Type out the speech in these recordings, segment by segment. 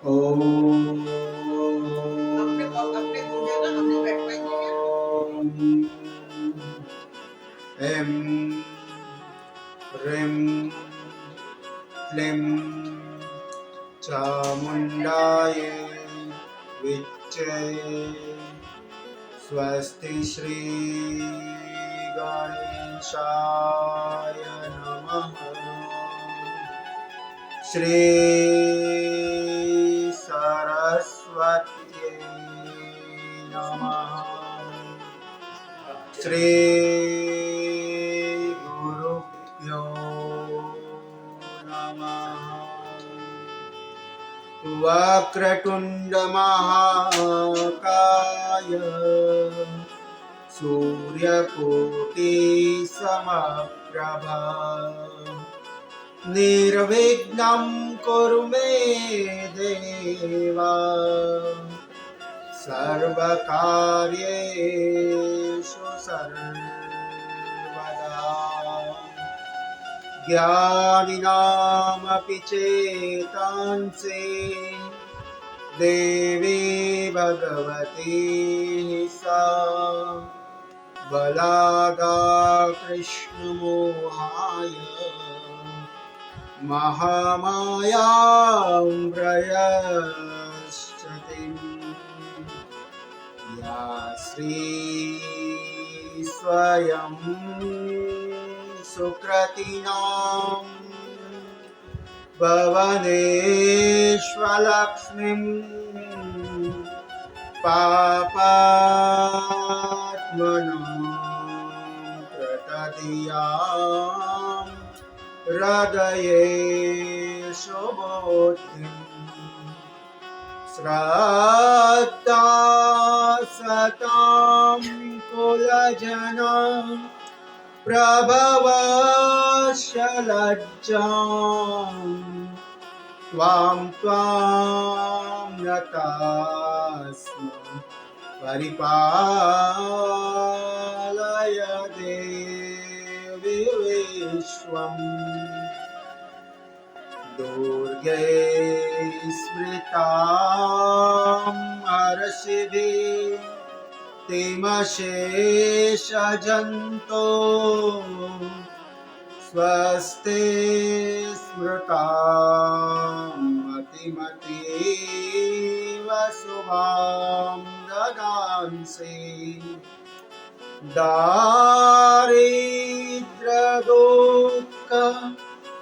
ओम ऐं ह्रीं क्लीं चामुण्डाय विच्चे स्वस्ति श्री गणेशाय नमः। श्री सरस्वत्यै नमः। श्री गुरुभ्यो नमः। वक्रतुण्ड महाकाय सूर्यकोटि समप्रभा निर्विघ्नं कुरु मे देवा सर्वकार्येषु सर्वदा। ज्ञानिनामपि चेतांसि देवी भगवती सा बलादा कृष्णमोहाय महामायां प्रयश्चति। या श्री स्वयं सुकृतिनां भवनेष्वलक्ष्मीं पापात्मनां प्रतदियां हृदये शुभोऽधिं श्रद्धा सतां कुलजना प्रभवश्च लज्जां त्वां नतास्मि परिपालय देवि विश्वम्। दुर्गे स्मृतां हर्षिभिः तिमशेषजन्तो स्वस्ति स्मृतां मतिमतीव शुभां ददांसि। दारिद्र्यदुःख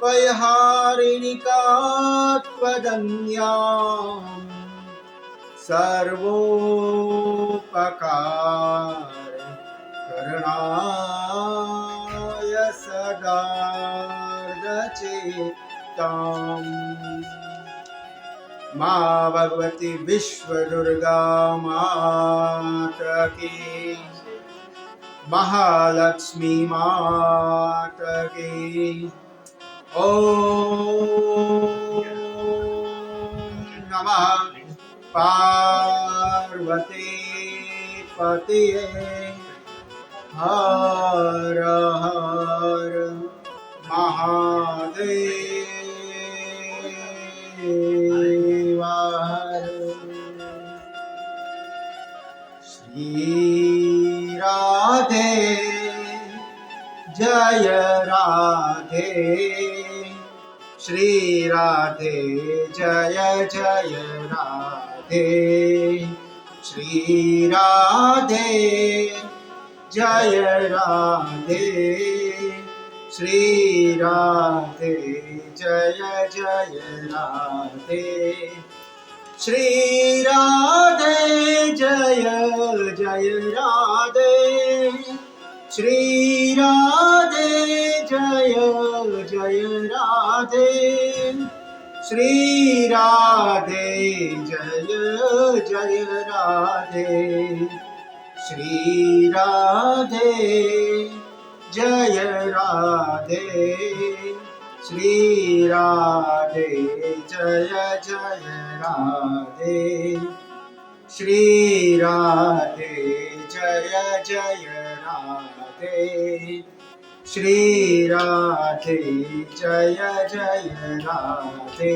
वैहारिणिका त्वदन्याम् सर्वोपकार करणाय सदार्धचेताम्। माँ भगवती विश्वदुर्गा माता की, महालक्ष्मी माता की। ओम नमः पार्वती पतिये हर हर महादेव। श्री राधे जय राधे, श्री राधे जय जय राधे, श्री राधे जय राधे, श्री राधे जय जय राधे, श्री राधे जय जय राधे, श्री राधे जय जय राधे, श्री राधे जय जय राधे, श्री राधे जय राधे, श्री राधे जय जय राधे, श्री राधे जय जय राधे, श्री राधे जय जय राधे,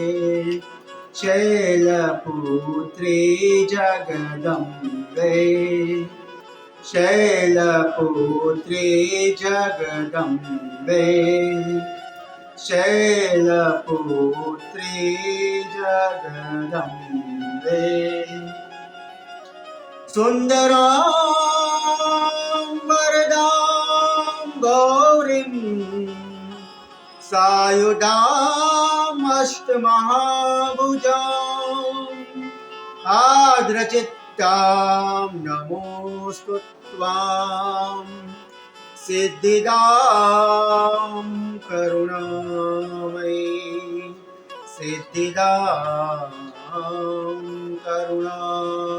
शैलपुत्री जगदम्बे शैलपुत्री जगदम्बे शैलपुत्री जगदम्बे सुन्दरां वरदां गौरीं सायुधामष्टमहाभुजाम् आर्द्रचित्तां नमोऽस्तु त्वां सिद्धिदां करुणामयी सिद्धिदां करुणामयी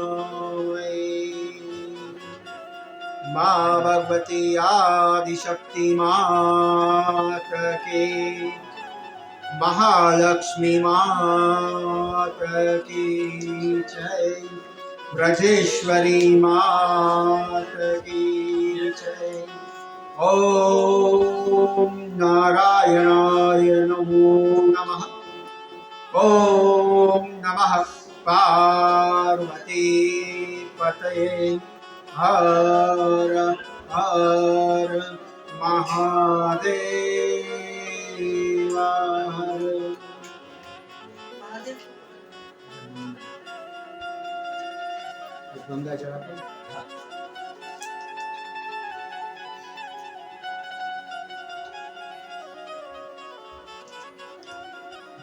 माँ भगवती आदिशक्ति मात की महालक्ष्मी मात की जय ब्रजेश्वरी मात की जय ओम नारायणाय नमो नमः ओम नमः पार्वती पतये हर हर महादेव हर गंगा जल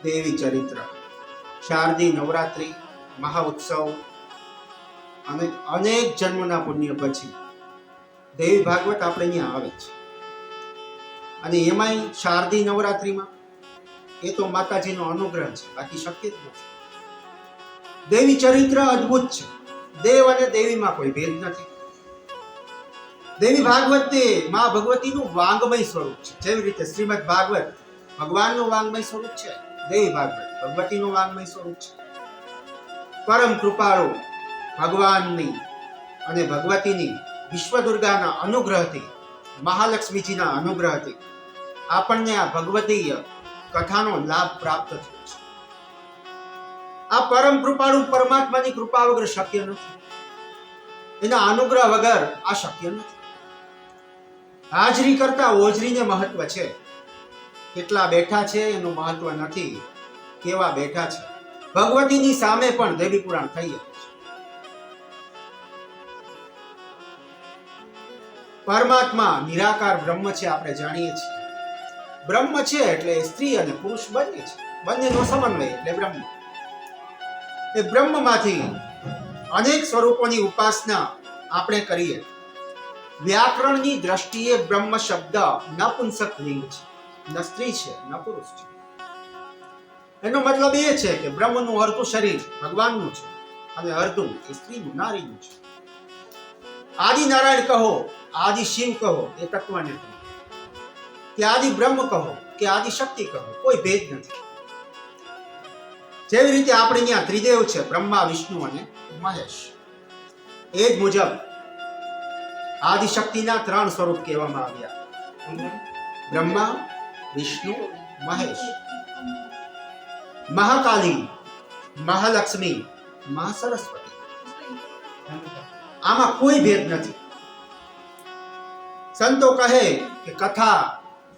देवी चरित्र शारदी नवरात्रि महाउत्सव અને અનેક જન્મના પુણ્ય પછી દેવી ભાગવત આપણે અહીંયા આવે છે અને એમાંય શારદી નવરાત્રિમાં એ તો માતાજીનો અનુગ્રહ છે, બાકી શક્ય જ નથી. દેવી ચરિત્ર અદ્ભુત છે. દેવ અને દેવીમાં કોઈ ભેદ નથી. દેવી ભાગવત તે મા ભગવતીનું વાંગમય સ્વરૂપ છે. જેવી રીતે શ્રીમદ ભાગવત ભગવાનનું વાંગમય સ્વરૂપ છે, દેવી ભાગવત ભગવતીનું વાંગમય સ્વરૂપ છે. પરમ કૃપાળુ ભગવાનની અને ભગવતીની વિશ્વ દુર્ગાના અનુગ્રહથી મહાલક્ષ્મીજીના અનુગ્રહથી આપણને આ ભગવતીય કથાનો લાભ પ્રાપ્ત થયો છે. આ પરમ કૃપાળુ પરમાત્માની કૃપા વગર શક્ય નથી. એના અનુગ્રહ વગર આ શક્ય નથી. હાજરી કરતા ઓજરીને મહત્વ છે. કેટલા બેઠા છે એનું મહત્વ નથી, કેવા બેઠા છે. ભગવતીની સામે પણ દેવી પુરાણ થઈ છે. પરમાત્મા નિરાકાર બ્રહ્મ છે, આપણે જાણીએ છીએ. બ્રહ્મ છે એટલે સ્ત્રી અને પુરુષ બંને છે, બંનેનો સમન્વય એટલે બ્રહ્મ. એ બ્રહ્મમાંથી અનેક સ્વરૂપોની ઉપાસના આપણે કરીએ. વ્યાકરણની દ્રષ્ટિએ બ્રહ્મ શબ્દ નપુંસક લિંગ છે, ન સ્ત્રી છે ન પુરુષ છે. એનો મતલબ એ છે કે બ્રહ્મનું અર્ધું શરીર ભગવાનનું છે અને અર્ધું એ સ્ત્રીનું નારીનું છે. આદિ નારાયણ કહો, આદિ શિવ કહો, એ તત્વને કહો, કે આદિ બ્રહ્મ કહો કે આદિ શક્તિ કહો, કોઈ ભેદ નથી. જેવી રીતે આપણે અહીંયા ત્રિદેવ છે, બ્રહ્મા, વિષ્ણુ અને મહેશ. એ જ મુજબ આદિ શક્તિના 3 સ્વરૂપ કહેવામાં આવ્યા: બ્રહ્મા, વિષ્ણુ, મહેશ. મહાકાલી, મહાલક્ષ્મી, મહાસરસ્વતી. આમાં કોઈ ભેદ નથી. સંતો કહે કે કથા,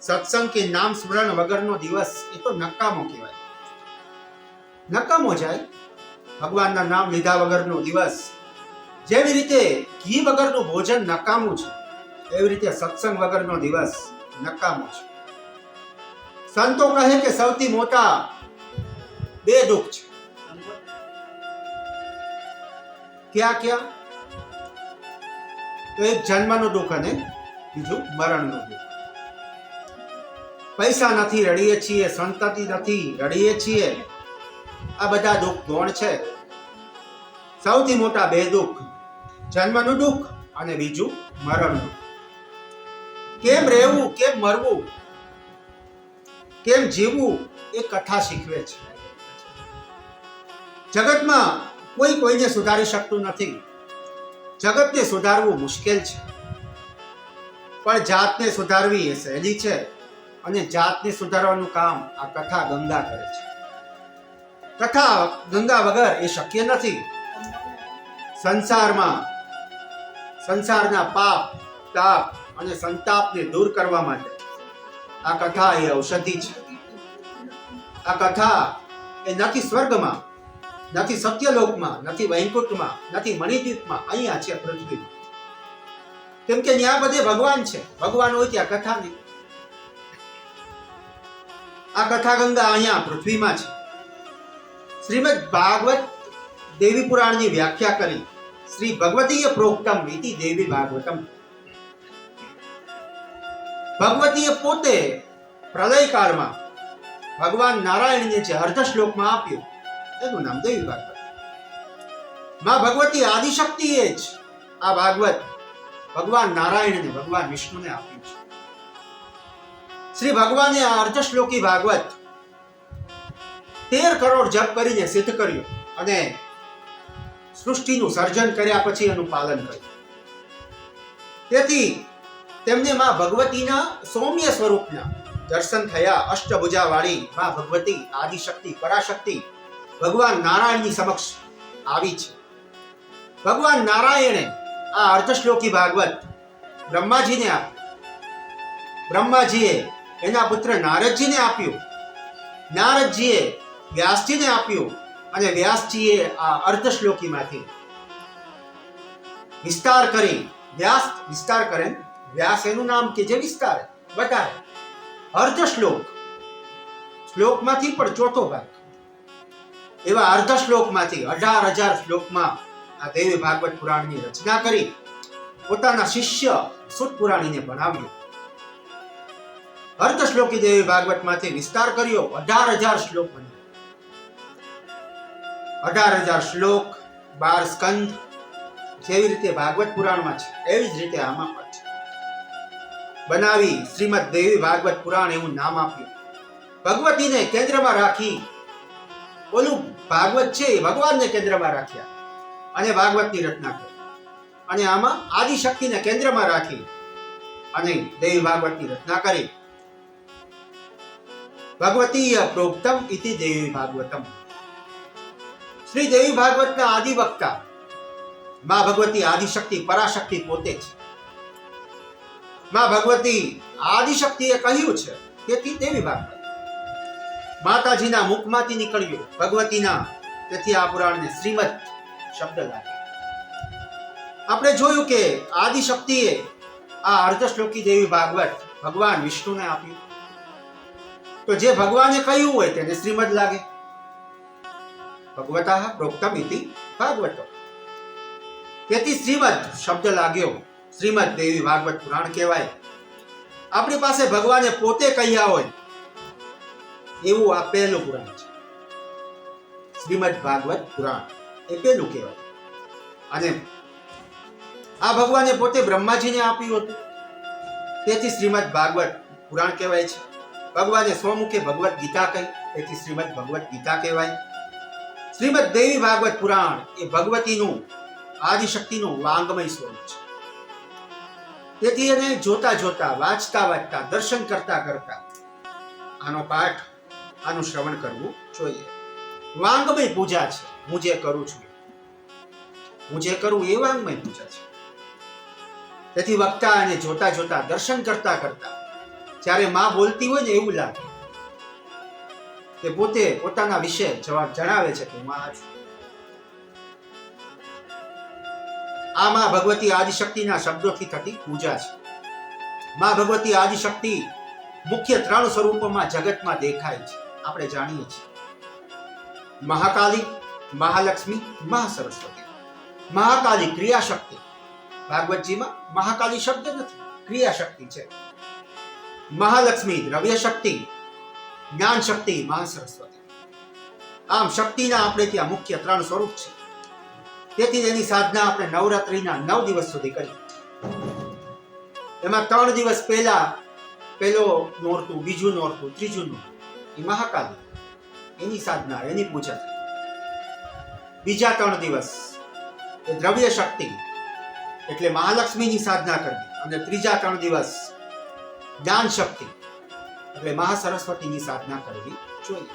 સત્સંગ કે નામ સ્મરણ વગરનો દિવસ એ તો નકામો કહેવાય. નકામો જાય. ભગવાનના નામ લીધા વગરનો દિવસ. જેવી રીતે ઘી વગરનું ભોજન નકામું છે, એવી રીતે સત્સંગ વગરનો દિવસ નકામો છે. સંતો કહે કે સૌથી મોટા 2 દુઃખ છે. ક્યાં ક્યાં? તો એક જન્મનું દુઃખ અને બીજું મરણનું દુઃખ. પૈસા નથી રડીએ છીએ, સંતતિ નથી રડીએ છીએ, આ બધા દુઃખ ગૌણ છે. સૌથી મોટા 2 દુઃખ, જન્મનું દુઃખ અને બીજું મરણનું. કેમ રહેવું, કેમ મરવું, કેમ જીવવું, એ કથા શીખવે છે. જગતમાં કોઈ કોઈને સુધારી શકતું નથી. જગતને સુધારવું મુશ્કેલ છે, પણ જાતને સુધારવી એ સહેલી છે. અને જાતને સુધારવાનું કામ આ કથા ગંગા કરે છે. કથા ગંગા વગર એ શક્ય નથી. સંસારના પાપ તાપ અને સંતાપને દૂર કરવા માટે આ કથા એ ઔષધિ છે. આ કથા એ નથી સ્વર્ગમાં, નથી સત્યલોકમાં, નથી વૈકુંઠમાં, નથી મણિદ્વીપમાં, અહીંયા છે પૃથ્વીમાં. કેમ કે ત્યાં બધે ભગવાન છે. ભગવાન હોય ત્યાં કથા નહીં. આ કથા ગંગા અહીંયા પૃથ્વીમાં છે. શ્રીમદ ભાગવત દેવી પુરાણની વ્યાખ્યા કરી. શ્રી ભગવતીય પ્રોક્તમ ઇતિ દેવી ભાગવતમ. ભગવતીએ પોતે પ્રલય કાળમાં ભગવાન નારાયણને જે અર્ધ શ્લોકમાં આપ્યું એનું નામ દેવી ભાગવત. માં ભગવતી આદિશક્તિએ જ આ ભાગવત ભગવાન નારાયણને, ભગવાન વિષ્ણુને આપ્યું છે. શ્રી ભગવાને આ અર્ધ શ્લોકી ભાગવત 13 કરોડ જપ કરીને સિદ્ધ કર્યું અને સૃષ્ટિનું સર્જન કર્યા પછી એનું પાલન કર્યું. તેથી તેમને માં ભગવતીના સૌમ્ય સ્વરૂપના દર્શન થયા. અષ્ટભુજા વાળી માં ભગવતી આદિશક્તિ પરાશક્તિ ભગવાન નારાયણની સમક્ષ આવી છે. ભગવાન નારાયણે આ અર્ધશ્લોકી ભાગવત બ્રહ્માજીને આપ્યું. બ્રહ્માજીએ એના પુત્ર નારદજીને આપ્યું. નારદજીએ વ્યાસજીને આપ્યું અને વ્યાસજીએ આ અર્ધશ્લોકીમાંથી વિસ્તાર કરી. વ્યાસ વિસ્તાર કરે, વ્યાસ એનું નામ કે જે વિસ્તાર બતાવે. અર્ધ શ્લોકમાંથી પણ ચોથો ભાગ એવા અર્ધ શ્લોકમાંથી 18,000 શ્લોકમાં આ દેવી ભાગવત પુરાણની રચના કરી પોતાના શિષ્ય સુત પુરાણીને ભણાવ્યું. અર્ધ શ્લોકી દેવી ભાગવતમાંથી વિસ્તાર કર્યો. 18,000 શ્લોક બન્યા. 18,000 શ્લોક, 12 સ્કંદ. જેવી રીતે ભાગવત પુરાણમાં છે એવી જ રીતે આમાં પણ છે. બનાવી શ્રીમદ દેવી ભાગવત પુરાણ એવું નામ આપ્યું. ભગવતીને કેન્દ્રમાં રાખી. ઓલું ભાગવત છે એ ભગવાનને કેન્દ્રમાં રાખ્યા અને ભાગવતની રચના કરી. અને આમાં આદિશક્તિને કેન્દ્રમાં રાખી અને દેવી ભાગવતની રચના કરી. ભગવતીય પ્રોક્તમ ઇતિ દેવી ભાગવતમ. શ્રી દેવી ભાગવતના આદિ વક્તા માં ભગવતી આદિશક્તિ પરાશક્તિ પોતે છે. માં ભગવતી આદિશક્તિએ કહ્યું છે તેથી દેવી ભાગવત માતાજીના મુખમાંથી નીકળ્યું ભગવતીના. તેથી આ પુરાણને શ્રીમદ શબ્દ લાગે. આપણે જોયું કે આદિશક્તિએ આ અર્ધશ્લોકી દેવી ભાગવત ભગવાન વિષ્ણુને આપ્યું. તો જે ભગવાને કહ્યું હોય તેને શ્રીમદ લાગે. ભગવતઃ પ્રોક્તમ ઇતિ ભાગવત. તેથી શ્રીમદ શબ્દ લાગ્યો. શ્રીમદ દેવી ભાગવત પુરાણ કહેવાય. આપણી પાસે ભગવાને પોતે કહ્યા હોય એવું આ પહેલું પુરાણ છે. શ્રીમદ ભાગવત પુરાણ એ પહેલું કહેવાય. અને આ ભગવાને પોતે બ્રહ્માજીને આપ્યું હતું તેથી શ્રીમદ ભાગવત પુરાણ કહેવાય છે. ભગવાને સ્વમુખે ભગવત ગીતા કહી તેથી શ્રીમદ ભગવત ગીતા કહેવાય. શ્રીમદ દેવી ભાગવત પુરાણ એ ભગવતીનું આદિશક્તિનું વાંગમય સ્વરૂપ છે. તેથી એને જોતા જોતા, વાંચતા વાંચતા, દર્શન કરતા કરતા આનો પાઠ, આનું શ્રવણ કરવું જોઈએ. વાંગમય પૂજા છે. હું જે કરું છું, હું જે કરું એ વાંગમય પૂજા છે. તેથી વક્તા અને જોતા જોતા, દર્શન કરતા કરતા જ્યારે માં બોલતી હોય ને એવું લાગે કે પોતે પોતાના વિશે જવાબ જણાવે છે કે હું આ છું. આ માં ભગવતી આદિશક્તિના શબ્દોથી થતી પૂજા છે. માં ભગવતી આદિશક્તિ મુખ્ય 3 સ્વરૂપોમાં જગતમાં દેખાય છે. આપણે જાણીએ છીએ મહાકાલી, મહાલક્ષ્મી, મહાસરસ્વતી. મહાકાલી ક્રિયાશક્તિ. ભાગવતજીમાં મહાકાલી શબ્દ નથી, ક્રિયાશક્તિ છે. મહાલક્ષ્મી દ્રવ્ય શક્તિ, જ્ઞાન શક્તિ, મહાસરસ્વતી. આમ શક્તિના આપણે ત્યાં મુખ્ય 3 સ્વરૂપ છે. તેથી એની સાધના આપણે નવરાત્રિના 9 દિવસ સુધી કરી. એમાં 3 દિવસ પહેલા પહેલો નોરતું, બીજું નોરતું, ત્રીજું નોરતું એ મહાકાલી, એની સાધના, એની પૂજા થઈ. બીજા 3 દિવસ એ દ્રવ્ય શક્તિ એટલે મહાલક્ષ્મીની સાધના કરવી અને ત્રીજા 3 દિવસ જ્ઞાન શક્તિ એટલે મહાસરસ્વતીની સાધના કરવી જોઈએ.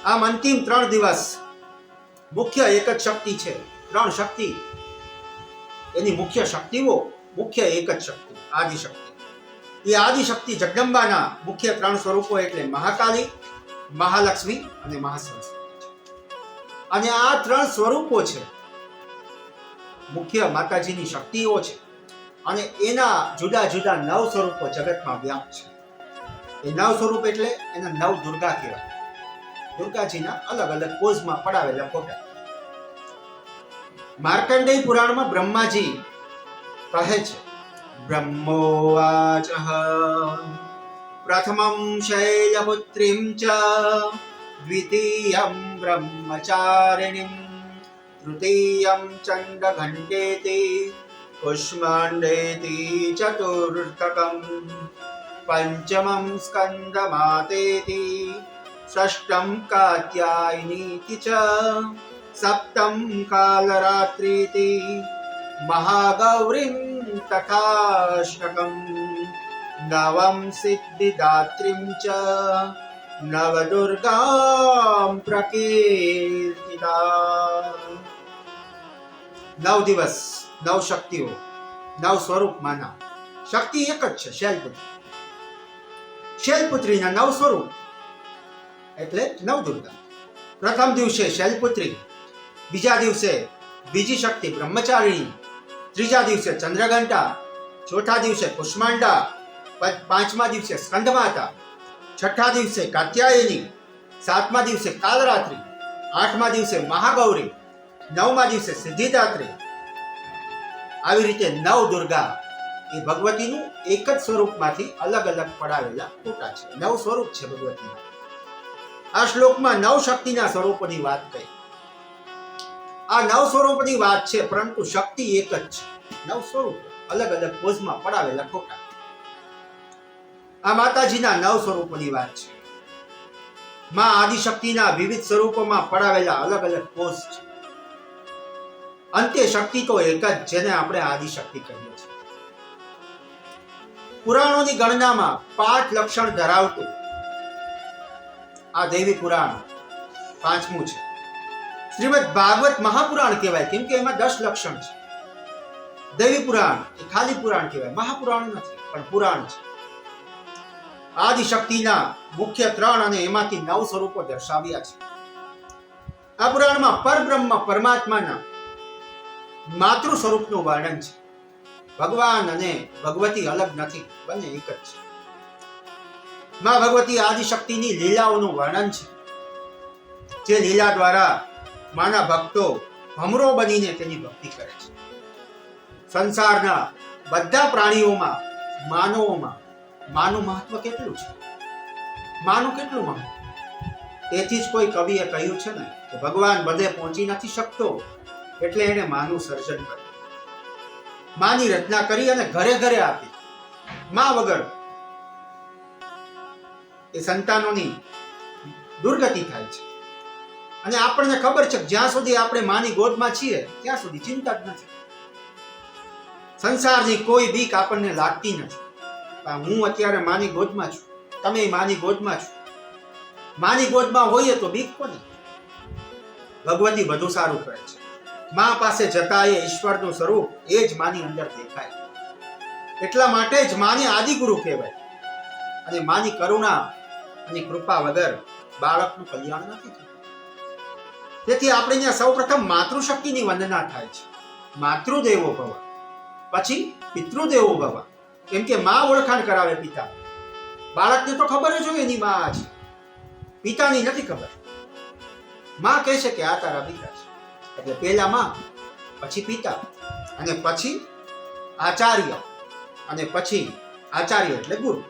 આમ અંતિમ 3 દિવસ મુખ્ય એક જ શક્તિ છે. 3 શક્તિ, એની મુખ્ય શક્તિઓ, મુખ્ય એક જ શક્તિ, આદિશક્તિ. એ આદિશક્તિ જગદંબાના મુખ્ય 3 સ્વરૂપો એટલે મહાકાલી, મહાલક્ષ્મી અને મહાસરસ્વતી. અને આ 3 સ્વરૂપો છે મુખ્ય માતાજીની શક્તિઓ છે. અને એના જુદા જુદા 9 સ્વરૂપો જગતમાં વ્યાપ્ત છે. એ 9 સ્વરૂપ એટલે એના 9 દુર્ગા કહેવાય. દુર્ગાજીના અલગ અલગ પોઝમાં પડાવેલા ફોટા. માર્કંડેય પુરાણમાં બ્રહ્માજી કહે છે, બ્રહ્મોવાચ પ્રથમં શૈલપુત્રીમ ચ દ્વિતીયં બ્રહ્મચારિણીમ તૃતીયં ચંડઘંટેતિ કુષ્માંડેતિ ચતુર્થકમ પંચમં સ્કંદમાતેતિ ષષ્ઠં કાત્યાયનીતિ ચ સપ્તમ કાલરાત્રીતિ મહાગૌરીમ તથાષ્ટકમ નવમ સિદ્ધિદાત્રીમ ચ નવદુર્ગામ પ્રકીર્તિતા. 9 દિવસ 9 શક્તિઓ, 9 સ્વરૂપ માના. શક્તિ એક જ છે, શૈલપુત્રી. શૈલપુત્રીના 9 સ્વરૂપ એટલે 9 દુર્ગા. પ્રથમ દિવસે શૈલપુત્રી, બીજા દિવસે બીજી શક્તિ બ્રહ્મચારિણી, ત્રીજા દિવસે ચંદ્રઘંટા, ચોથા દિવસે કુષ્માંડા, પાંચમા દિવસે સ્કંદમાતા, છઠ્ઠા દિવસે કાત્યાયની, સાતમા દિવસે કાલરાત્રી, આઠમા દિવસે મહાગૌરી, નવમા દિવસે સિદ્ધિદાત્રી. આવી રીતે 9 દુર્ગા એ ભગવતીનું એક જ સ્વરૂપમાંથી અલગ અલગ પડાવેલા ફોટા છે. 9 સ્વરૂપ છે ભગવતીના. આ શ્લોકમાં 9 શક્તિના સ્વરૂપોની વાત કરી. આ 9 સ્વરૂપની વાત છે, પરંતુ શક્તિ એક જ છે. 9 સ્વરૂપ અલગ અલગ પોઝમાં પડાવેલા ફોટા. આ માતાજીના 9 સ્વરૂપોની વાત છે. માં આદિશક્તિના વિવિધ સ્વરૂપોમાં પડાવેલા અલગ અલગ પોઝ છે. અંતે શક્તિ તો એક જ, જેને આપણે આદિશક્તિ કહીએ છીએ. પુરાણોની ગણનામાં 5 લક્ષણ ધરાવતું આ દેવી પુરાણ 5મું છે. શ્રીમદ ભાગવત મહાપુરાણ કહેવાય, કેમ કે એમાં 10 લક્ષણ છે. દેવી પુરાણ એ ખાલી પુરાણ કહેવાય, મહાપુરાણ નથી, પણ પુરાણ છે. આદિશક્તિના મુખ્ય 3 અને એમાંથી 9 સ્વરૂપો દર્શાવ્યા છે. આ પુરાણમાં પરબ્રહ્મ પરમાત્માના માતૃ સ્વરૂપનું વર્ણન છે. ભગવાન અને ભગવતી અલગ નથી, બંને એક જ છે. માં ભગવતી આદિશક્તિની લીલાઓનું વર્ણન છે, જે લીલા દ્વારા માના ભક્તો ભમરો બનીને તેની ભક્તિ કરે છે. સંસારના બધા પ્રાણીઓમાં, માનવોમાં માનું મહત્વ કેટલું છે, માનું કેટલું મહત્વ. તેથી જ કોઈ કવિએ કહ્યું છે ને કે ભગવાન બધે પહોંચી નથી શકતો, એટલે એને માનું સર્જન કર્યું, માની રચના કરી અને ઘરે ઘરે આપી. માં વગર એ સંતાનોની દુર્ગતિ થાય છે. અને આપણને ખબર છે કે જ્યાં સુધી આપણે માની ગોદમાં છીએ ત્યાં સુધી ચિંતા જ નથી. સંસારની કોઈ બીક આપણને લાગતી નથી. હું અત્યારે માની ગોદમાં છું, તમે માની ગોદમાં છો. માની ગોદમાં હોઈએ તો બીક કોને? ભગવતી બધું સારું કરે છે. માં પાસે જતા એ ઈશ્વરનું સ્વરૂપ એ જ માની અંદર દેખાય. એટલા માટે જ માને આદિગુરુ કહેવાય. અને માની કરુણા અને કૃપા વગર બાળકનું કલ્યાણ નથી થતું. તેથી આપણે ત્યાં સૌપ્રથમ માતૃશક્તિની વંદના થાય છે. માતૃદેવો ભવ, પછી પિતૃદેવો ભવ. કેમ કે માં ઓળખાણ કરાવે પિતા. બાળકને તો ખબર જ હોય એની માં છે, પિતાની નથી ખબર. માં કહે છે કે આ તારા પિતા છે, એટલે પહેલા માં, પછી પિતા, અને પછી આચાર્ય, અને પછી આચાર્ય એટલે ગુરુ.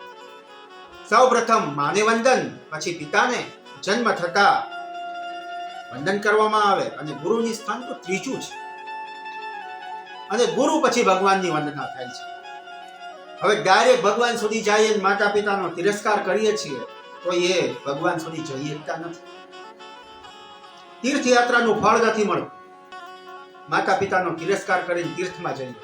સૌ પ્રથમ માને વંદન, પછી પિતાને જન્મ થતા વંદન કરવામાં આવે. અને ગુરુની સ્થાન તો ત્રીજું છે. અને ગુરુ પછી ભગવાનની વંદના થાય છે. હવે ડાયરેક્ટ ભગવાન સુધી જઈએ, માતા પિતાનો તિરસ્કાર કરીએ છીએ, તો એ ભગવાન સુધી જઈ શકતા નથી. તીર્થયાત્રાનું ફળ નથી મળતું માતા પિતાનો તિરસ્કાર કરીને તીર્થમાં જઈએ.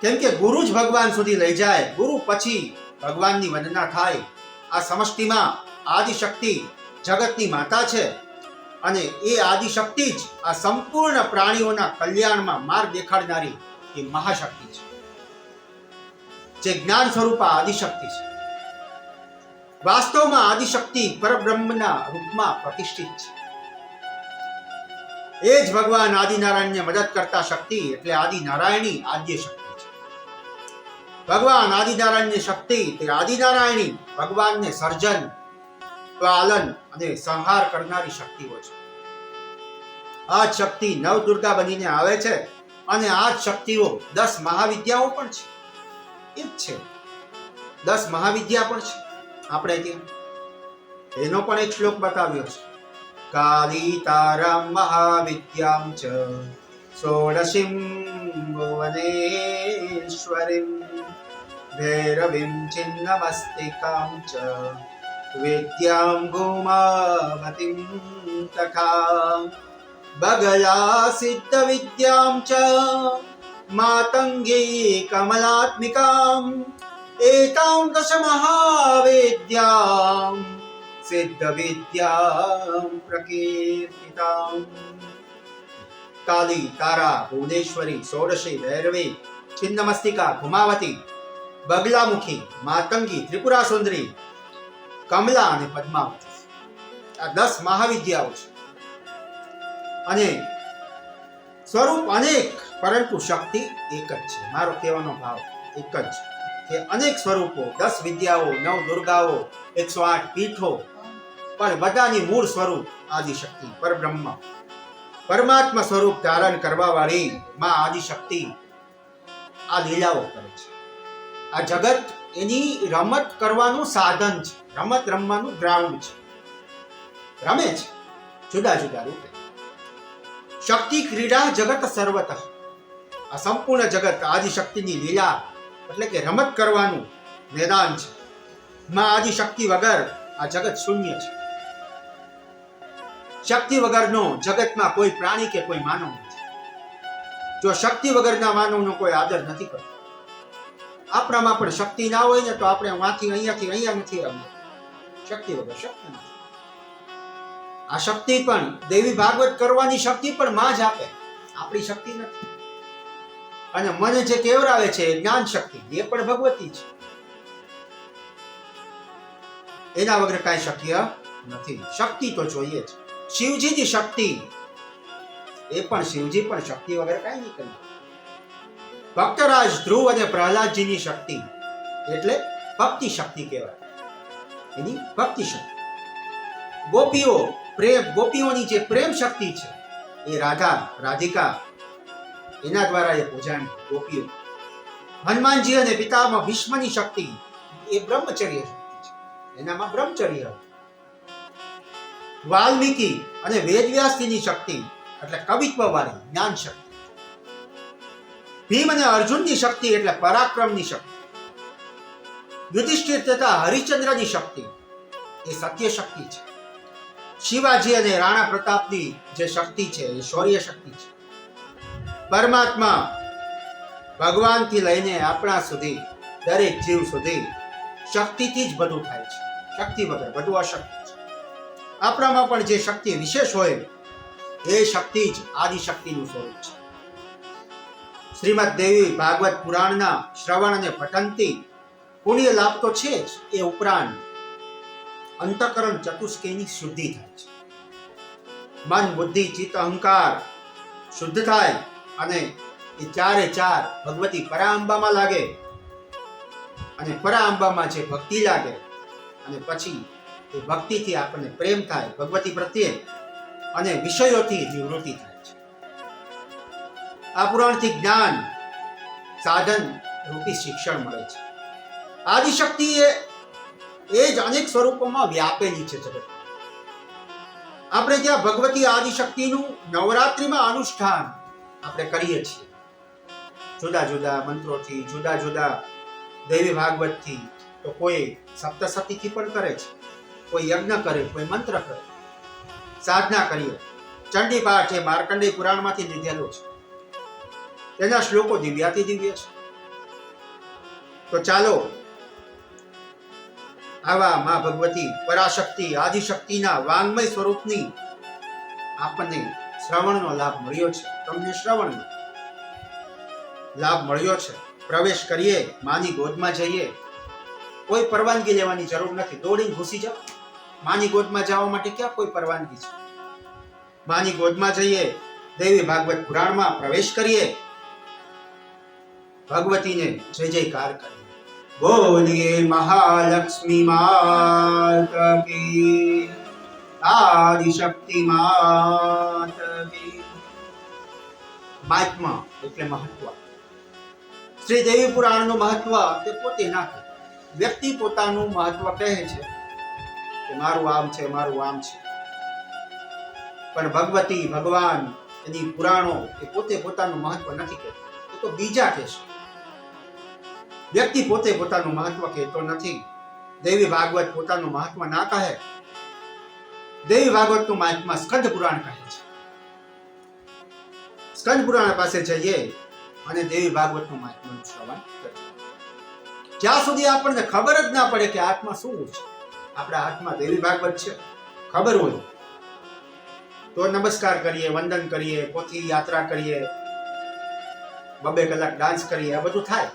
કેમ કે ગુરુ જ ભગવાન સુધી લઈ જાય. ગુરુ પછી ભગવાનની વંદના થાય. આ સમષ્ટિમાં આદિશક્તિ જગતની માતા છે અને એ આદિશક્તિ જ આ સંપૂર્ણ પ્રાણીઓના કલ્યાણમાં માર્ગ દેખાડનારી એ મહાશક્તિ છે, જે જ્ઞાન સ્વરૂપ આદિશક્તિ છે. વાસ્તવમાં આદિશક્તિ પરબ્રહ્મના રૂપમાં પ્રતિષ્ઠિત છે. એ જ ભગવાન આદિનારાયણને મદદ કરતા શક્તિ એટલે આદિનારાયણી આદ્ય શક્તિ છે. ભગવાન આદિનારાયણની શક્તિ તે આદિનારાયણી ભગવાનને સર્જન, પાલન અને સંહાર કરનારી શક્તિઓ છે. આ જ શક્તિ નવદુર્ગા બનીને આવે છે અને આ જ શક્તિઓ 10 મહાવિદ્યાઓ પણ છે. એ જ છે 10 મહાવિદ્યા પણ છે આપણે ત્યાં. એનો પણ એક શ્લોક બતાવ્યો છે. કાલી તારામ મહાવિદ્યામ ચ ષોડશીમ ભુવનેશ્વરીમ ભૈરવીમ છિન્નમસ્તિકામ ચ વિદ્યામ ભૂમાવતીમ તથા બગલા સિદ્ધ વિદ્યામ ચ માતંગી કમલાત્મિકામ એતામ દશ મહાવિદ્યામ સિદ્ધ વિદ્યામ પ્રકીર્તિતામ. કાલી, તારા, ભુવનેશ્વરી, ષોડશી, ભૈરવી, છિન્નમસ્તિકા, ભૂમાવતી, બગલામુખી, માતંગી, ત્રિપુરા સુંદરી, કમલા અને પદ્માવતી. આ 10 મહાવિદ્યાઓ છે અને સ્વરૂપ અનેક, પરંતુ શક્તિ એક જ છે. મારો કહેવાનો ભાવ એક જ કે અનેક સ્વરૂપો, 10 વિદ્યાઓ, 9 દુર્ગાઓ, 108 પીઠો, પણ બધાની મૂળ સ્વરૂપ આદિશક્તિ પરબ્રહ્મ પરમાત્મા સ્વરૂપ ધારણ કરવા વાળી માં આદિશક્તિ આ લીલાઓ કરે છે. આ જગત એની રમત કરવાનું સાધન છે, રમત રમવાનું ગ્રાઉન્ડ છે. રમે છે જુદા જુદા રૂપે. શક્તિ ક્રીડા જગત સર્વતઃ. આ સંપૂર્ણ જગત આદિશક્તિની લીલા એટલે કે રમત કરવાનું મેદાન છે. માં આદિશક્તિ વગર આ જગત શૂન્ય છે. શક્તિ વગરનો જગતમાં કોઈ પ્રાણી કે કોઈ માનવ નથી. જો શક્તિ વગરના માનવનો કોઈ આદર નથી કરતો. આપણામાં પણ શક્તિ ના હોય ને તો આપણે અહીંયાથી અહીંયા નથી રમવું. શક્તિ વગર શક્તિ નથી. આ શક્તિ પણ દેવી ભાગવત કરવાની શક્તિ પણ માં જ આપે, આપણી શક્તિ નથી. અને મને જે કેવરાવે છે જ્ઞાન શક્તિ એ પણ ભગવતી છે. એના વગર કાંઈ શક્ય નથી. શક્તિ તો જોઈએ જ. શિવજીની શક્તિ એ પણ શિવજી પણ શક્તિ વગર કાંઈ નહીં કરે. ભક્તરાજ ધ્રુવ અને પ્રહલાદજીની શક્તિ એટલે ભક્તિ શક્તિ કહેવાય. એની ભક્તિ શક્તિ. ગોપીઓ પ્રેમ, ગોપીઓની જે પ્રેમ શક્તિ છે એ રાધિકા એના દ્વારા એ પૂજાણી ગોપીઓ. હનુમાનજી અને પિતામહ ભીષ્મની શક્તિ એ બ્રહ્મચર્ય શક્તિ છે, એનામાં બ્રહ્મચર્ય. વાલ્મીકી અને વેદવ્યાસજીની શક્તિ એટલે કવિત્વ વાળી જ્ઞાન શક્તિ. ભીમ અને અર્જુનની શક્તિ એટલે પરાક્રમની શક્તિ. યુધિષ્ઠિર તથા હરિશ્ચંદ્રની શક્તિ એ સત્ય શક્તિ છે. શિવાજી અને રાણા પ્રતાપની જે શક્તિ છે એ શૌર્ય શક્તિ છે. પરમાત્મા ભગવાનથી લઈને આપણા સુધી દરેક જીવ સુધી શક્તિથી જ બધું થાય છે. શક્તિ વગર બધું અશક્તિ છે. આપણામાં પણ જે શક્તિ વિશેષ હોય એ શક્તિ જ આદિશક્તિનું સ્વરૂપ છે. શ્રીમદ દેવી ભાગવત પુરાણના શ્રવણ અને પઠનથી પુણ્ય લાભ તો છે જ, એ ઉપરાંત અંતઃકરણ ચતુષ્કેયની શુદ્ધિ થાય છે. મન, બુદ્ધિ, ચિત્ત, અહંકાર શુદ્ધ થાય અને એ ચારે ચાર ભગવતી પરાંબામાં લાગે અને પરાંબામાં જે ભક્તિ લાગે અને પછી એ ભક્તિથી આપણને પ્રેમ થાય ભગવતી પ્રત્યે અને વિષયોથી નિવૃત્તિ થાય છે. આ પુરાણથી જ્ઞાન સાધન રૂપી શિક્ષણ મળે છે. આદિશક્તિ એ જ અનેક સ્વરૂપોમાં વ્યાપેલી છે જગત. આપણે ત્યાં ભગવતી આદિશક્તિનું નવરાત્રિમાં અનુષ્ઠાન આપણે કરીએ છીએ. જુદા જુદા મંત્રોથી, જુદા જુદા દેવી ભાગવતથી. તો કોઈ સપ્તસતીથી પણ કરે છે, કોઈ યજ્ઞ કરે, કોઈ મંત્ર કરે, સાધના કરીએ. ચંડી પાઠ એ માર્કંડેય પુરાણમાંથી લીધેલો છે. તેના શ્લોકો દિવ્યાતિ દિવ્ય છે. તો ચાલો આવા માં ભગવતી પરાશક્તિ આદિશક્તિના વાંગમય સ્વરૂપની આપણને શ્રવણનો લાભ મળ્યો છે. તમને શ્રવણનો લાભ મળ્યો છે. પ્રવેશ કરીએ, માની ગોદમાં જઈએ, કોઈ પરવાનગી લેવાની જરૂર નથી. દોડીને ઘૂસી જાઓ. માની ગોદમાં જવા માટે ક્યાં કોઈ પરવાનગી છે? માની ગોદમાં જઈએ, દેવી ભાગવત પુરાણમાં પ્રવેશ કરીએ, ભગવતીને જય જયકાર કરીએ. બોલીએ મહાલક્ષ્મી માત કી, આદિશક્તિ માત કી. મહાત્મા એટલે મહત્વ. શ્રી દેવી પુરાણનું મહત્વ તે પોતે ના કહે. વ્યક્તિ પોતાનું મહત્વ કહે છે કે મારું આમ છે, મારું આમ છે. પણ ભગવતી ભગવાન એની પુરાણો એ પોતે પોતાનું મહત્વ નથી કહેતા. એ તો બીજા કહેશે. વ્યક્તિ પોતે પોતાનું મહત્વ કહેતો નથી. દેવી ભાગવત પોતાનું મહત્વ ના કહે. દેવી ભાગવતનું મહાત્મા સ્કંદ પુરાણ કહે છે. સ્કંદ પુરાણ પાસે જઈએ અને દેવી ભાગવતનું મહાત્માનું શ્રવણ કરીએ. જ્યાં સુધી આપણને ખબર જ ના પડે કે આત્મા શું છે, આપણા હાથમાં દેવી ભાગવત છે, ખબર હોય તો નમસ્કાર કરીએ, વંદન કરીએ, પોથી યાત્રા કરીએ, 2 કલાક ડાન્સ કરીએ, આ બધું થાય.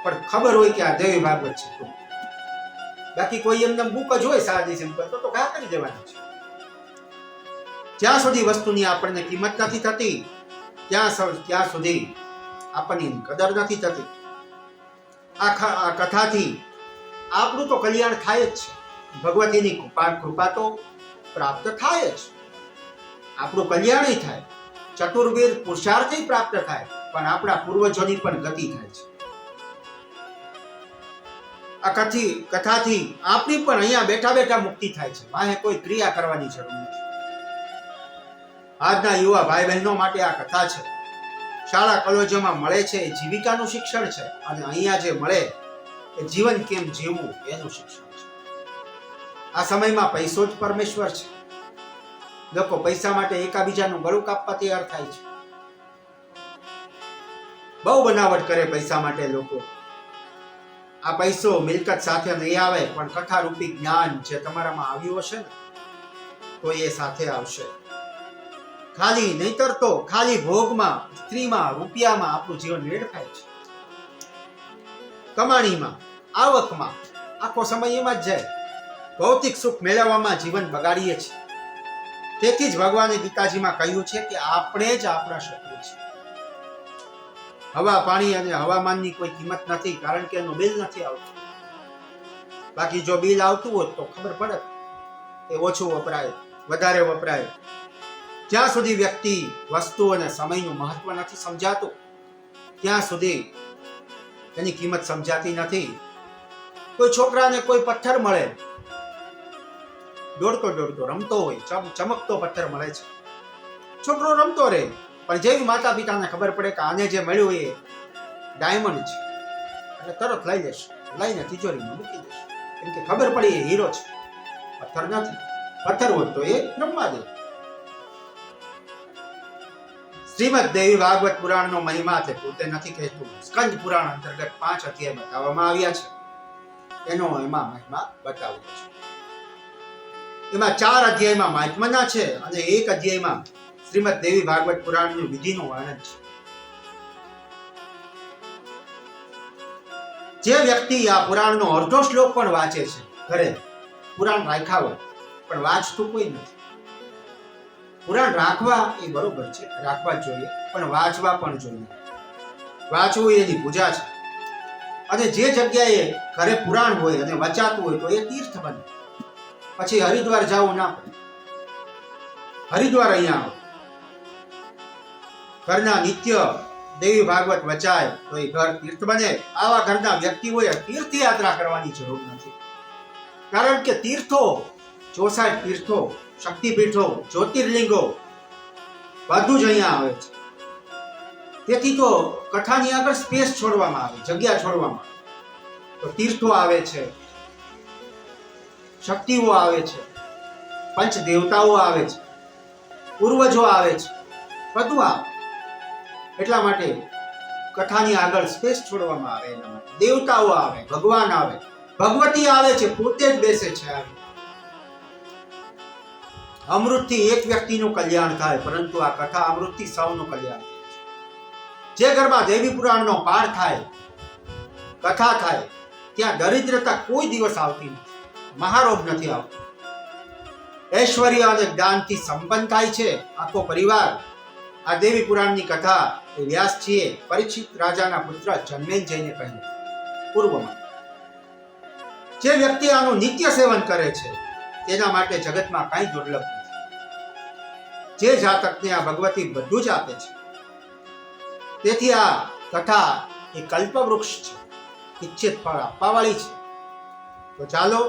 પણ ખબર હોય કે આ દેવી ભાગવત છે. બાકી કોઈ એમને બુક જ હોય સાદી સિમ્પલ તો ઘા કરી દેવાની છે. જ્યાં સુધી વસ્તુની આપણને કિંમત નથી થતી ત્યાં સુધી આપણને કદર નથી થતી. આ કથાથી આપણું તો કલ્યાણ થાય જ છે. ભગવતીની કૃપા તો પ્રાપ્ત થાય જ. આપણું કલ્યાણ થાય, ચતુર્વેદ પુરુષાર્થ પ્રાપ્ત થાય, પણ આપણા પૂર્વજોની પણ ગતિ થાય છે. આ કથાથી આપણી પણ અહીંયા બેઠા બેઠા મુક્તિ થાય છે. વાહે કોઈ ક્રિયા કરવાની જરૂર નથી. આજના યુવા ભાઈ બહેનો માટે આ કથા છે. શાળા કોલેજોમાં મળે છે એ જીવિકાનું શિક્ષણ છે, અને અહીંયા જે મળે એ જીવન કેમ જીવવું એનું શિક્ષણ છે. આ સમયમાં પૈસો જ પરમેશ્વર છે. લોકો પૈસા માટે એકાબીજાનું ગળું કાપવા તૈયાર થાય છે. બહુ બનાવટ કરે પૈસા માટે લોકો. આ પૈસો મિલકત સાથે નહીં આવે, પણ કથા રૂપી જ્ઞાન જે તમારામાં આવ્યું હશે ને તો એ સાથે આવશે. ખાલી નહીતર તો ખાલી ભોગમાં, સ્ત્રીમાં, રૂપિયામાં આપણું જીવન વેડફાય છે. કમાણીમાં, આવકમાં આખો સમય એમાં જ જાય. ભૌતિક સુખ મેળવવામાં જીવન બગાડીએ છીએ. તેથી જ ભગવાને ગીતાજીમાં કહ્યું છે કે આપણે જ આપણા શત્રુ છીએ. હવા, પાણી અને હવામાનની કોઈ કિંમત નથી, કારણ કે એનું બિલ નથી આવતું. બાકી જો બિલ આવતું હોત તો ખબર પડે કે ઓછું વપરાય, વધારે વપરાય. જ્યાં સુધી વ્યક્તિ, વસ્તુ અને સમયનું મહત્વ નથી સમજાતું ત્યાં સુધી એની કિંમત સમજાતી નથી. કોઈ છોકરાને કોઈ પથ્થર મળે, દોડતો દોડતો રમતો હોય, ચમકતો પથ્થર મળે છે, છોકરો રમતો રહે. પણ જેવી માતા પિતાને ખબર પડે કે આને જે મળ્યું એ ડાયમંડ છે, એટલે તરત લઈ લેશે, લઈને તિજોરીમાં મૂકી દેશે. કેમ કે ખબર પડી એ હીરો છે, પથ્થર નથી. પથ્થર હોત તો એ રમવા દે. શ્રીમદ દેવી ભાગવત પુરાણનો મહિમા તે પોતે નથી કહેતું. સ્કંદ પુરાણ અંતર્ગત 5 અધ્યાય બતાવવામાં આવ્યા છે. એનો એમાં મહિમા બતાવ્યો છે. એમાં 4 અધ્યાયમાં મહાત્માના છે અને 1 અધ્યાયમાં શ્રીમદ દેવી ભાગવત પુરાણની વિધિનું વર્ણન છે. જે વ્યક્તિ આ પુરાણનો અડધો શ્લોક પણ વાંચે છે, ઘરે પુરાણ રાખ્યા હોય પણ વાંચતું કોઈ નથી. પુરાણ રાખવા એ બરોબર છે, રાખવા જ જોઈએ, પણ વાંચવા પણ જોઈએ. વાંચવું એની પૂજા છે. અને જે જગ્યાએ ઘરે પુરાણ હોય અને વચાતું હોય તો એ તીર્થ બને. પછી હરિદ્વાર જવું ના પડે. હરિદ્વાર અહીંયા આવો. ઘરના નિત્ય દેવી ભાગવત વચાય તો એ ઘર તીર્થ બને. આવા ઘરના વ્યક્તિઓએ તીર્થયાત્રા કરવાની જરૂર નથી. કારણ કે તીર્થો, 64 તીર્થો, શક્તિપીઠો, જ્યોતિર્લિંગો બધું જ અહીંયા આવે છે. તેથી તો કથાની આગળ સ્પેસ છોડવામાં આવે, જગ્યા છોડવામાં આવે. તો તીર્થો આવે છે, શક્તિઓ આવે છે, પંચ દેવતાઓ આવે છે, પૂર્વજો આવે છે, બધું આવે. એટલા માટે કથાની આગળ સ્પેસ છોડવામાં આવે. એના માટે દેવતાઓ આવે, ભગવાન આવે, ભગવતી આવે છે, પોતે જ બેસે છે. અમૃતથી એક વ્યક્તિનું કલ્યાણ થાય, પરંતુ આ કથા અમૃતથી સૌનું કલ્યાણ થાય. જે ઘરમાં દેવી પુરાણનો પાઠ થાય, કથા થાય, ત્યાં દરિદ્રતા કોઈ દિવસ આવતી નથી, મહારોગ નથી આવતો. ઐશ્વર્ય અને જ્ઞાનથી સંપન્ન થાય છે આખો પરિવાર. આ દેવી પુરાણની કથા એ વ્યાસજીએ પરીક્ષિત રાજાના પુત્ર જન્મેજયને કહ્યું પૂર્વમાં. જે વ્યક્તિ આનું નિત્ય સેવન કરે છે તેના માટે જગતમાં કાંઈ દુર્લભ નથી. જે જાતકને આ ભગવતી બધું જ આપે છે. તેથી આ કથા એ કલ્પવૃક્ષ છે, ઇચ્છિત ફળ આપવા વાળી છે. તો ચાલો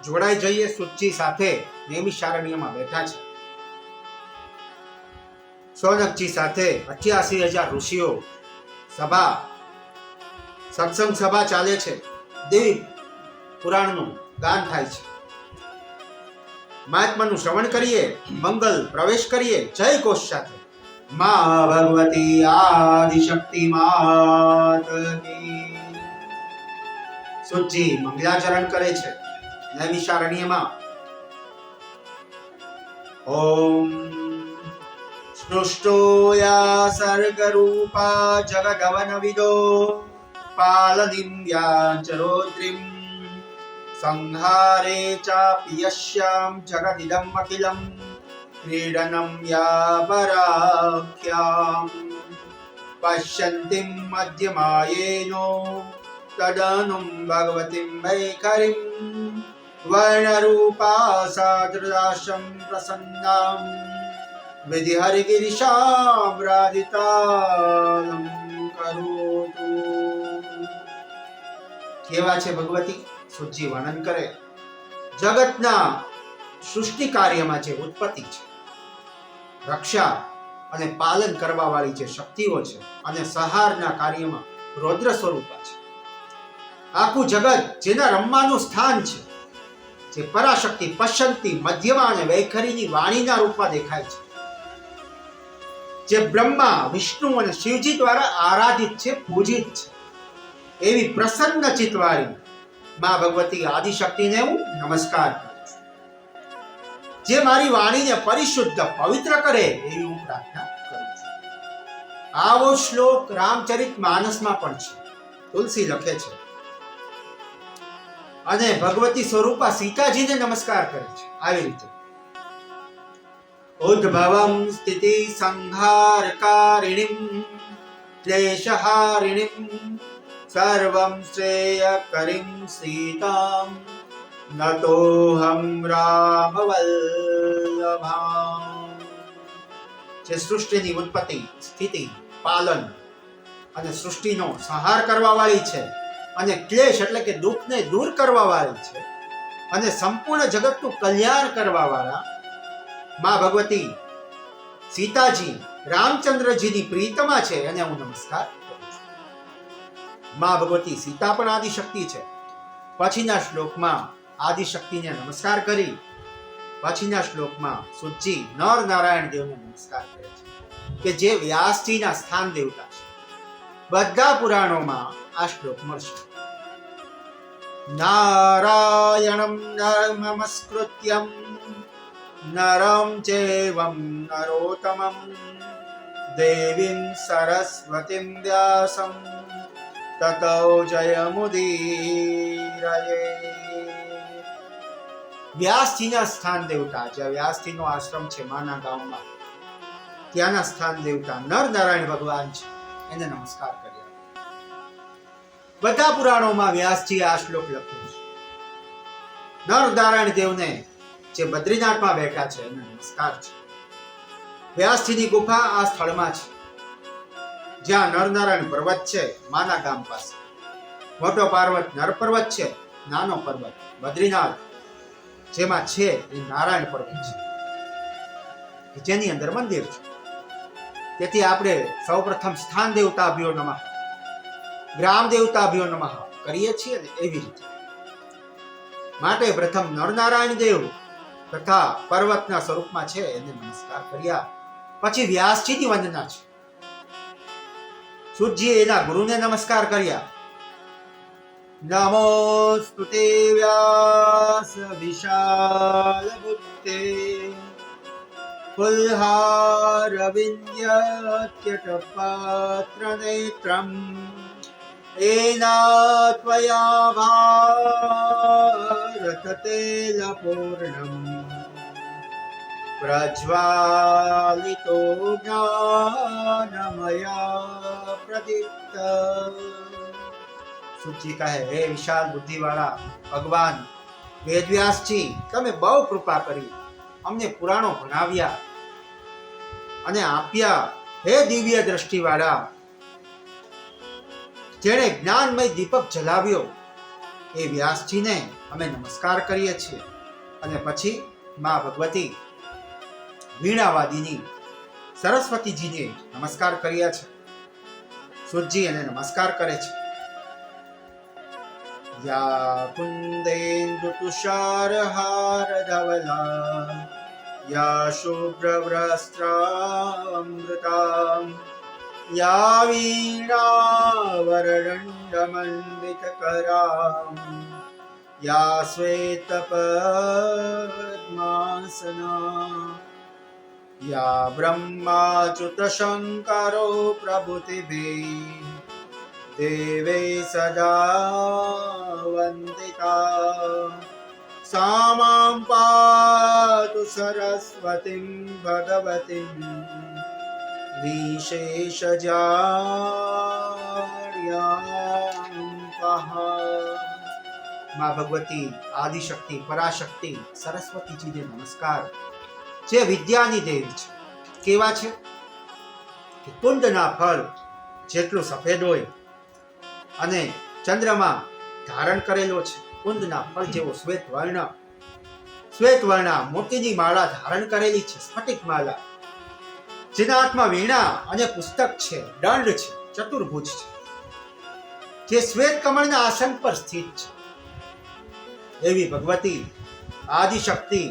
જોડાઈ જઈએ સુતજી સાથે. નૈમિષારણ્યમાં બેઠા છે સૌનકજી સાથે. 88,000 ઋષિઓ સભા, સત્સંગ સભા ચાલે છે. દેવી પુરાણનું ગાન થાય છે. મહાત્માનું શ્રવણ કરીએ, મંગલ પ્રવેશ કરીએ. જય ઘોષ સાથે. મા ભગવતી આદિશક્તિ માત કી. સુતજી મંગલાચરણ કરે છે નૈમિષારણ્યમાં. ઓમ સ્નુષ્ટોયા સર્ગરૂપા જગદવનવિદો પાલનિં વ્યાચરોત્રીમ સંહારે ચાપि યસ્યામ જગદિદમ અખિલમ ક્રીડનમ યાપરાખ્યામ પશ્યન્તિમ મધ્યમાયેનો તદનુમ ભગવતીમ વૈખરીમ વર્ણરૂપા સાદૃદાશમ પ્રસન્નામ વિધિહરિગિરિશામ રાધિતાલમ કરોતુ. કેવા છે ભગવતી? સુતજી વર્ણન કરે. જગતના સૃષ્ટિ કાર્યમાં જે ઉત્પત્તિ છે, રક્ષા અને પાલન કરવા વાળી જે શક્તિઓ છે, અને સંહારના કાર્યમાં રૌદ્ર સ્વરૂપા છે. આખું જગત જેના રમવાનું સ્થાન છે, જે પરાશક્તિ પશ્યંતી મધ્યમાં અને વૈખરીની વાણીના રૂપમાં દેખાય છે, જે બ્રહ્મા વિષ્ણુ અને શિવજી દ્વારા આરાધિત છે, પૂજિત છે, એવી પ્રસન્ન ચિત્તવાળી મા ભગવતી આદિશક્તિને હું નમસ્કાર કરું છું. જે મારી વાણીને પરિશુદ્ધ પવિત્ર કરે એવી હું પ્રાર્થના કરું છું. આવો શ્લોક રામચરિત માનસમાં પણ છે. તુલસી લખે છે. અને ભગવતી સ્વરૂપા સીતાજીને નમસ્કાર કરે છે આવી રીતે. ઉદ્ભવમ સ્થિતિ સંહારકારિણીમ ક્લેશહારિણીમ સર્વમ શ્રેયકરીમ સીતામ નતોહમ રામવલ્લભામ. જે સૃષ્ટિની ઉત્પત્તિ, સ્થિતિ, પાલન અને સૃષ્ટિનો સંહાર કરવા વાળી છે, અને ક્લેશ એટલે કે દુઃખને દૂર કરવા વાળી છે, અને સંપૂર્ણ જગતનું કલ્યાણ કરવા વાળા મા ભગવતી સીતાજી રામચંદ્રજીની પ્રીતમા છે, એને હું નમસ્કાર કરું છું. મા ભગવતી સીતા પણ આદિશક્તિ છે. પછીના શ્લોકમાં આદિશક્તિને નમસ્કાર કરી પછીના શ્લોકમાં સુતજી નર નારાયણ દેવને નમસ્કાર કરે છે, કે જે વ્યાસજીના સ્થાન દેવતા છે. બધા પુરાણોમાં આ શ્લોક મળશે. નારાયણમ નમસ્કૃત્યમ નરમ ચૈવમ નરોત્તમમ દેવીમ સરસ્વતીમ વ્યાસમ તતો જયમુદીરયે. વ્યાસજીના સ્થાન દેવતા, જ્યાં વ્યાસજીનો આશ્રમ છે માના ગામમાં, ત્યાંના સ્થાન દેવતા નર નારાયણ ભગવાન છે, એને નમસ્કાર કર્યા. બધા પુરાણોમાં વ્યાસજી આ શ્લોક લખ્યો છે. નર નારાયણ દેવને જે બદ્રીનાથમાં બેઠા છે એને નમસ્કાર છે. વ્યાસજીની ગુફા આ સ્થળમાં છે, જ્યાં નરનારાયણ પર્વત છે માના ગામ પાસે. મોટો પર્વત નર પર્વત છે, નાનો પર્વત બદ્રીનાથ જેમાં છે એ નારાયણ પર્વત છે, જેની અંદર મંદિર છે. તેથી આપણે સૌપ્રથમ સ્થાન દેવતાભ્યો નમઃ, ગ્રામ દેવતાભ્યો નમઃ કરીએ છીએ ને એવી રીતે. માટે પ્રથમ નરનારાયણ દેવ તથા પર્વતના સ્વરૂપમાં છે એને નમસ્કાર કર્યા. પછી વ્યાસજીની વંદના છે. સુતજીએ એના ગુરુને નમસ્કાર કર્યા. નમોસ્તુ તે વ્યાસ વિશાલ બુદ્ધે ફુલ્હાર વિંધ્યત્યટપાત્ર નેત્રમ એના ત્વયા ભારત તેલ પૂર્ણમ પ્રજ્વાલિતો જ્ઞાનમયા પ્રદીપ્ત. સુચિ કહે, હે વિશાલ બુદ્ધિવાળા ભગવાન વેદવ્યાસજી, તમે બહુ કૃપા કરી, અમને પુરાણો ભણાવ્યા અને આપ્યા. હે દિવ્ય દ્રષ્ટિવાળા, જેણે જ્ઞાનમય દીપક જલાવ્યો એ વ્યાસજીને અમે નમસ્કાર કરીએ છીએ. અને પછી માં ભગવતી વીણાવાદિની સરસ્વતીજીને નમસ્કાર કર્યા છે. સુરજી એને નમસ્કાર કરે છે. યા કુંદેન્દુ તુષારહાર ધવલા યા શુભ્રવસ્ત્રામૃતા યા વીણાવરદંડમંડિતકરા યા શ્વેતપદ્માસના યા બ્રહ્માચ્યુત શંકરો પ્રભૃતિભિઃ દેવે સદા વંદિતા સા માં પાતુ સરસ્વતીં ભગવતીં વિશેષજાડ્યાં. માં ભગવતી આદિશક્તિ પરાશક્તિ સરસ્વતીજીને નમસ્કાર, જે વિદ્યાની દેવી છે. કેવા છે કે કુંડના ફળ જેટલું સફેદ હોય અને ચંદ્રમાં ધારણ કરેલો છે કુંદના ફળ જેવો શ્વેત વર્ણ મોતીની માળા ધારણ કરેલી છે, સ્ફટિક માળા, જેના હાથમાં વીણા અને પુસ્તક છે, દંડ છે, ચતુર્ભુજ છે, જે શ્વેત કમળના આસન પર સ્થિત છે. એવી ભગવતી આદિશક્તિ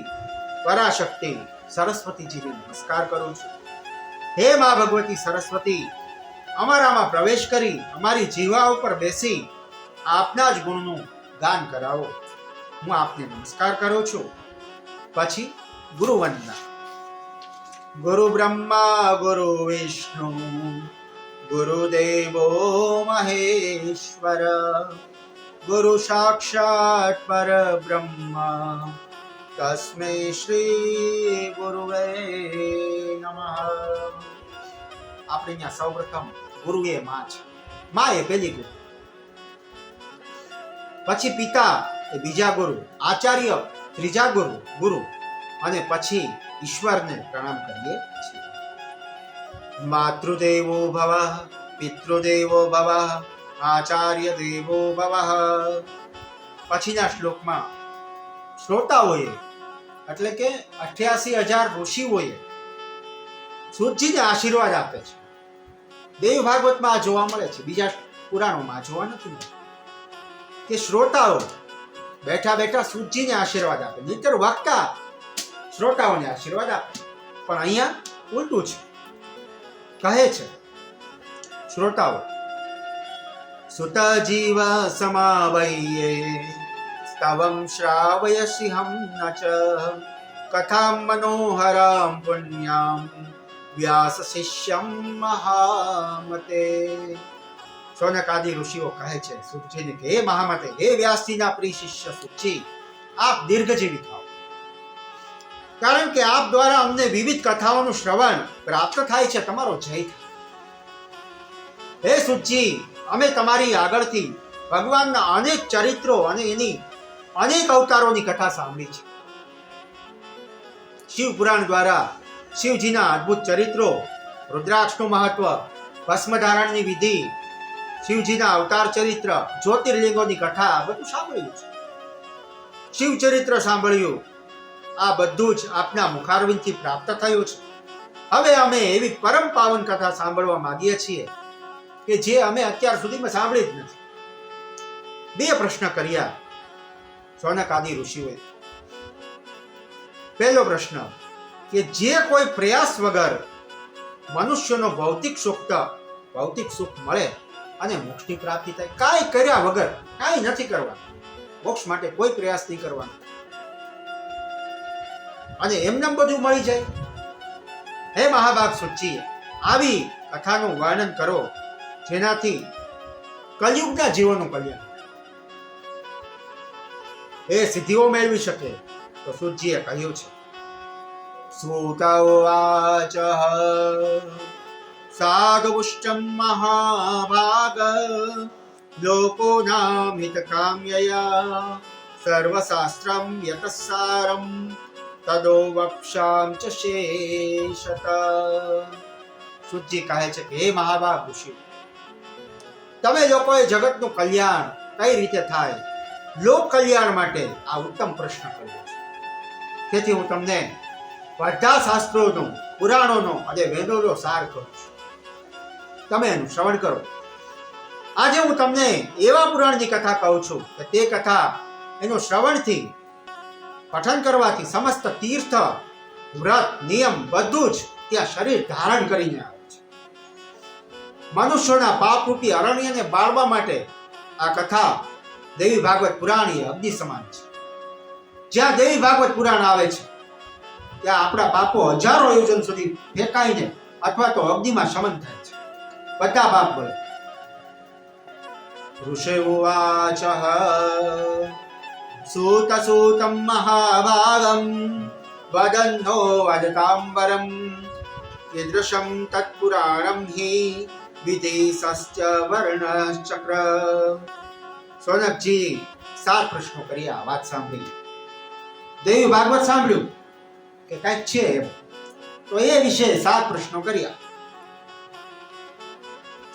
પરાશક્તિ સરસ્વતીજીને નમસ્કાર કરું છું. હે માં ભગવતી સરસ્વતી, અમારામાં પ્રવેશ કરી અમારી જીવા ઉપર બેસી આપના જ ગુણનું ગાન કરાવો. હું આપને નમસ્કાર કરું છું. પછી ગુરુ વંદના. ગુરુ બ્રહ્મા ગુરુ વિષ્ણુ ગુરુદેવો મહેશ્વર ગુરુ સાક્ષાત પરબ્રહ્મા તસ્મૈ શ્રી ગુરુવે નમઃ. આપણે અહીંયા સૌપ્રથમ ગુરુ એ માં છે. માં એ પહેલી ગુરુ, પછી પિતા એ બીજા ગુરુ, આચાર્ય ત્રીજા ગુરુ અને પછી ઈશ્વરને પ્રણામ કરીએ છીએ. માતૃદેવો ભવ પિતૃદેવો ભવ આચાર્ય દેવો ભવ. પછીના શ્લોકમાં શ્રોતાઓએ એટલે કે 88,000 ઋષિઓએ સૂર્યજીને આશીર્વાદ આપે છે. દેવ ભાગવતમાં આ જોવા મળે છે, બીજા પુરાણોમાં જોવા નથી મળે કે શ્રોતાઓ બેઠા બેઠા સૂર્યજીને આશીર્વાદ આપે. નહીતર વક્તા શ્રોતાઓને આશીર્વાદ આપે, પણ અહીંયા ઉલટું છે. કહે છે શ્રોતાઓ, સુત જીવ સમાવયે સ્તવમ શ્રાવયસિહં નચ કથામ મનોહરામ પુણ્યામ વ્યાસ શિષ્યમ મહામતે. સૌનકાદિ ઋષિઓ કહે છે સુતજીને કે હે મહામતે, હે વ્યાસજીના પ્રિય શિષ્ય સુતજી, આપ દીર્ઘજીવી થાઓ, કારણ કે આપ દ્વારા અમને વિવિધ કથાઓનું શ્રવણ પ્રાપ્ત થાય છે. તમારો જય થાય. હે સુતજી, અમે તમારી આગળથી ભગવાનના અનેક ચરિત્રો અને એની અનેક અવતારોની કથા સાંભળી છે. શિવ પુરાણ દ્વારા શિવજીના અદ્ભુત ચરિત્રો, રુદ્રાક્ષનું મહત્વ, ભસ્મધારણની વિધિ, શિવજીના અવતાર ચરિત્ર, જ્યોતિર્લિંગોની કથા બધું સાંભળ્યું છે. શિવ ચરિત્ર સાંભળ્યું. આ બધું જ આપના મુખારવિંદથી પ્રાપ્ત થયું છે. હવે અમે એવી પરમ પાવન કથા સાંભળવા માંગીએ છીએ કે જે અમે અત્યાર સુધીમાં સાંભળી જ નથી. બે પ્રશ્ન કર્યા સૌનકાદિ ઋષિઓએ. પહેલો પ્રશ્ન કે જે કોઈ પ્રયાસ વગર મનુષ્યનો ભૌતિક સુખ મળે અને મોક્ષની પ્રાપ્તિ થાય. કાંઈ કર્યા વગર કાંઈ નથી કરવાનું. મોક્ષ માટે કોઈ પ્રયાસ નહીં કરવાનો અને એમને બધું મળી જાય. હે મહાભાગ સુતજી, આવી કથાનું વર્ણન કરો જેનાથી કલયુગના જીવોનું કલ્યાણ એ સિદ્ધિઓ મેળવી શકે. તો સુતજીએ કહ્યું છે, સૂત ઉવાચ સાધુષ્ટમ મહાભાગ લોકોનામ હિતકામ્યયા સર્વશાસ્ત્રમ યતસારમ તદો વક્ષામ ચ શેષત. સુતજી કહે છે કે હે મહાભાગ ઋષિ, તમે લોકોએ જગતનું કલ્યાણ કઈ રીતે થાય, લોક કલ્યાણ માટે આ ઉત્તમ પ્રશ્ન કર્યો છે. તેથી હું તમને બધા શાસ્ત્રોનો, પુરાણોનો અને વેદોનો સાર કરું છું. તમે એનું શ્રવણ કરો. આજે હું તમને એવા પુરાણની કથા કહું છું કે તે કથા એનું શ્રવણથી, પઠન કરવાથી સમસ્ત તીર્થ, વ્રત, નિયમ બધું જ ત્યાં શરીર ધારણ કરીને આવે છે. મનુષ્યોના પાપરૂપી અરણ્યને બાળવા માટે આ કથા દેવી ભાગવત પુરાણ એ અગ્નિ સમાન છે. જ્યાં દેવી ભાગવત પુરાણ આવે છે ત્યાં આપણા પાપો હજારો યોજન સુધી ફેંકાઈને અથવા તો અગ્નિમાં શમન થાય છે. બધા પાપ બળે. ઋષિ ઉવાચ સૂત સૂતમ મહાભાગમ વદન્નો વદતાંબરમ કીદૃશમ તત્પુરાણમ હિ વિધિશશ્ચ વર્ણશ્ચક્ર. સોનકજી 7 પ્રશ્નો કર્યા. વાત સાંભળી, દેવી ભાગવત સાંભળ્યું કે કઈક છે એમ, તો એ વિશે 7 પ્રશ્નો કર્યા.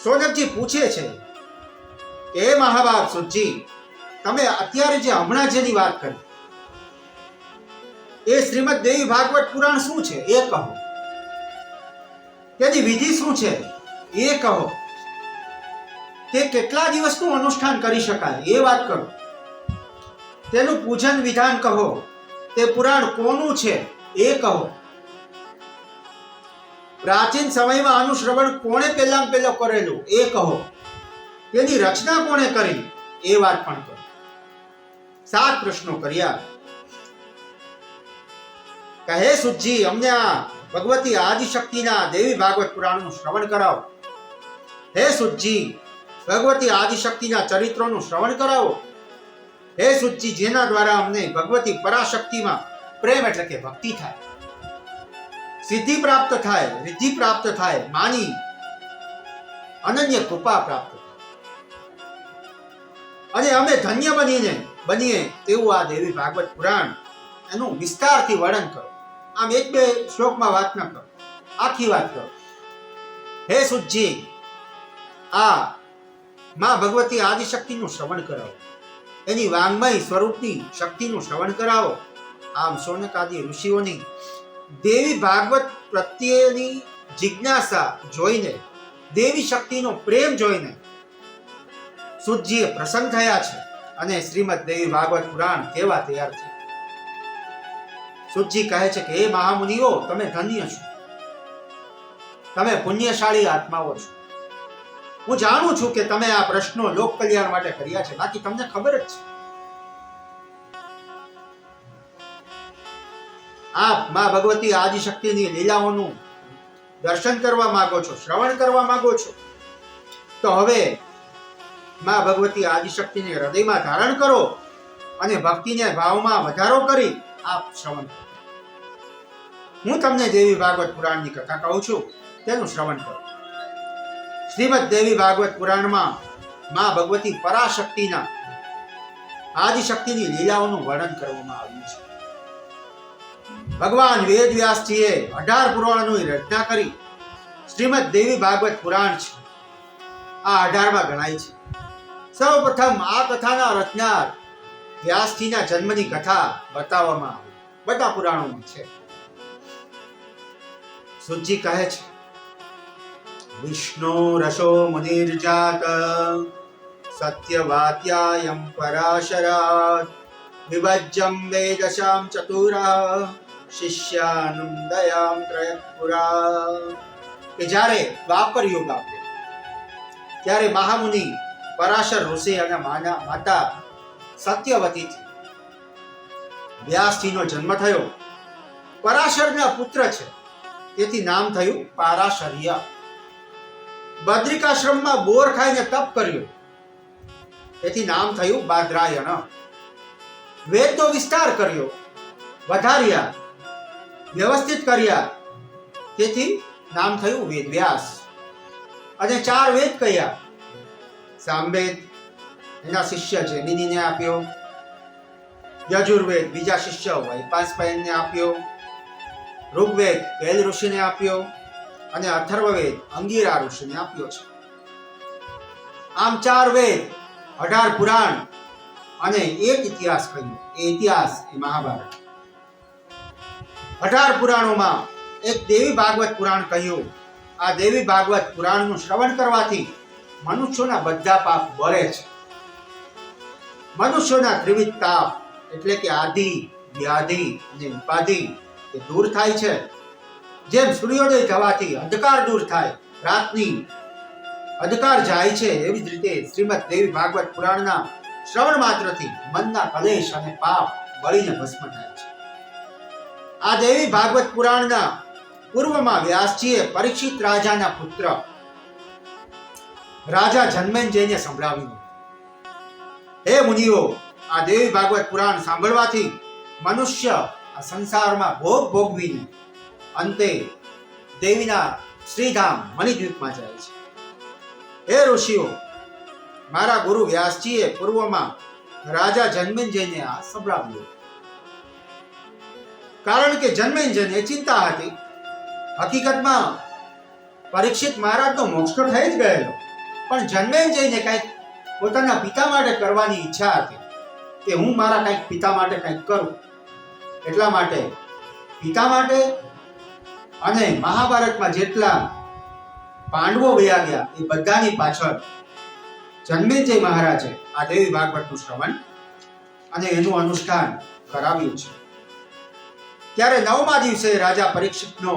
સોનકજી પૂછે છે કે હે મહાભાગ સુતજી, તમે અત્યારે જે હમણાં જેની વાત કરી એ શ્રીમદ દેવી ભાગવત પુરાણ શું છે એ કહો. તેની વિધિ શું છે એ કહો. તે કેટલા દિવસનું અનુષ્ઠાન કરી શકાય એ વાત કરો. તેનું પૂજન વિધાન કહો. તે પુરાણ કોનું છે એ કહો. પ્રાચીન સમયમાં આનું શ્રવણ કોણે પહેલા કરેલું એ કહો. તેની રચના કોણે કરી એ વાત પણ કહો. 7 પ્રશ્નો કર્યા. કહે સુતજી, અમને આ ભગવતી આદિશક્તિના દેવી ભાગવત પુરાણનું શ્રવણ કરાવો. હે સુતજી, ભગવતી આદિશક્તિના ચરિત્રોનું શ્રવણ કરાવો. હે સુતજી, જેના દ્વારા અમને ભગવતી પરાશક્તિમાં પ્રેમ એટલે કે ભક્તિ થાય, સિદ્ધિ પ્રાપ્ત થાય, રિદ્ધિ પ્રાપ્ત થાય, માની અનન્ય કૃપા પ્રાપ્ત થાય અને અમે ધન્ય બનીએ તેવું આ દેવી ભાગવત પુરાણ એનું વિસ્તારથી વર્ણન કરો. આમ 1-2 શ્લોકમાં વાત ન કરો, આખી વાત કરો. હે સુતજી, આ માં ભગવતી આદિશક્તિનું શ્રવણ કરાવો. એની વાંગમય સ્વરૂપની શક્તિનું શ્રવણ કરાવો. આમ શૌનક આદિ ઋષિઓની દેવી ભાગવત પ્રત્યેની જિજ્ઞાસા જોઈને, દેવી શક્તિનો પ્રેમ જોઈને સુતજીએ પ્રસન્ન થયા છે અને શ્રીમદ દેવી ભાગવત પુરાણ કહેવા તૈયાર છે. સુતજી કહે છે કે હે મહામુનિઓ, તમે ધન્ય છો, તમે પુણ્યશાળી આત્માઓ છો. હું જાણું છું કે તમે આ પ્રશ્નો લોક કલ્યાણ માટે કર્યા છે, બાકી તમને ખબર જ છે. આપ માં ભગવતી આદિશક્તિની લીલાઓનું દર્શન કરવા માંગો છો, શ્રવણ કરવા માંગો છો, તો હવે માં ભગવતી આદિશક્તિને હૃદયમાં ધારણ કરો અને ભક્તિને ભાવમાં વધારો કરી આપ શ્રવણ કરો. હું તમને દેવી ભાગવત પુરાણની કથા કહું છું, તેનું શ્રવણ કરો. શ્રીમદ દેવી ભાગવત પુરાણમાં માં ભગવતી પરાશક્તિના આદિશક્તિની લીલાઓનું વર્ણન કરવામાં આવ્યું છે. ભગવાન વેદ વ્યાસજીએ 18 પુરાણોની રચના કરી. શ્રીમદ દેવી ભાગવત પુરાણ છે આ 18માં ગણાય છે. સૌપ્રથમ આ કથાના રચનાર વ્યાસજીના જન્મની કથા બતાવવામાં આવી. બધા પુરાણોમાં છે. સુતજી કહે છે, વિષ્ણુ રસો મુનિર્જાત સત્યવાત્યાયમ પરાશરાત વિભજ્યમ વેદશામ ચતુરા શિષ્યાનંદયામ ત્રયપુરા. કે જ્યારે દ્વાપર યુગ આવ્યો ત્યારે મહામુનિ પરાશર ઋષિ અને માતા સત્યવતીથી વ્યાસજીનો જન્મ થયો. પરાશરના પુત્ર છે, તેથી નામ થયું પારાશર્ય. બદ્રિકાશ્રમમાં બોર ખાઈને તપ કર્યો, તેથી નામ થયું બાદરાયણ. વેદનો વિસ્તાર કર્યો, વધાર્યા, વ્યવસ્થિત કર્યા, તેથી નામ થયું વેદવ્યાસ. અને 4 વેદ કયા? સામવેદ એના શિષ્ય જૈમિનીને આપ્યો, યજુર્વેદ બીજા શિષ્ય વૈપાસપાયનને આપ્યો, ઋગ્વેદ વેદ ઋષિને આપ્યો અને અથર્વવેદ અંગીરા ઋષિને આપ્યો છે. આમ 4 વેદ, 18 પુરાણ અને એક ઇતિહાસ કહ્યું. એ ઇતિહાસ એ મહાભારત. 18 પુરાણોમાં એક દેવી ભાગવત પુરાણ કહ્યું. આ દેવી ભાગવત પુરાણનું શ્રવણ કરવાથી મનુષ્યોના બધા પાપ બળે છે. મનુષ્યોના ત્રિવિધ તાપ એટલે કે આદિ, વ્યાધિ અને ઉપાધિ એ દૂર થાય છે. જેમ સૂર્યોદય થવાથી અંધકાર દૂર થાય, રાતની અંધકાર જાય છે, એવી જ રીતે શ્રીમદ દેવી ભાગવત પુરાણના શ્રવણ માત્રથી મનના કલેશ અને પાપ બળીને ભસ્મ થાય છે. આ દેવી ભાગવત પુરાણના પૂર્વમાં વ્યાસજીએ પરીક્ષિત રાજાના પુત્ર રાજા જન્મેજયને સંભળાવ્યું. હે મુનિઓ, આ દેવી ભાગવત પુરાણ સાંભળવાથી મનુષ્ય આ સંસારમાં ભોગ ભોગવીને અંતે દેવીના શ્રીધામ મણિદ્વીપમાં જાય છે. હે ઋષિઓ, મારા ગુરુ વ્યાસજીએ પૂર્વમાં રાજા જન્મેજયને આ સંભળાવ્યું. કારણ કે જન્મેજયને ચિંતા હતી. હકીકતમાં પરીક્ષિત મહારાજનો મોક્ષ તો થઈ જ ગયેલો, પણ જન્મેજયને કંઈક પોતાના પિતા માટે કરવાની ઈચ્છા હતી કે હું મારા કંઈક પિતા માટે કંઈક કરું. એટલા માટે પિતા માટે અને મહાભારતમાં જેટલા પાંડવો વયા ગયા એ બધાની પાછળ જન્મેજય મહારાજે આ દેવી ભાગવતનું શ્રવણ અને એનું અનુષ્ઠાન કરાવ્યું છે. ત્યારે 9મા દિવસે રાજા પરીક્ષિતનો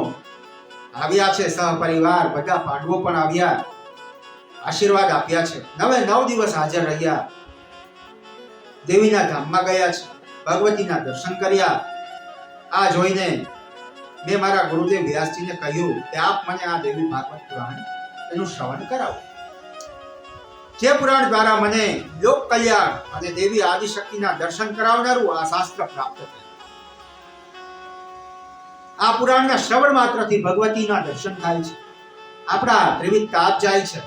આવ્યા છે સહપરિવાર, બધા પાંડવો પણ આવ્યા, આશીર્વાદ આપ્યા છે. 9 દિવસ હાજર રહ્યા, દેવીના ધામમાં ગયા છે, ભગવતીના દર્શન કર્યા. આ જોઈને મેં મારા ગુરુદેવ વ્યાસજીને કહ્યું કે આપ મને આ દેવી ભાગવત પુરાણ એનું શ્રવણ કરાવો. જે પુરાણ દ્વારા મને લોક કલ્યાણ અને દેવી આદિશક્તિના દર્શન કરાવનારું આ શાસ્ત્ર પ્રાપ્ત થયું. આ પુરાણના શ્રવણ માત્રથી ભગવતીના દર્શન થાય છે, આપણા ત્રિવિધ તાપ જાય છે,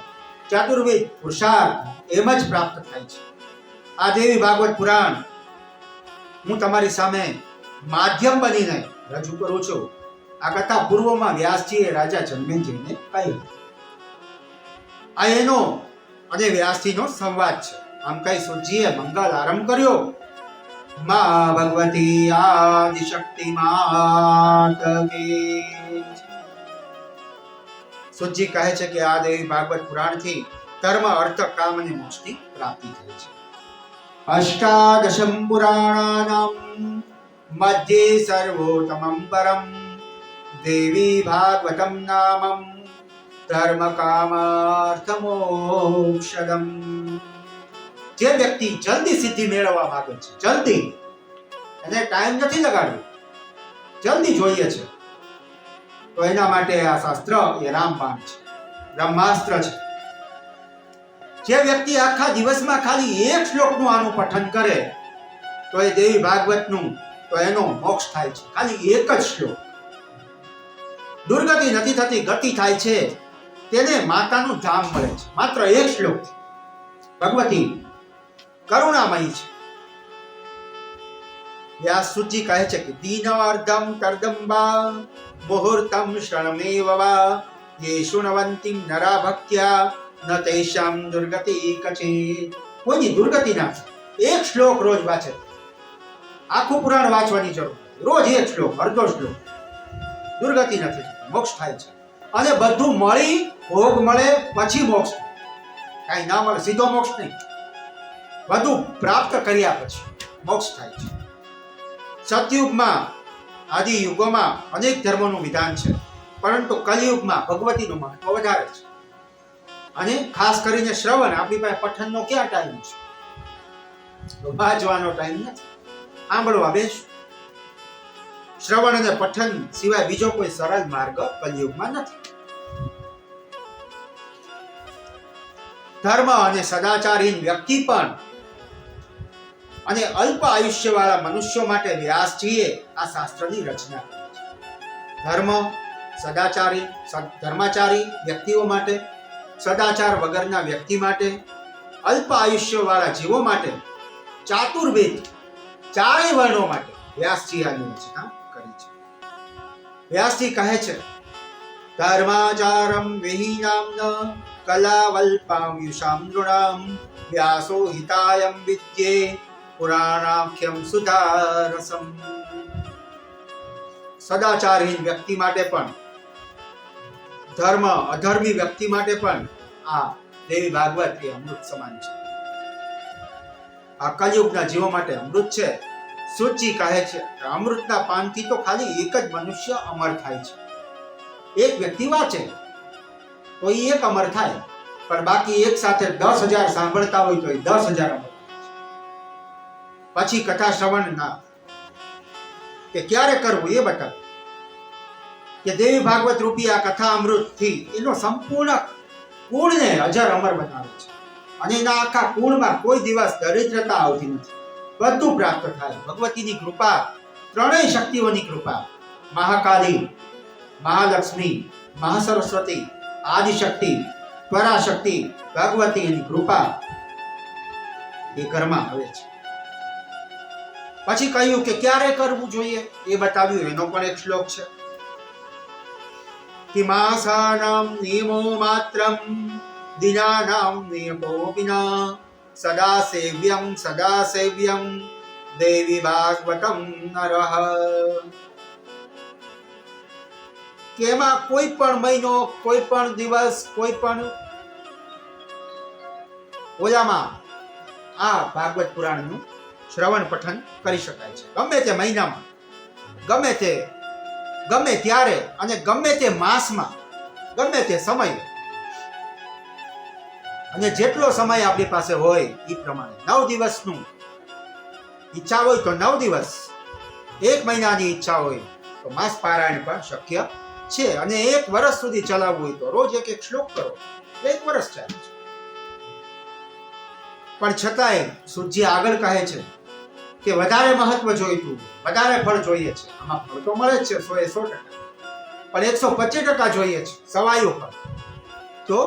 ચતુર્વિધ પુરુષાર્થ એમ જ પ્રાપ્ત થાય છે. આ દેવી ભાગવત પુરાણ હું તમારી સામે માધ્યમ બનીને રજૂ કરું છું. આ કથા પૂર્વમાં વ્યાસજીએ રાજા જન્મેજયને કહી. આ એનો અને વ્યાસજીનો સંવાદ છે. આમ કઈ સુરજીએ મંગલ આરંભ કર્યો. મા ભગવતી આદિશક્તિ માત કી. સુરજી કહે છે કે આ દેવી ભાગવત પુરાણથી ધર્મ, અર્થ, કામ અને મોક્ષની પ્રાપ્તિ થાય છે. અષ્ટાદશમ પુરાણાનામ મધ્યે સર્વોત્તમં પરમ દેવી ભાગવતમ નામમ ધર્મ કામાર્થ મોક્ષદમ. જે વ્યક્તિ જલ્દી સિદ્ધિ મેળવવા માંગે છે, જલ્દી, એને ટાઈમ નથી લગાડવો, જલ્દી જોઈએ છે, તો એના માટે આ શાસ્ત્ર એ રામબાણ છે, બ્રહ્માસ્ત્ર છે. જે વ્યક્તિ આખા દિવસમાં ખાલી 1 શ્લોકનું આનું પઠન કરે તો એ દેવી ભાગવતનું તો એનો મોક્ષ થાય છે. ખાલી 1 જ શ્લોક. દુર્ગતિ નથી થતી, ગતિ થાય છે, તેને માતાનું ધામ મળે છે માત્ર 1 શ્લોક. ભગવતી કરુણામયી છે. વ્યાસજી કહે છે કે દીનવાર્ધમ તર્દંબા મુહૂર્તમ ક્ષણમેવ વા યે શૃણવંતિમ નરા ભક્ત્યા ન તૈષામ દુર્ગતિ કચિત. કોઈની દુર્ગતિ ના થાય. 1 શ્લોક રોજ વાંચે. આખું પુરાણ વાંચવાની જરૂર નથી. રોજ 1 શ્લોક, અડધો શ્લોક. દુર્ગતિ નથી, મોક્ષ થાય છે. અને બધું મળી, ભોગ મળે પછી મોક્ષ. કાંઈ ના મળે સીધો મોક્ષ નહીં, બધું પ્રાપ્ત કર્યા પછી મોક્ષ થાય છે. સતયુગમાં, આદિ યુગોમાં અનેક ધર્મોનું વિધાન છે, પરંતુ કલિયુગમાં ભગવતીનું મહત્વ વધારે છે. અને ખાસ કરીને શ્રવણ. આપણી પાસે પઠનનો ક્યાં ટાઈમ છે? વાંચવાનો ટાઈમ નથી, સાંભળવા બેસું. શ્રવણ અને પઠન સિવાય બીજો કોઈ સરળ માર્ગ કલયુગમાં નથી. ધર્મ અને સદાચારહીન વ્યક્તિ પણ અને અલ્પ આયુષ્ય વાળા મનુષ્યો માટે વ્યાસજીએ આ શાસ્ત્રની રચના કરી છે. ધર્માચારી વ્યક્તિઓ માટે, સદાચાર વગરના વ્યક્તિ માટે, અલ્પ આયુષ્ય વાળા જીવો માટે, ચાતુર્વેદ ચારેય વર્ણો માટે વ્યાસજી આની રચના કરી છે. વ્યાસજી કહે છે, ધર્માચારમ વિહીનામ કલાવલ્પાયુષામ નૃણામ વ્યાસો હિતાયમ વિદ્યે પુરાણાખ્યમ સુધારસમ. સદાચારહીન વ્યક્તિ માટે પણ, ધર્મ અધર્મી વ્યક્તિ માટે પણ આ દેવી ભાગવત એ અમૃત સમાન છે. આ કલયુગના જીવો માટે અમૃત છે. સૂચિ કહે છે કે અમૃતના પાનથી તો ખાલી એક જ મનુષ્ય અમર થાય છે. એક વ્યક્તિ વાંચે તો એ એક અમર થાય, પણ બાકી એક સાથે 10,000 સાંભળતા હોય તો એ 10,000 અમર. પછી કથા શ્રવણ ના કે ક્યારે કરવું એ બતાવે કે દેવી ભાગવત રૂપી આ કથા અમૃત થી એનો સંપૂર્ણ કુળને અજર અમર બનાવે છે. અને એના આખા કુળમાં કોઈ દિવસ દરિદ્રતા આવતી નથી, બધું પ્રાપ્ત થાય. ભગવતીની કૃપા, ત્રણેય શક્તિઓની કૃપા, મહાકાલી, મહાલક્ષ્મી, મહાસરસ્વતી, આદિશક્તિ, પરાશક્તિ, ભગવતીની કૃપા એ ઘરમાં આવે છે. પછી કહ્યું કે ક્યારે કરવું જોઈએ એ બતાવ્યું. એનો પણ એક શ્લોક છે, કિમાસાનામ નિયમો માત્રમ દિનાનામ નિયમો વિના સદા સેવ્યમ દેવી ભાગવતમ નરઃ. કે એમાં કોઈ પણ મહિનો, કોઈ પણ દિવસ, કોઈ પણ ઓલામાં આ ભાગવત પુરાણનું શ્રવણ પઠન કરી શકાય છે. ગમે તે મહિનામાં, ગમે ત્યારે અને ગમે તે માસમાં, ગમે તે સમયે. અને જેટલો સમય આપણી પાસે હોય એ પ્રમાણે 9 દિવસનું ઈચ્છા હોય તો 9 દિવસ, 1 મહિનાની ઈચ્છા હોય તો માસ પારાયણ પણ શક્ય છે. અને 1 વર્ષ સુધી ચલાવવું હોય તો રોજ એક શ્લોક કરો, 1 વર્ષ ચાલે છે. પણ છતાંય સૂર્ય આગળ કહે છે કે વધારે મહત્વ જોઈતું, વધારે ફળ જોઈએ છે. આમાં ફળ તો મળે જ છે 100%, પણ 125% જોઈએ છે સવાયું ફળ. તો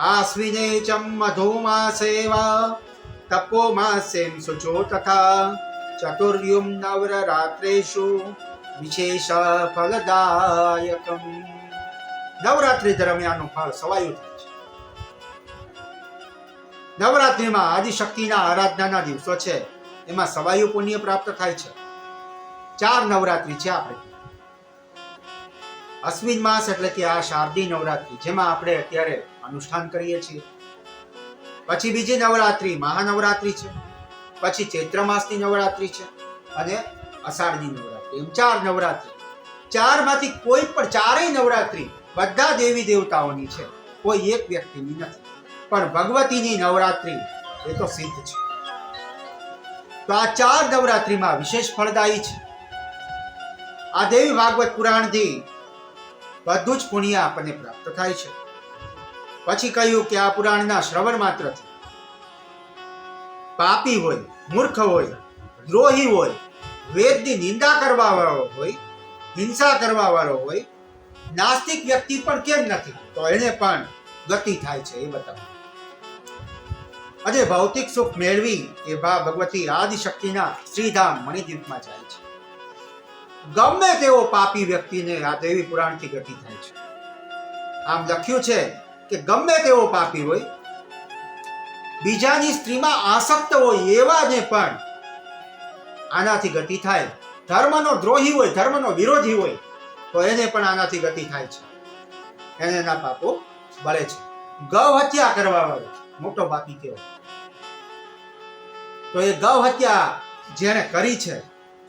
આશ્વિને ચમ મધુમાસેવા તપો માસેમ સુચો તથા ચતુર્યુમ નવર રાત્રેષુ વિશેષ ફલદાયકમ. નવરાત્રી દરમિયાનનું ફળ સવાયું થાય છે. નવરાત્રીમાં આદિશક્તિના આરાધનાના દિવસો છે, એમાં સવાયું પુણ્ય પ્રાપ્ત થાય છે. 4 નવરાત્રી છે આપણે. અશ્વિન માસ એટલે કે આ શારદી નવરાત્રી, જેમાં આપણે અત્યારે અનુષ્ઠાન કરીએ છીએ. પછી બીજી નવરાત્રી મહાનવરાત્રી છે, પછી ચૈત્ર માસની નવરાત્રી છે, અને અષાઢની નવરાત્રી. એમ 4 નવરાત્રી. 4 માંથી કોઈ પણ 4ય નવરાત્રી બધા દેવી દેવતાઓની છે, કોઈ એક વ્યક્તિની નથી. પણ ભગવતીની નવરાત્રી એ તો સિદ્ધ છે. તો આ 4 નવરાત્રીમાં વિશેષ ફળદાયી છે. આ દેવી ભાગવત પુરાણથી બધું જ પુણ્ય આપણને પ્રાપ્ત થાય છે. પછી કહ્યું કે આ પુરાણના શ્રવણ માત્રથી પાપી હોય, મૂર્ખ હોય, દ્રોહી હોય, વેદની નિંદા કરવા વાળો હોય, હિંસા કરવા વાળો હોય, નાસ્તિક વ્યક્તિ પણ કેમ નથી, તો એને પણ ગતિ થાય છે એ બતાવે. અને ભૌતિક સુખ મેળવી એ ભગવતી આદિશક્તિના શ્રીધામ મણિદ્વીપમાં જાય છે. ગમે તેવો પાપી વ્યક્તિને આ દેવી પુરાણથી ગતિ થાય છે. આમ લખ્યું છે કે ગમે તેવો પાપી હોય, બીજાની સ્ત્રીમાં આસક્ત હોય એવાને પણ આનાથી ગતિ થાય. ધર્મનો દ્રોહી હોય, ધર્મનો વિરોધી હોય તો એને પણ આનાથી ગતિ થાય છે. એને એના પાપો બળે છે. ગૌ હત્યા કરવા વાળો મોટો પાપી કહેવાય. તો એ ગૌ હત્યા જેણે કરી છે,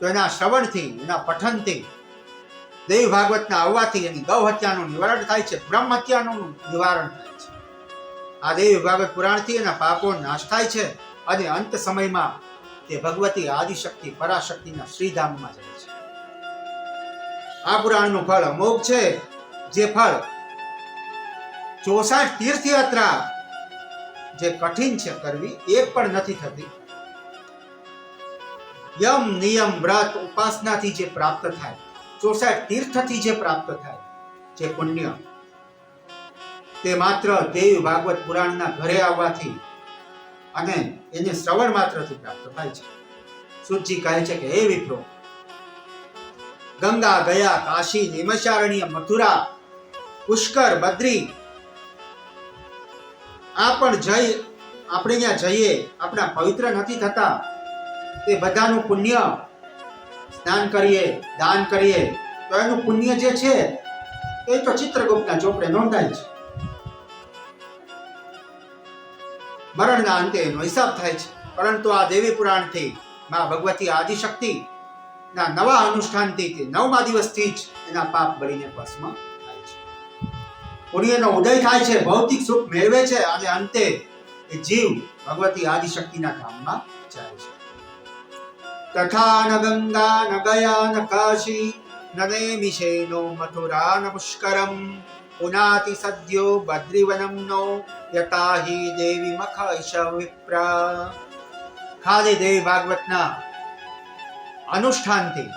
તો એના શ્રવણથી, એના પઠનથી, દેવી ભાગવતના આવવાથી એની ગૌ હત્યાનું નિવારણ થાય છે, બ્રહ્મ હત્યાનું નિવારણ થાય છે. આ દેવી ભાગવત પુરાણથી એના પાપો નાશ થાય છે અને અંત સમયમાં તે ભગવતી આદિશક્તિ પરાશક્તિના શ્રીધામમાં જાય છે. આ પુરાણનું ફળ અમોઘ છે, જે ફળ 64 તીર્થયાત્રા જે કઠિન છે કરવી એક પણ નથી થતી. યમ નિયમ વ્રત ઉપાસનાથી જે પ્રાપ્ત થાય, 64 તીર્થથી જે પ્રાપ્ત થાય જે પુણ્ય, તે માત્ર દેવી ભાગવત પુરાણના ઘરે આવવાથી અને એને શ્રવણ માત્રથી પ્રાપ્ત થાય છે. સુતજી કહે છે કે હે વિપ્રો, ગંગા, ગયા, કાશી, નૈમિષારણ્ય, મથુરા, પુષ્કર, બદ્રી આપણે ત્યાં જઈએ, આપણા પવિત્ર નથી થતા, તે બધાનું પુણ્ય, સ્નાન કરીએ, દાન કરીએ તો એનું પુણ્ય જે છે એ તો ચિત્રગુપ્તના ચોપડે નોંધાય છે. મરણના અંતે એનો હિસાબ થાય છે. પરંતુ આ દેવી પુરાણથી માં ભગવતી આદિશક્તિ ના નવા અનુષ્ઠાનથી 9મા દિવસથી જ એના પાપ બળીને ભસ્મ થાય છે. પુણ્યનો ઉદય થાય છે, ભૌતિક સુખ મેળવે છે અને અંતે એ જીવ ભગવતી આદિશક્તિના ધામમાં જાય છે. તથા ન ગંગા ન ગયા ન કાશી ન નૈમિષેનો મથુરા ન પુષ્કરમ પુનાતિ સદ્યો બદ્રીવનમ નો યતાહિ દેવી મખૈષ વિપ્રા. ખાલી દેવી ભાગવતના અનુષ્ઠાનથી,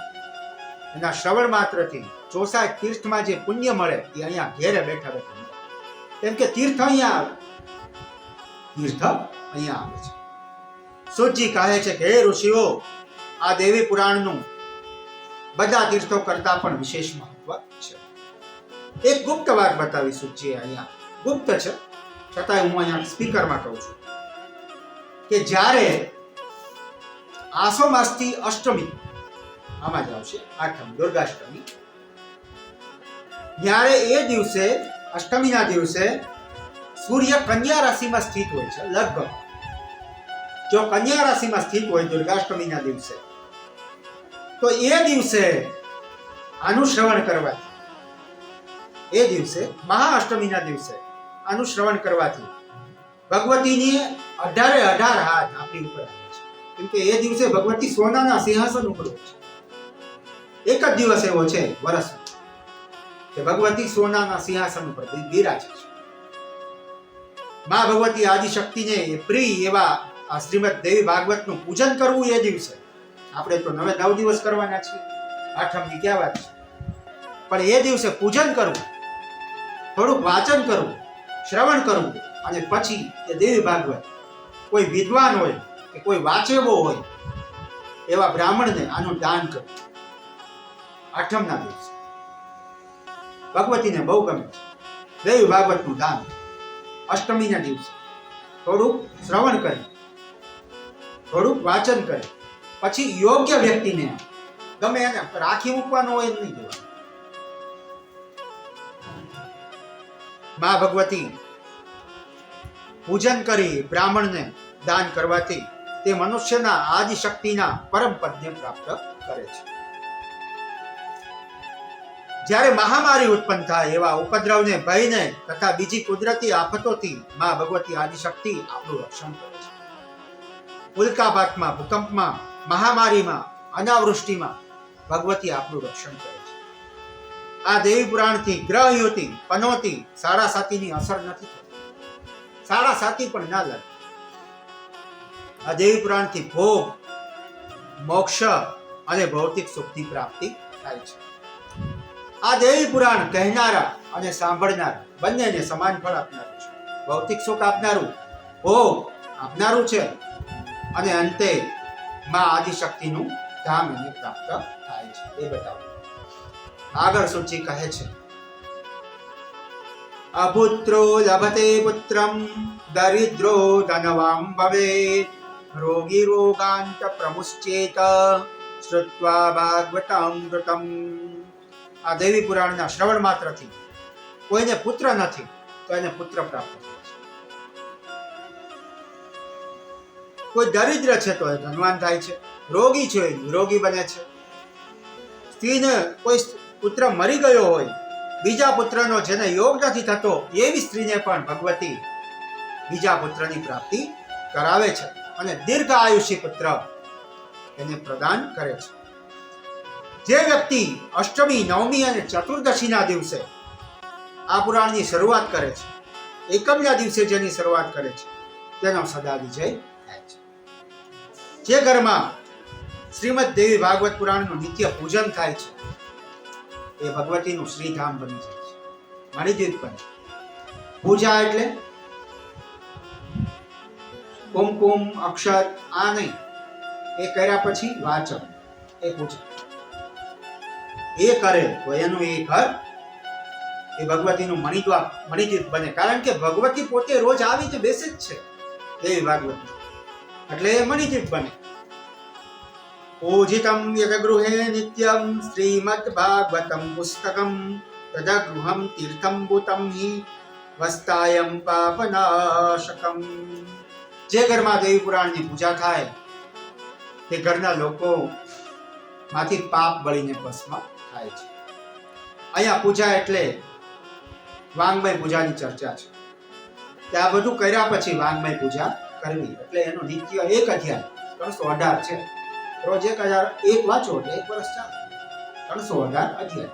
એના શ્રવણ માત્રથી 64 તીર્થમાં જે પુણ્ય મળે એ અહીંયા ઘેરે બેઠા બેઠા મળે. કેમ કે તીર્થ અહીંયા આવે છે. સુતજી કહે છે કે હે ઋષિઓ, આ દેવી પુરાણનું બધા તીર્થો કરતા પણ વિશેષ મહત્વ છે. એક ગુપ્ત વાત બતાવી સુતજી, અહીંયા ગુપ્ત છે છતાંય હું અહીંયા સ્પીકરમાં કહું છું કે જ્યારે આસો માસથી અષ્ટમી, આમાં જ આવશે આઠમ, દુર્ગાષ્ટમી, જ્યારે એ દિવસે, અષ્ટમીના દિવસે સૂર્ય કન્યા રાશિમાં સ્થિત હોય છે. લગભગ જો કન્યા રાશિમાં સ્થિત હોય દુર્ગાષ્ટમીના દિવસે, તો એ દિવસે આનું શ્રવણ કરવાથી, એ દિવસે મહાઅષ્ટમીના દિવસે આનું શ્રવણ કરવાથી ભગવતીની 18 હાથ આપણી ઉપર આવે છે. કેમ કે એ દિવસે ભગવતી સોનાના સિંહાસન ઉપર હોય છે. એક જ દિવસ એવો છે વર્ષમાં કે ભગવતી સોનાના સિંહાસન ઉપર બિરાજે છે. માં ભગવતી આદિશક્તિને પ્રિય એવા આ શ્રીમદ દેવી ભાગવતનું પૂજન કરવું એ દિવસે. આપણે તો 9 દિવસ કરવાના છીએ, આઠમની ક્યાં વાત છે, પણ એ દિવસે પૂજન કરવું, થોડુંક વાંચન કરવું, શ્રવણ કરવું અને પછી એ દેવી ભાગવત કોઈ વિદ્વાન હોય કે કોઈ વાંચેવો હોય એવા બ્રાહ્મણને આનું દાન કરવું. આઠમના દિવસે ભગવતીને બહુ ગમે છે દેવી ભાગવતનું દાન. અષ્ટમીના દિવસે થોડુંક શ્રવણ કરી, થોડુંક વાંચન કરી, પછી યોગ્ય વ્યક્તિને ગમે એને રાખી મૂકવાનો હોય નહીં દેવાનું. મા ભગવતી પૂજન કરી બ્રાહ્મણને દાન કરવાથી તે મનુષ્યના આદિશક્તિના પરમ પદને પ્રાપ્ત કરે છે. જ્યારે મહામારી ઉત્પન્ન થાય, એવા ઉપદ્રવને, ભયને તથા બીજી કુદરતી આફતોથી મા ભગવતી આદિશક્તિ આપણું રક્ષણ કરે છે. ઉલ્કાપાતમાં, ભૂકંપમાં, મહામારીમાં, અનાવૃષ્ટિમાં ભગવતી આપણું રક્ષણ કરે છે. આ દેવી પુરાણથી ગ્રહ યુતિ, પનોતી, સાડા સાતીની અસર નથી થતી. સાડા સાતી પણ ના લાગે. આ દેવી પુરાણથી ભોગ, મોક્ષ અને ભૌતિક સુખની પ્રાપ્તિ થાય છે. આ દેવી પુરાણ કહેનારા અને સાંભળનારા બંનેને સમાન ફળ આપનારું છે. ભૌતિક સુખ આપનારું, ભોગ આપનારું છે અને અંતે માં આદિશક્તિનું ધામ એને પ્રાપ્ત થાય છે. એ બતાવો. આગળ સૂચિ કહે છે, અપુત્રો લભતે પુત્રમ દરિદ્રો ધનવાન ભવેત રોગી રોગાંત પ્રમુશ્ચેત શ્રુત્વા ભાગવતામૃતમ. આ દેવી પુરાણના શ્રવણ માત્રથી કોઈને પુત્ર નથી તો એને પુત્ર પ્રાપ્ત થાય છે. કોઈ દરિદ્ર છે તો એ ધનવાન થાય છે, રોગી છે એ નિરોગી બને છે. સ્ત્રીને કોઈ પુત્ર મરી ગયો હોય, બીજા પુત્રનો જેને યોગ નથી થતો, એવી સ્ત્રીને પણ ભગવતી બીજા પુત્રની પ્રાપ્તિ કરાવે છે અને દીર્ઘ આયુષી પુત્ર એને પ્રદાન કરે છે. જે વ્યક્તિ અષ્ટમી, નવમી અને ચતુર્દશીના દિવસે આ પુરાણની શરૂઆત કરે છે, એકમના દિવસે જેની શરૂઆત કરે છે, તેનો સદા વિજય થાય છે. જે ઘરમાં શ્રીમદ દેવી ભાગવત પુરાણનું નિત્ય પૂજન થાય છે, એ ભગવતીનું શ્રીધામ બની જાય છે, મણિદ્વીપ બને. પૂજા એટલે કુમકુમ, અક્ષર આ નહીં, એ કર્યા પછી વાચક એ પૂજા એ કરે તો એનું એ ઘર એ ભગવતીનું મણિદ્વીપ બને. કારણ કે ભગવતી પોતે રોજ આવી જ બેસે જ છે દેવી ભાગવત, એટલે એ મણિદ્વીપ બને. પૂજિતમ યજગૃહે નિત્યમ શ્રીમદ ભાગવતમ પુસ્તકમ તદગૃહમ તીર્થમ ભૂતમ હિ વસ્તાયમ પાપનાશકમ. જે ઘરમાં દેવી પુરાણની પૂજા થાય તે ઘરના લોકો માંથી પાપ બળીને ભસ્મ થાય છે. અહીંયા પૂજા એટલે વાંગમય પૂજાની ચર્ચા છે. ત્યાં બધું કર્યા પછી વાંગમય પૂજા કરવી, એટલે એનો નિત્ય એક અધ્યાય 318 છે. રોજ 1001 વાંચો એટલે 1 વર્ષ ચાલે. 318 અધ્યાય.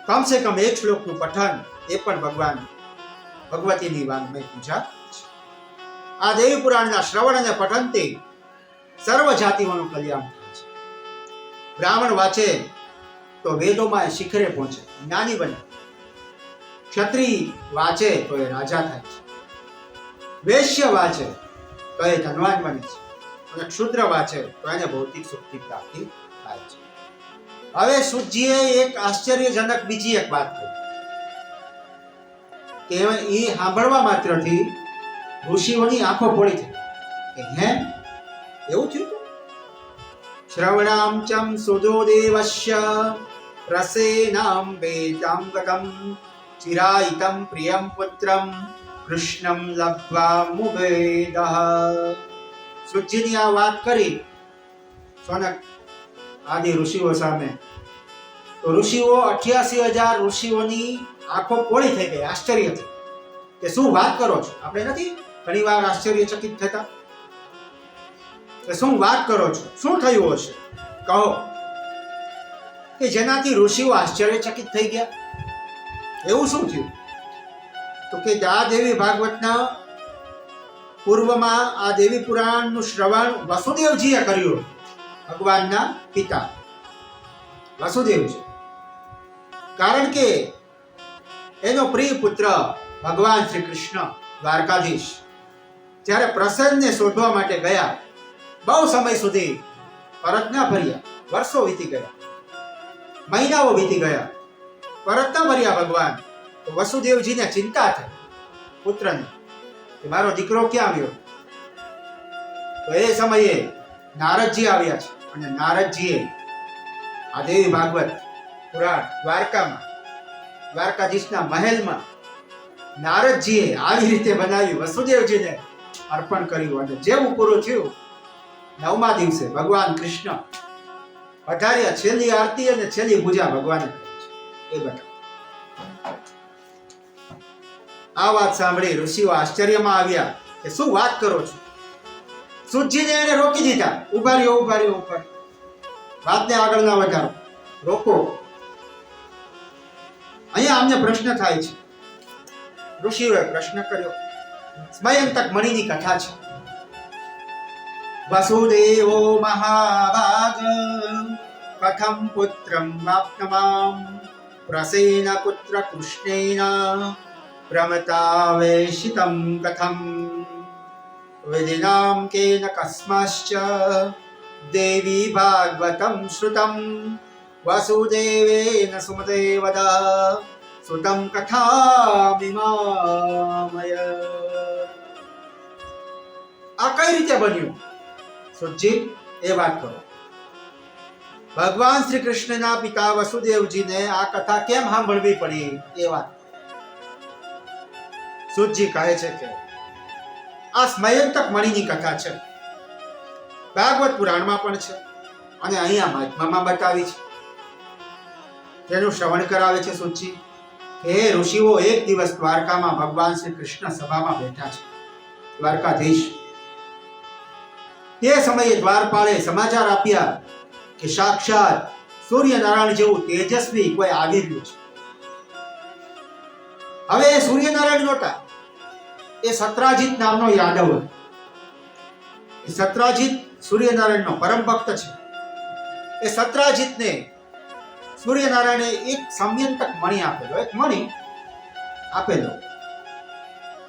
કમસે કમ એક શ્લોકનું પઠન એ પણ ભગવતીની વાંગમય પૂજા છે. આ દેવી પુરાણના શ્રવણ અને પઠનથી સર્વ જાતિઓનું કલ્યાણ થાય છે. બ્રાહ્મણ વાંચે તો વેદોમાં શિખરે પહોંચે, જ્ઞાની બને. ક્ષત્રિય વાંચે તો એ રાજા થાય છે. વૈશ્ય વાંચે તો એ ધનવાન બને છે અને ક્ષુદ્ર વાંચે તો એને ભૌતિક સુખની પ્રાપ્તિ થાય છે. હવે સુજીએ એક આશ્ચર્યજનક બીજી એક વાત કરી કે એ સાંભળવા માત્રથી ઋષિઓની આંખો ફોડી થઈ કે હે એવું થયું. શ્રવણામ ચમ સુદો દેવસ્ય રસેનામ વેદામ ગતમ ચિરાયિતમ પ્રિયમ પુત્રમ કૃષ્ણમ લબ્ધ્વા મુભેદઃ. સુજીની આ વાત કરી સોનક આદિ ઋષિઓ સામે, તો ઋષિઓ 88,000 ઋષિઓની આંખો પોળી થઈ ગઈ, આશ્ચર્ય થઈ કે શું વાત કરો છો. આપણે નથી ઘણીવાર આશ્ચર્યચકિત થતા કે શું વાત કરો છો, શું થયું હશે, કહો. કે જેનાથી ઋષિઓ આશ્ચર્યચકિત થઈ ગયા. એવું શું થયું? તો કે આ દેવી ભાગવતના પૂર્વમાં આ દેવી પુરાણનું શ્રવણ વસુદેવજીએ કર્યું. ભગવાનના પિતા વસુદેવજી, કારણ કે એનો પ્રિય પુત્ર ભગવાન શ્રી કૃષ્ણ દ્વારકાધીશ જ્યારે પ્રસન્નને શોધવા માટે ગયા, બહુ સમય સુધી પરત ના ફર્યા. વર્ષો વીતી ગયા, મહિનાઓ વીતી ગયા, પરત ના ફર્યા ભગવાન. તો વસુદેવજીને ચિંતા થઈ પુત્રને કે મારો દીકરો ક્યાં આવ્યો. તો એ સમયે નારદજી આવ્યા છે અને નારદજીએ આ દેવી ભાગવત પુરાણ દ્વારકામાં દ્વારકાધીશના મહેલમાં નારદજીએ આવી રીતે બનાવ્યું, વસુદેવજીને અર્પણ કર્યું. અને જેવું પૂરું થયું 9મા દિવસે ભગવાન કૃષ્ણ પધાર્યા. છેલ્લી આરતી અને છેલ્લી પૂજા ભગવાને કરી છે એ બતા. આ વાત સાંભળી ઋષિઓ આશ્ચર્યમાં આવ્યા કે શું વાત કરો છો. સુજીને એને રોકી દીધા. ઉભા રહ્યો. વાતને આગળ ના વધારો, રોકો. અહીંયા અમને પ્રશ્ન થાય છે. ઋષિઓએ પ્રશ્ન કર્યો. સ્મયંતક મણિની કથા છે. વસુદેવો મહાભાગ કથમ પુત્રમ વાપ્નવામ પ્રસેન પુત્ર કૃષ્ણેન પ્રમતાવેશિતમ કથમ વિધિનામ કેન કસ્માશ્ચ દેવી ભાગવતમ શ્રુતમ વસુદેવેન સુમતે વદ સુતમ કથામિમામય. આ કઈ રીતે બન્યું સુજી, એ વાત કરો. ભગવાન શ્રી કૃષ્ણના પિતા વસુદેવજીને આ કથા કેમ સાંભળવી પડી એ વાત. સુજી કહે છે કે આ સ્મયંતક મણિની કથા છે. ભાગવત પુરાણમાં પણ છે અને અહીંયા મહાત્મામાં બતાવી છે. તેનું શ્રવણ કરાવે છે સુજી. કે હે ઋષિઓ, એક દિવસ દ્વારકામાં ભગવાન શ્રી કૃષ્ણ સભામાં બેઠા છે, દ્વારકાધીશ. તે સમયે દ્વારપાળે સમાચાર આપ્યા કે સાક્ષાત સૂર્યનારાયણ જેવું તેજસ્વી કોઈ આવી રહ્યું છે. હવે એ સૂર્યનારાયણ નહોતા, એ સત્રાજીત નામનો યાદવ હતો. એ સત્રાજીત સૂર્યનારાયણનો પરમ ભક્ત છે. એ સત્રાજીતને સૂર્યનારાયણે એક સમયંતક મણિ આપેલો, એક મણિ આપેલો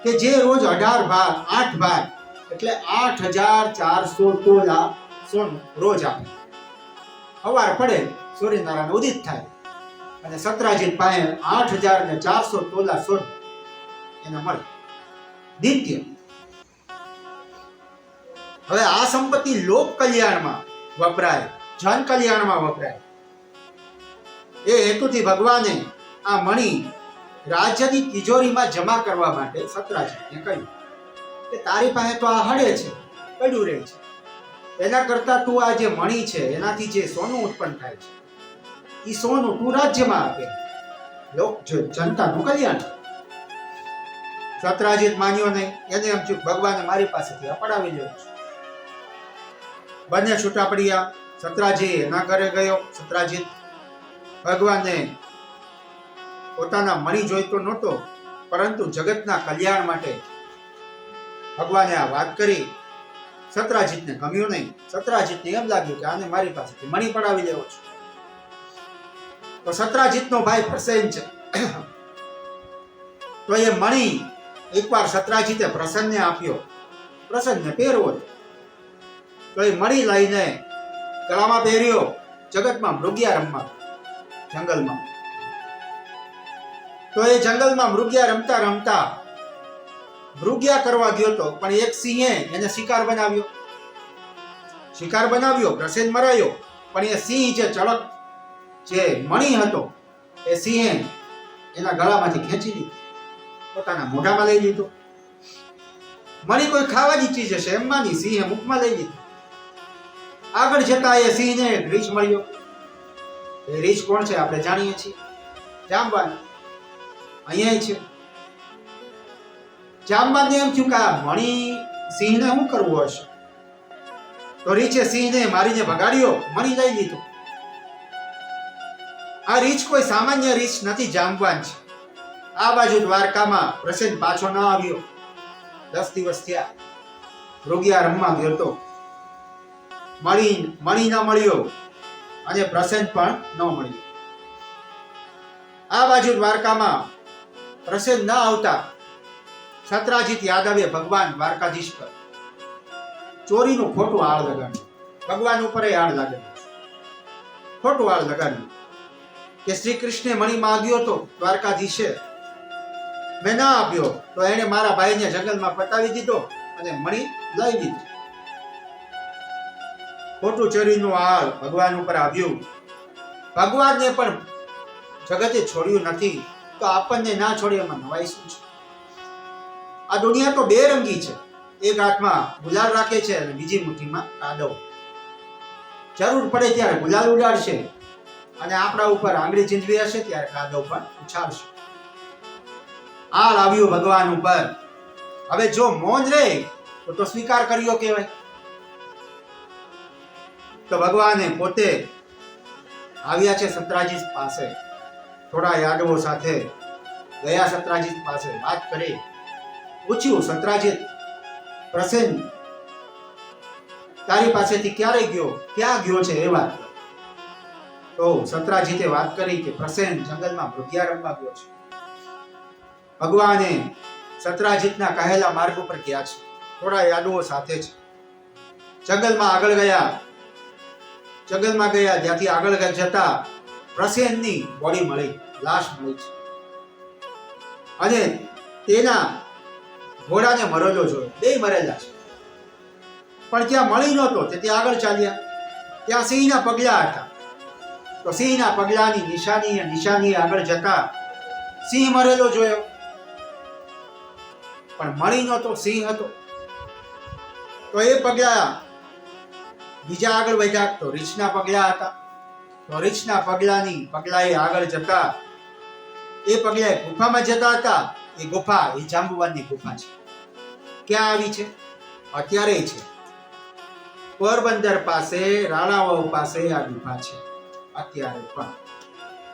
કે જે રોજ 8 ભાગ એટલે 8400 તોલા સોનું રોજ આપે. સવાર પડે સૂર્યનારાયણ ઉદિત થાય અને સત્રાજીત પાસે 8400 તોલા સોનું એને મળે નિત્ય. હવે આ સંપત્તિ લોક કલ્યાણમાં વપરાય, જન કલ્યાણમાં વપરાય, એ હેતુથી ભગવાને આ મણિ રાજ્યની તિજોરીમાં જમા કરવા માટે સત્રાજીતને કહ્યું કે તારી પાસે તો આ હળે છે, પડ્યું રહે છે, એના કરતા તું આ જે મણિ છે એનાથી જે સોનું ઉત્પન્ન થાય છે એ સોનું તું રાજ્યમાં આપે, લોક જનતાનું કલ્યાણ. સત્રાજીત માન્યો નહીં. એને એમ થયું ભગવાને મારી પાસેથી આ પડાવી લેવું છે. બંને છૂટા પડ્યા. સત્રાજી એના ઘરે ગયો. સત્રાજીત ભગવાનને પોતાના મણિ જોઈતો નહોતો, પરંતુ જગતના કલ્યાણ માટે ભગવાને આ વાત કરી. સત્રાજીતને ગમ્યું નહીં. સત્રાજીતને એમ લાગ્યું કે આને મારી પાસેથી મણિ પડાવી લેવો છે. તો સત્રાજીતનો ભાઈ પ્રસેન છે, તો એ મણિ એકવાર સત્રાજીતે પ્રસન્નને આપ્યો. પ્રસન્નને પહેરવો, તો એ મણિ લઈને ગળામાં પહેર્યો. જગતમાં મૃગિયા રમવા જંગલમાં. તો એ જંગલમાં મૃગિયા રમતા રમતા મૃગિયા કરવા ગયો તો, પણ એક સિંહે એને શિકાર બનાવ્યો. પ્રસેન મરાયો, પણ એ સિંહ જે ચળક જે મણિ હતો એ સિંહે એના ગળામાંથી ખેંચી લીધો, પોતાના મોઢામાં લઈ લીધો. મણિ કોઈ ખાવાની ચીજ હશે એમ માની સિંહે મુખમાં લઈ લીધો. આગળ જતા એ સિંહને એક રીછ મળ્યો. એ રીછ કોણ છે આપણે જાણીએ છીએ, જામવાન. અહીંયા છે. જામવાનને એમ થયું કે આ મણિ સિંહને શું કરવું હશે, તો રીછે સિંહને મારીને ભગાડ્યો, મણિ લઈ લીધો. આ રીછ કોઈ સામાન્ય રીછ નથી, જામવાન છે. આ બાજુ દ્વારકામાં પ્રસેન પાછો ન આવ્યો. 10 દિવસ થયા. મૃગિયા રમવા ગયો તો મણિ ન મળ્યો અને પ્રસેન પણ ન મળ્યો. આ બાજુ દ્વારકામાં પ્રસેન ન આવતા સત્રાજીત યાદવે ભગવાન દ્વારકાધીશ પર ચોરીનું ખોટું આળ લગાડ્યું. ભગવાન ઉપર આળ લાગેલું, ખોટું આળ લગાડ્યું કે શ્રી કૃષ્ણે મણિ માંગ્યો તો દ્વારકાધીશે, મેં ના આપ્યો, તો એને મારા ભાઈને જંગલમાં પતાવી દીધો અને મણિ લઈ લીધો. ખોટું ચોરીનું આળ ભગવાન ઉપર આવ્યું. ભગવાનને પણ જગતે છોડ્યું નથી, તો આપણને ના છોડે એમાં નવાઈ શું છે? આ દુનિયા તો બે રંગી છે. એક હાથમાં ગુલાલ રાખે છે અને બીજી મુઠ્ઠીમાં કાદવ. જરૂર પડે ત્યારે ગુલાલ ઉડાડશે અને આપણા ઉપર આંગળી ચીંધવી હશે ત્યારે કાદવ પણ ઉછાળશે. આળ આવ્યું ભગવાન ઉપર. હવે જો મૌન રહે તો સ્વીકાર કર્યો કહેવાય. તો ભગવાને પોતે આવ્યા છે સત્રાજીત પાસે, થોડા યાદવો સાથે ગયા સત્રાજીત પાસે, વાત કરી. પૂછ્યું, સત્રાજીત, પ્રસેન તારી પાસેથી ક્યારે ગયો, ક્યાં ગયો છે એ વાત. તો સત્રાજીતે વાત કરી કે પ્રસેન જંગલમાં મૃગિયા રમવા ગયો છે. ભગવાને સત્રાજીતના કહેલા માર્ગ ઉપર ગયા છે, થોડા યાદવો સાથે છે. જંગલમાં આગળ ગયા. ત્યાંથી આગળ જતા પ્રસેનની બોડી મળી, લાશ મળી છે. અને તેના ઘોડાને મરેલો જોયો, બે મરેલા છે. પણ ત્યાં મળી નહોતો, તે ત્યાં આગળ ચાલ્યા. ત્યાં સિંહના પગલા હતા. તો સિંહના પગલાની નિશાની આગળ જતા સિંહ મરેલો જોયો, પણ મળી નહોતો, સિંહ હતો. તો એ પગલા બીજા આગળ વધ્યા, તો રીછના પગલા હતા. તો રીછના પગલાએ આગળ જતા એ પગલે ગુફામાં જતા હતા. એ ગુફા એ જાંબુવાનની ગુફા છે. ક્યાં આવી છે? અત્યારે છે પોરબંદર પાસે, રાણાવાવ પાસે આ ગુફા છે અત્યારે પણ.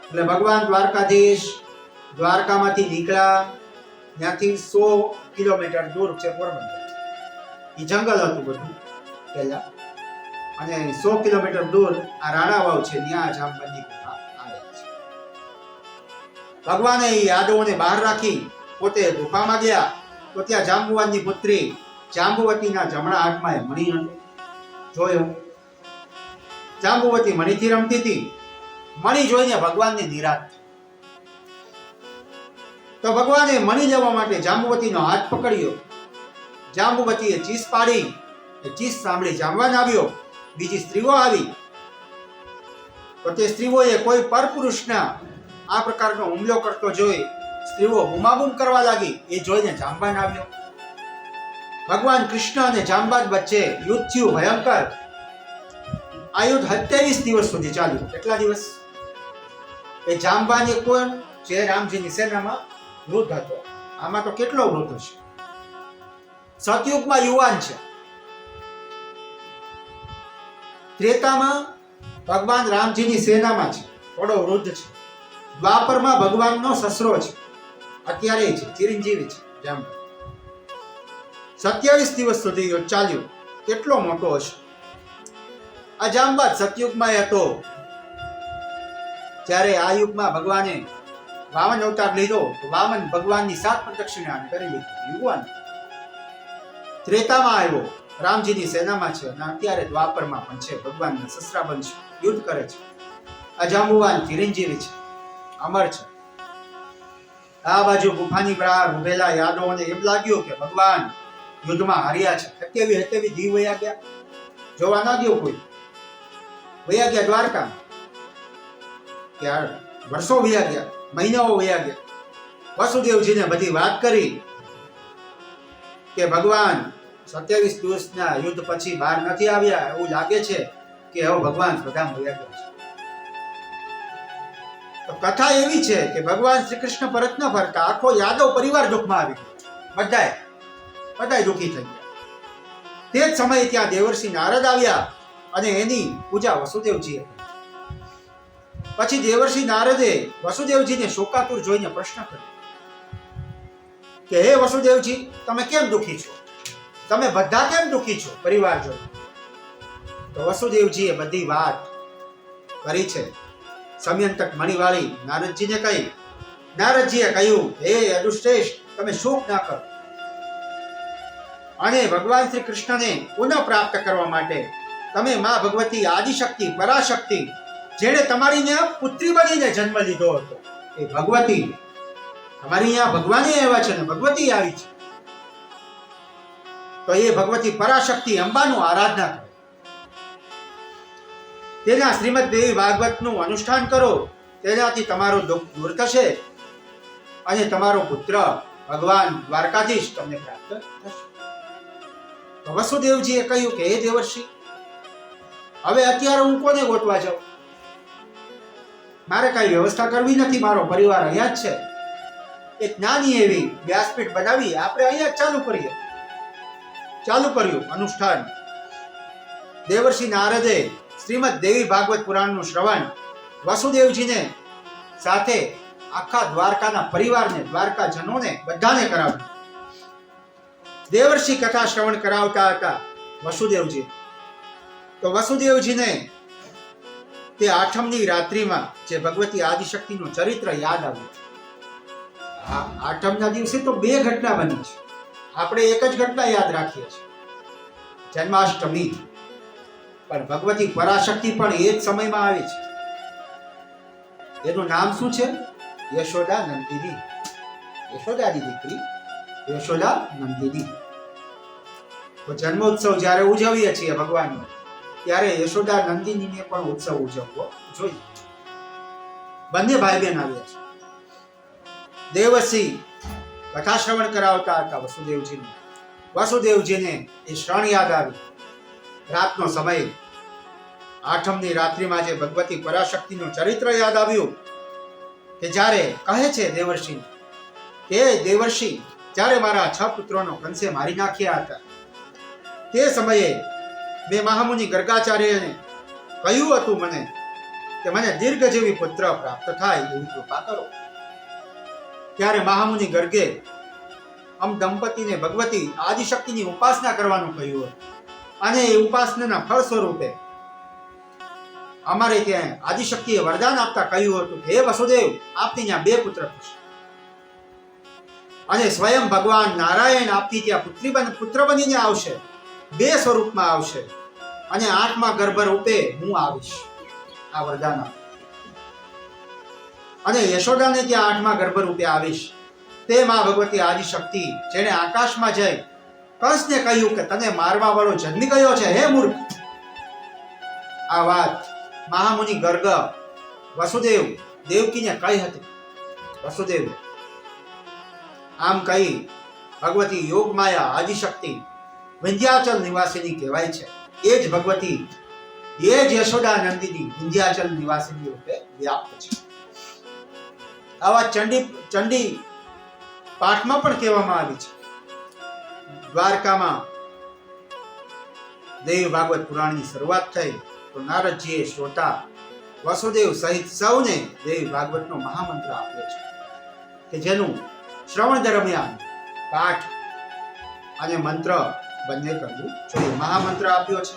એટલે ભગવાન દ્વારકાધીશ દ્વારકામાંથી નીકળ્યા, ત્યાંથી 100 કિલોમીટર દૂર છે પોરબંદર. એ જંગલ હતું બધું પહેલા, અને 100 કિલોમીટર દૂર આ રાણાવાવ છે, ત્યાં જાંબુવાનની ગુફા આવે છે. ભગવાને એ યાદવોને બહાર રાખી પોતે ગુફામાં ગયા તો ત્યાં જાંબુવાનની પુત્રી જાંબુવતીના જમણા હાથમાં એ મણી હતું. જોયો, જાંબુવતી મણીથી રમતી હતી. મણી જોઈને ભગવાનને નિરાશ. તો ભગવાને મણી લેવા માટે જાંબુવતીનો હાથ પકડ્યો. જાંબુવતીએ ચીસ પાડી. એ ચીસ સાંભળી જાંબવાન આવ્યો. બીજી સ્ત્રીઓ આવી તો તે સ્ત્રીઓએ કોઈ પરપુરુષના આ પ્રકારનો હુમલો કરતો જોઈ સ્ત્રીઓ બૂમાબૂમ કરવા લાગી. એ જોઈને જાંબવાન આવ્યો. ભગવાન કૃષ્ણ અને જાંબાદ વચ્ચે યુદ્ધ થયું ભયંકર. આ યુદ્ધ 27 દિવસ સુધી ચાલ્યું. કેટલા દિવસ? એ જાંબાન એ કોણ? જે રામજીની સેનામાં વૃદ્ધ હતો. આમાં તો કેટલો વૃદ્ધ હશે? સતયુગમાં યુવાન છે. ત્રેતામાં ભગવાન રામજીની સેનામાં છે, થોડો વૃદ્ધ છે. દ્વાપરમાં ભગવાનનો સસરો છે, અત્યારે છે, ચિરંજીવી છે જાંબાન. 27 દિવસ સુધી યુદ્ધ ચાલ્યું. કેટલો મોટો હશે આ જાંબાદ? સતયુગમાં હતો. જ્યારે આ યુગમાં ભગવાને વામન અવતાર લીધો તો વામન ભગવાનની 7 પ્રદક્ષિણા કરી લીધી. યુવાન. ત્રેતામાં આવ્યો, રામજીની સેનામાં છે, અને અત્યારે દ્વાપરમાં પણ છે, ભગવાનના સસરા બનશે, યુદ્ધ કરે છે. આ જાંબુવાન ચિરંજીવી છે, અમર છે. આ બાજુ ગુફાની બહાર ઉભેલા યાદવોને એમ લાગ્યું કે ભગવાન યુદ્ધમાં હાર્યા છે. 27 દી વયા ગયા, જોવા ના ગયો કોઈ. વયા ગયા દ્વારકા. વર્ષો વયા ગયા, મહિનાઓ વયા ગયા. વસુદેવજીને બધી વાત કરી કે ભગવાન 27 દિવસના યુદ્ધ પછી બહાર નથી આવ્યા. એવું લાગે છે કે હવે ભગવાન સ્વધામ વયા ગયા છે. તો કથા એવી છે કે ભગવાન શ્રી કૃષ્ણ પરત ન ફરતા આખો યાદવ પરિવાર દુઃખમાં આવી ગયો. બધાય દુઃખી થઈ ગયા. તે જ સમયે ત્યાં દેવર્ષિ નારદ આવ્યા અને એની પૂજા વસુદેવજીએ કરી. પછી દેવર્ષિ નારદે વસુદેવજીને શોકાતુર જોઈને પ્રશ્ન કર્યો કે હે વસુદેવજી, તમે કેમ દુઃખી છો? તમે બધા કેમ દુઃખી છો પરિવાર જોઈને? તો વસુદેવજીએ બધી વાત કરી છે. સમયંતક મણીવાળી નારદજીને કહી. નારદજીએ કહ્યું, હે અદુશ્રેષ્ઠ, તમે શોક ના કરો. અને ભગવાન શ્રી કૃષ્ણને પુનઃ પ્રાપ્ત કરવા માટે તમે માં ભગવતી આદિશક્તિ પરાશક્તિ જેણે તમારી પુત્રી બનીને જન્મ લીધો હતો એ ભગવતી, તમારી અહીંયા ભગવાને આવ્યા છે ને ભગવતી આવી છે, તો એ ભગવતી પરાશક્તિ અંબાનું આરાધના કરો. તેના શ્રીમદ દેવી ભાગવતનું અનુષ્ઠાન કરો. તેનાથી તમારું દુઃખ દૂર થશે અને તમારો પુત્ર ભગવાન દ્વારકાધીશ તમને પ્રાપ્ત થશે. તો વસુદેવજીએ કહ્યું કે હે દેવર્ષિ, હવે અત્યારે હું કોને ગોતવા જાઉં? મારે કઈ વ્યવસ્થા કરવી નથી, મારો પરિવાર અહીંયા જ છે. એક નાની એવી વ્યાસપીઠ બનાવી આપણે અહીંયા જ ચાલુ કર્યું અનુષ્ઠાન. દેવર્ષિ નારદે શ્રીમદ દેવી ભાગવત પુરાણનું શ્રવણ વસુદેવજીને સાથે આખા દ્વારકાના પરિવારને, દ્વારકાજનોને બધાને કરાવ્યું. દેવર્ષિ કથા શ્રવણ કરાવતા હતા વસુદેવજી. તો વસુદેવજીને તે આઠમની રાત્રિમાં જે ભગવતી આદિશક્તિનું ચરિત્ર યાદ આવ્યું. આઠમના દિવસે તો 2 ઘટના બની છે. આપણે એક જ ઘટના યાદ રાખીએ છીએ, જન્માષ્ટમી. પણ ભગવતી પરાશક્તિ પણ એ જ સમયમાં આવી છે. એનું નામ શું છે? યશોદા નંદિની. યશોદાની દીકરી યશોદા નંદિની. તો જન્મોત્સવ જ્યારે ઉજવીએ છીએ ભગવાનનો, ત્યારે યશોદા નંદિનીને પણ ઉત્સવ ઉજવવો જોઈએ. બંને ભાઈ બહેન આવ્યા છે. દેવર્ષિ કથા શ્રવણ કરાવતા હતા વસુદેવજીને. વસુદેવજીને એ ક્ષણ યાદ આવી. રાતનો સમય, આઠમની રાત્રિમાં જે ભગવતી પરાશક્તિનું ચરિત્ર યાદ આવ્યું કે જ્યારે કહે છે દેવર્ષિ કે દેવર્ષિ જ્યારે મારા 6 પુત્રોનો કંસે મારી નાખ્યા હતા તે સમયે મેં મહામુનિ ગર્ગાચાર્યને કહ્યું હતું મને કે મને દીર્ઘજીવી પુત્ર પ્રાપ્ત થાય એવી કૃપા કરો. ત્યારે મહામુનિ ગર્ગે દંપતીને ભગવતી આદિશક્તિની ઉપાસના કરવાનું કહ્યું અને એ ઉપાસનાના ફળ સ્વરૂપે અમારે ત્યાં આદિશક્તિએ વરદાન આપતા કહ્યું હતું કે હે વસુદેવ, આપની ત્યાં 2 પુત્ર થશે અને સ્વયં ભગવાન નારાયણ આપની ત્યાં પુત્ર બનીને આવશે, 2 સ્વરૂપમાં આવશે અને 8મા ગર્ભ રૂપે હું આવીશ. આ વરદાન અને યશોદાને ત્યાં 8મા ગર્ભ રૂપે આવીશ. તે માં ભગવતી આદિશક્તિ જેણે આકાશમાં જઈ કંસને કહ્યું કે તને મારવા વાળો જન્મી ગયો છે હે મૂર્ખ. આ વાત મહામુનિ ગર્ગ વસુદેવ દેવકીને કહી હતી. વસુદેવ આમ કહી ભગવતી યોગમાયા આદિશક્તિ વિંધ્યાચલ નિવાસીની કહેવાય છે. એ જ ભગવતી, એ જ યશોદા નંદિની વિંધ્યાચલ નિવાસીની રૂપે વ્યાપ્ત છે. આવા ચંડી પાઠમાં પણ કહેવામાં આવી છે. દ્વારકામાં દેવી ભાગવત પુરાણની શરૂઆત થઈ તો નારદજીએ શ્રોતા વસુદેવ સહિત સૌને દેવી ભાગવતનો મહામંત્ર આપ્યો છે કે જેનું શ્રવણ દરમિયાન પાઠ અને મંત્ર બંને કરવું જોઈએ. મહામંત્ર આપ્યો છે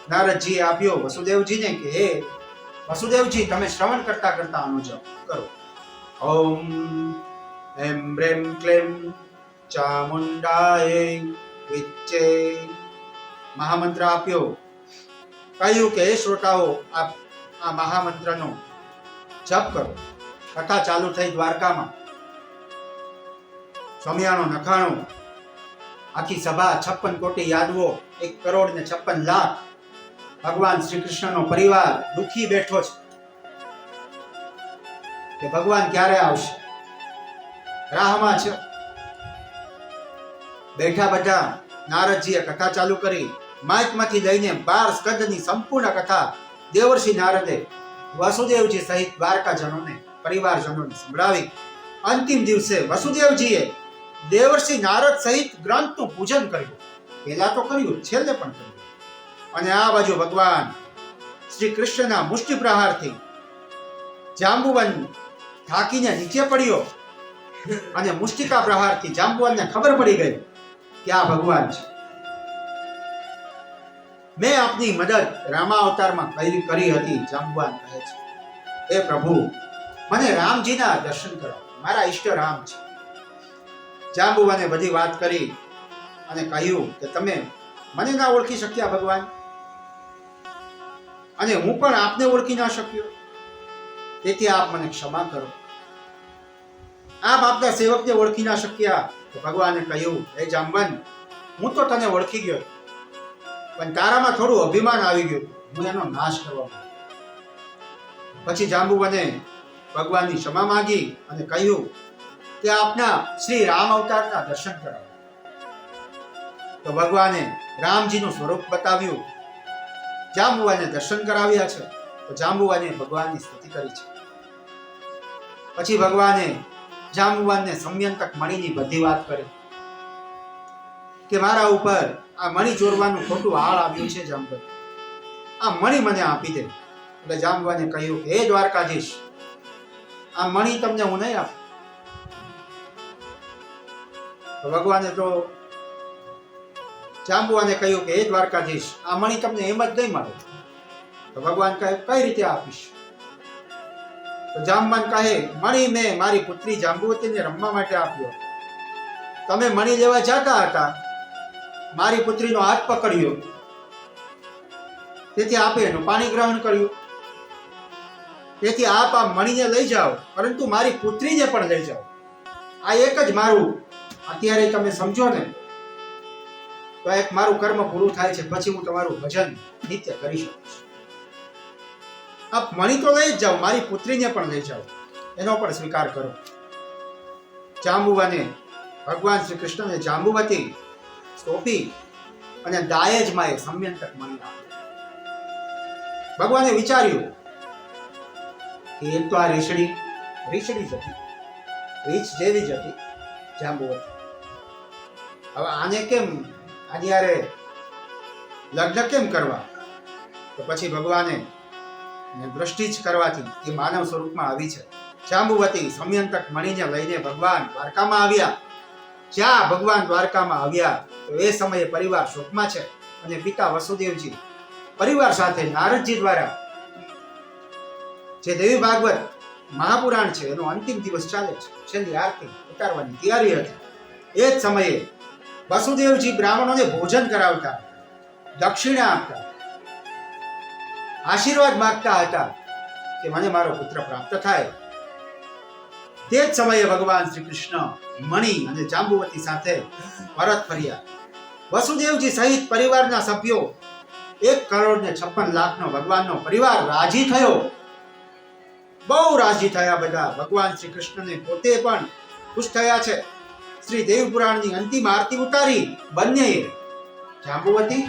નારદજીએ આપ્યો વસુદેવજીને કે હે વસુદેવજી, તમે શ્રવણ કરતા કરતા આનો જપ કરો. ઓમ એમ બ્રેમ ક્લેમ ચામુંડાય વિચ્ચે મહામંત્ર આપ્યો. કહ્યું કે હે શ્રોતાઓ, આ મહામંત્રનો જપ કરો. કથા ચાલુ થઈ દ્વારકામાં. સમિયાણો નખાણો આખી સભા 56 કોટી યાદવો 1,56,00,000 ભગવાન શ્રી કૃષ્ણનો પરિવાર દુખી બેઠો છે કે ભગવાન ક્યારે આવશે. રાહમાં છે બેઠા બધા. નારદજીએ કથા ચાલુ કરી. માઇકમાંથી લઈને 12 સ્કંદની સંપૂર્ણ કથા દેવર્ષિ નારદે વસુદેવજી સહિત દ્વારકાજનોને પરિવારજનોને સંભળાવી. અંતિમ દિવસે વસુદેવજીએ દેવર્ષિ નારદ સહિત ગ્રંથનું પૂજન કર્યું. પહેલા તો કર્યું, છેલ્લે પણ કર્યું. અને આ બાજુ ભગવાન શ્રી કૃષ્ણના મુષ્ટિ પ્રહારથી જાંબુવન થાકીને નીચે પડ્યો અને મુષ્ટિકા પ્રહારથી જાંબુવનને ખબર પડી ગઈ કે આ ભગવાન છે. મેં આપની મદદ રામા અવતારમાં કરી હતી. જાંબુવાન કહે છે, હે પ્રભુ, મને રામજીના દર્શન કરાવો, મારા ઈષ્ટ રામ છે. જાંબુવાને બધી વાત કરી અને કહ્યું કે તમે મને ના ઓળખી શક્યા ભગવાન, અને હું પણ આપને ઓળખી ના શક્યો, તેથી આપ મને ક્ષમા કરો. આપ આપના સેવકને ઓળખી ના શક્યા તો ભગવાને કહ્યું, હે જાંબવન, હું તો તને ઓળખી ગયો, પણ તારામાં થોડું અભિમાન આવી ગયું, હું એનો નાશ કરવા માંગુ. પછી જાંબુવને ભગવાનની ક્ષમા માંગી અને કહ્યું કે આપના શ્રી રામ અવતારના દર્શન કરાવો. તો ભગવાને રામજીનું સ્વરૂપ બતાવ્યું. જાંબુવાને દર્શન કરાવ્યા છે. તો જાંબુવાને ભગવાનની સ્તુતિ કરી છે. પછી ભગવાને જાંબુવાનને સમયંતક મણીની બધી વાત કરી કે મારા ઉપર આ મણી ચોરવાનું ખોટું આળ આવ્યું છે જાંબુવાન, આ મણી મને આપી દે. એટલે જાંબુવાને કહ્યું કે હે દ્વારકાધીશ, આ મણી તમને હું નહીં આપું. તો ભગવાને તો જાંબુવાને કહ્યું કે હે દ્વારકાધીશ, આ મણી તમને એમ જ નહીં મળે. તો ભગવાન કહે કઈ રીતે આપીશ? તો જાંબવાન કહે, મણી મેં મારી પુત્રી જાંબુવતીને રમવા માટે આપ્યો. તમે મણી લેવા જતા હતા, મારી પુત્રીનો હાથ પકડ્યો, તેથી આપે એનું પાણી ગ્રહણ કર્યું. તેથી આપ આ મણીને લઈ જાઓ, પરંતુ મારી પુત્રીને પણ લઈ જાઓ. આ એક જ મારું અત્યારે તમે સમજો ને તો એક મારું કર્મ પૂરું થાય છે, પછી હું તમારું ભજન નિત્ય કરી શકું છું. આપ મણી તો લઈ જ જાઓ, મારી પુત્રીને પણ લઈ જાઓ, એનો પણ સ્વીકાર કરો. જાંબુવાને ભગવાન શ્રી કૃષ્ણને જાંબુવતી સોંપી અને દાયજમાં એ સમયંતક મણી આપી. ભગવાને વિચાર્યું કે એક તો આ રેશડી રીછડી જ હતી, રીછ જેવી જ હતી જાંબુવતી. હવે આને કેમ આની હારે લગ્ન કેમ કરવા? તો પછી ભગવાને દ્રષ્ટિ જ કરવાથી એ માનવ સ્વરૂપમાં આવી છે. જાંબુવતી સમયંતક મણીને લઈને ભગવાન દ્વારકામાં આવ્યા. જ્યાં ભગવાન દ્વારકામાં આવ્યા તો એ સમયે પરિવાર શોકમાં છે અને પિતા વસુદેવજી પરિવાર સાથે નારદજી દ્વારા જે દેવી ભાગવત મહાપુરાણ છે એનો અંતિમ દિવસ ચાલે છે, છેલ્લી આરતી ઉતારવાની તૈયારી હતી. એ જ સમયે વસુદેવજી બ્રાહ્મણોને ભોજન કરાવતા, દક્ષિણા આપતા, આશીર્વાદ માંગતા હતા કે મને મારો પુત્ર પ્રાપ્ત થાય. તે જ સમયે ભગવાન શ્રી કૃષ્ણ મણિ અને જાંબુવતી સાથે પરત ફર્યા. વસુદેવજી સહિત પરિવારના સભ્યો 1,56,00,000 નો ભગવાનનો પરિવાર રાજી થયો. બહુ રાજી થયા બધા. ભગવાન શ્રી કૃષ્ણને પોતે પણ ખુશ થયા છે. શ્રી દેવી પુરાણની અંતિમ આરતી ઉતારી બંનેએ, જાંબુવતી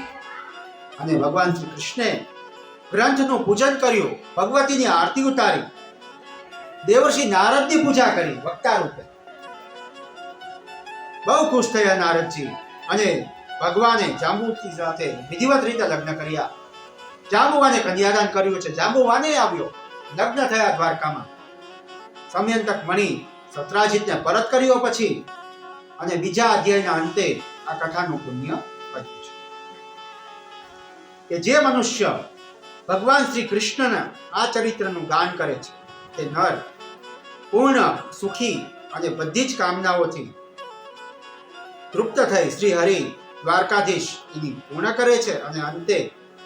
અને ભગવાન શ્રી કૃષ્ણે ગ્રંથનું પૂજન કર્યું, ભગવતીની આરતી ઉતારી, દેવર્ષિ નારદની પૂજા કરી વક્તા રૂપે. બહુ ખુશ થયા નારદજી અને ભગવાને જાંબુવતી સાથે વિધિવત રીતે લગ્ન કર્યા. જાંબુવાને કન્યાદાન કર્યું છે. જાંબુવાને આવ્યો, લગ્ન થયા દ્વારકામાં. સમયંતક મણિ સત્રાજીતને પરત કર્યો પછી અને બીજા અધ્યાયના અંતે આ કથાનું પુણ્ય વધ્યું છે કે જે મનુષ્ય ભગવાન શ્રી કૃષ્ણના આ ચરિત્રનું ગાન કરે છે તે નર પૂર્ણ સુખી અને બધી જ કામનાઓથી તૃપ્ત થઈ શ્રી હરિ દ્વારકાધીશ એની પૂર્ણ કરે છે અને અંતે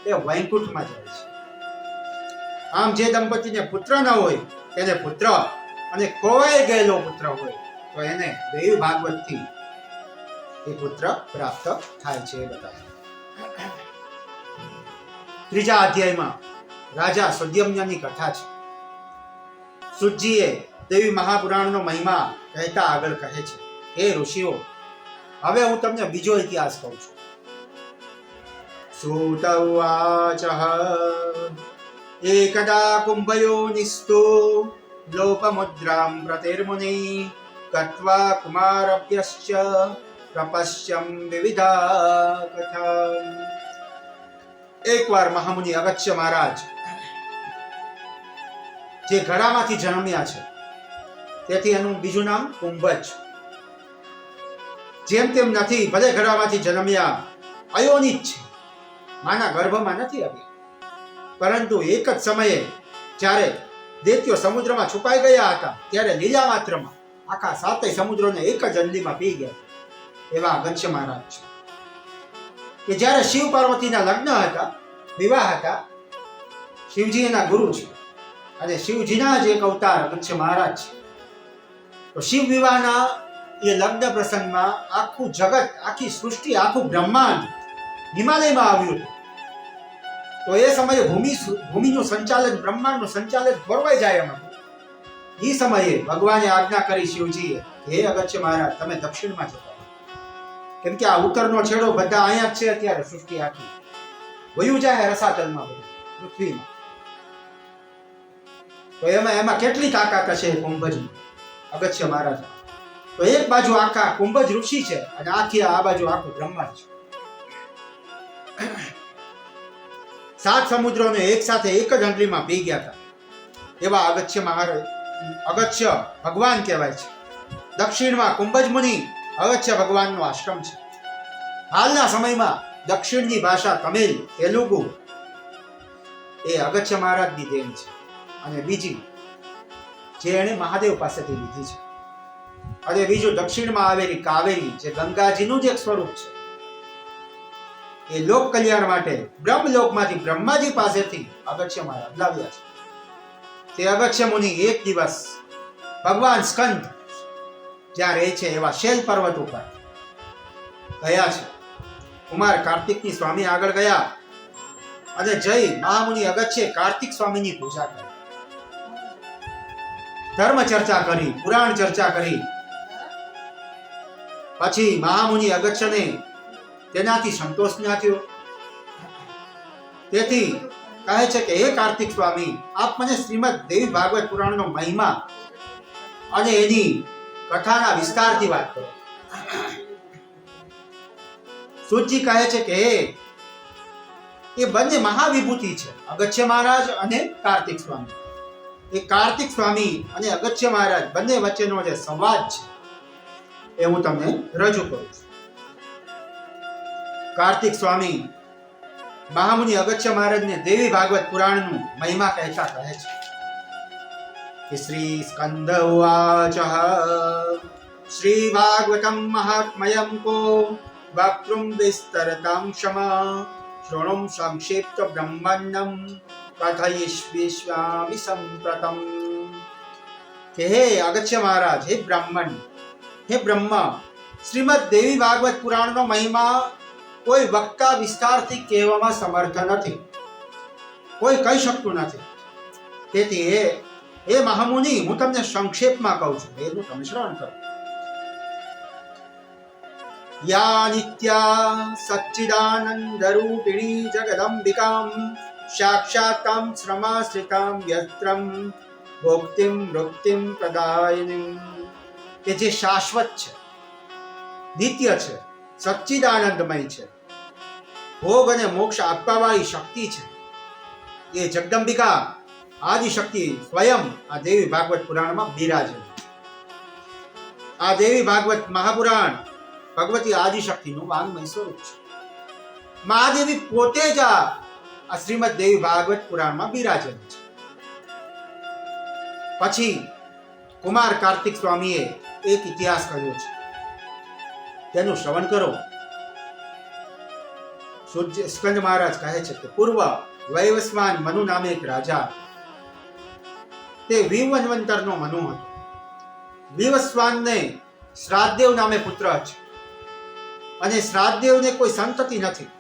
એ વૈકુંઠમાં જાય છે. આમ જે દંપતીને પુત્ર ન હોય તેને પુત્ર, અને ખોવાઈ ગયેલો પુત્ર હોય તો એને દેવી ભાગવતથી એ પુત્ર પ્રાપ્ત થાય છે. એ બતાવે. ત્રીજા અધ્યાયમાં રાજા સુદ્યમ્યની કથા છે. સુતજીએ દેવી મહાપુરાણનો મહિમા કહેતા આગળ કહે છે, હે ઋષિઓ, હવે હું તમને બીજો ઇતિહાસ કહું છું. સૂત ઉવાચ એકદા કુંભયોનિસ્તો લોપમુદ્રાં પ્રતિર્મુનિ ગત્વા કુમારભ્યશ્ચ પ્રપશ્યં વિવિધા કથા. એકવાર મહામુનિ અગસ્ત્ય મહારાજ જે ઘડામાંથી જન્મ્યા છે તેથી એનું બીજું નામ કુંભજ. જેમ તેમ નથી, ભલે ઘડામાંથી જન્મ્યા, અયોનિત છે, માના ગર્ભમાં નથી આવ્યા, પરંતુ એક જ સમયે જ્યારે દૈત્યો સમુદ્રમાં છુપાઈ ગયા હતા ત્યારે લીલા માત્રમાં આખા 7 સમુદ્રોને એક જ અંજલીમાં પી ગયા. એવા અગસ્ત્ય મહારાજ છે કે જ્યારે શિવ પાર્વતીના લગ્ન હતા, વિવાહ હતા, શિવજી એના ગુરુ છે અને શિવજીના જ એક અવતાર અગસ્ત્ય મહારાજ છે. તો શિવ વિવાહના એ લગ્ન પ્રસંગમાં આખું જગત, આખી સૃષ્ટિ, આખું બ્રહ્માંડ હિમાલયમાં આવ્યું હતું. તો એ સમયે ભૂમિનું સંચાલન, બ્રહ્માંડનું સંચાલન ખોરવાઈ જાય એમ હતું. એ સમયે ભગવાને આજ્ઞા કરી શિવજીએ, હે અગસ્ત્ય મહારાજ, તમે દક્ષિણમાં જતા, કેમ કે આ ઉત્તરનો છેડો બધા અહીંયા જ છે. અત્યારે સૃષ્ટિ આખી વયું જાય રસાતલમાં, બધું પૃથ્વીમાં. તો એમાં કેટલી તાકાત હશે કુંભજની, અગસ્ત્ય મહારાજ. તો એક બાજુ આખા કુંભજ ઋષિ છે અને આ બાજુ આખું બ્રહ્માંડ છે. 7 સમુદ્રોને એક સાથે એક જ અંજલીમાં પી ગયા હતા. એવા અગસ્ત્ય મહારાજ, અગસ્ત્ય ભગવાન કહેવાય છે. દક્ષિણમાં કુંભજ મુનિ અગસ્ત્ય ભગવાનનો આશ્રમ છે. હાલના સમયમાં દક્ષિણની ભાષા તમિલ, તેલુગુ એ અગસ્ત્ય મહારાજની દેન છે. અને બીજી જે એણે મહાદેવ પાસેથી લીધી છે. અને બીજું દક્ષિણમાં આવેલી કાવેરી, જે ગંગાજીનું જ એક સ્વરૂપ છે, એ લોક કલ્યાણ માટે બ્રહ્મલોકમાંથી બ્રહ્માજી પાસેથી અગસ્ત્ય મહારાજ લાવ્યા છે. તે અગસ્ત્ય મુનિ એક દિવસ ભગવાન સ્કંદ જ્યાં રહે છે એવા શૈલ પર્વત ઉપર ગયા છે. કુમાર કાર્તિકની સ્વામી આગળ ગયા અને જઈ મહામુનિ અગસ્ત્ય કાર્તિક સ્વામીની પૂજા કરી, ધર્મ ચર્ચા કરી, પુરાણ ચર્ચા કરી. પછી મહામુનિ અગસ્ત્યને તેનાથી સંતોષ ન થયો. તેથી કહે છે કે હે કાર્તિક સ્વામી, આપ મને શ્રીમદ દેવી ભાગવત પુરાણનો મહિમા અને એની કથાના વિસ્તારથી વાત કરો. સૂતજી કહે છે કે એ બંને મહાવિભૂતિ છે, અગસ્ત્ય મહારાજ અને કાર્તિક સ્વામી. એ કાર્તિક સ્વામી અને અગસ્ત્ય મહારાજ બંને વચ્ચેનો જે સંવાદ છે એ હું તમને રજૂ કરું છું. કાર્તિક સ્વામી મહામુનિ અગસ્ત્ય મહારાજને દેવી ભાગવત પુરાણનું મહિમા કહેતા કહે છે કે શ્રી સ્કંદ ઉવાચ શ્રી ભાગવતમ મહાત્મયમ કો વક્તૃમ વિસ્તરતામ ક્ષમા શૃણુમ સંક્ષિપ્ત બ્રહ્મણ્યમ કથયિષ્યામિ સંપ્રતમ. કે હે અગસ્ત્ય મહારાજ, હે બ્રાહ્મણ, હે બ્રહ્મા, શ્રીમદ દેવી ભાગવત પુરાણનો મહિમા કોઈ વક્તા વિસ્તારથી કહેવામાં સમર્થ નથી, કોઈ કહી શકતું નથી. તેથી હે મહામુનિ, હું તમને સંક્ષેપમાં કહું છું, એનું તમે શ્રવણ કરો. યા નિત્યા સચ્ચિદાનંદ રૂપિણી જગદંબિકામ સાક્ષાત્તામ શ્રમાશ્રિતામ યત્રમ ભોક્તિમ મૃક્તિમ પ્રદાયિનીમ. કે જે શાશ્વત છે, નિત્ય છે, સચ્ચિદાનંદમય છે, ભોગ અને મોક્ષ આપવાવાળી શક્તિ છે, એ જગદંબિકા આદિશક્તિ સ્વયં આ દેવી ભાગવત પુરાણમાં બિરાજે. આ દેવી ભાગવત મહાપુરાણ ભગવતી આદિશક્તિનું વાંગ્મય સ્વરૂપ છે. મહાદેવી પોતે જ આ શ્રીમદ દેવી ભાગવત પુરાણમાં બિરાજેલ છે. પછી કુમાર કાર્તિક સ્વામીએ એક ઇતિહાસ કર્યો છે, તેનું શ્રવણ કરો. સ્કંદ મહારાજ કહે છે કે પૂર્વ વૈવસ્વાન મનુ નામે એક રાજા, તે વિવન્વંતરનો મનુ હતો. વિવસ્વાનને શ્રાદ્દેવ નામે પુત્ર છે, અને શ્રાદ્દેવને કોઈ સંતતિ નથી.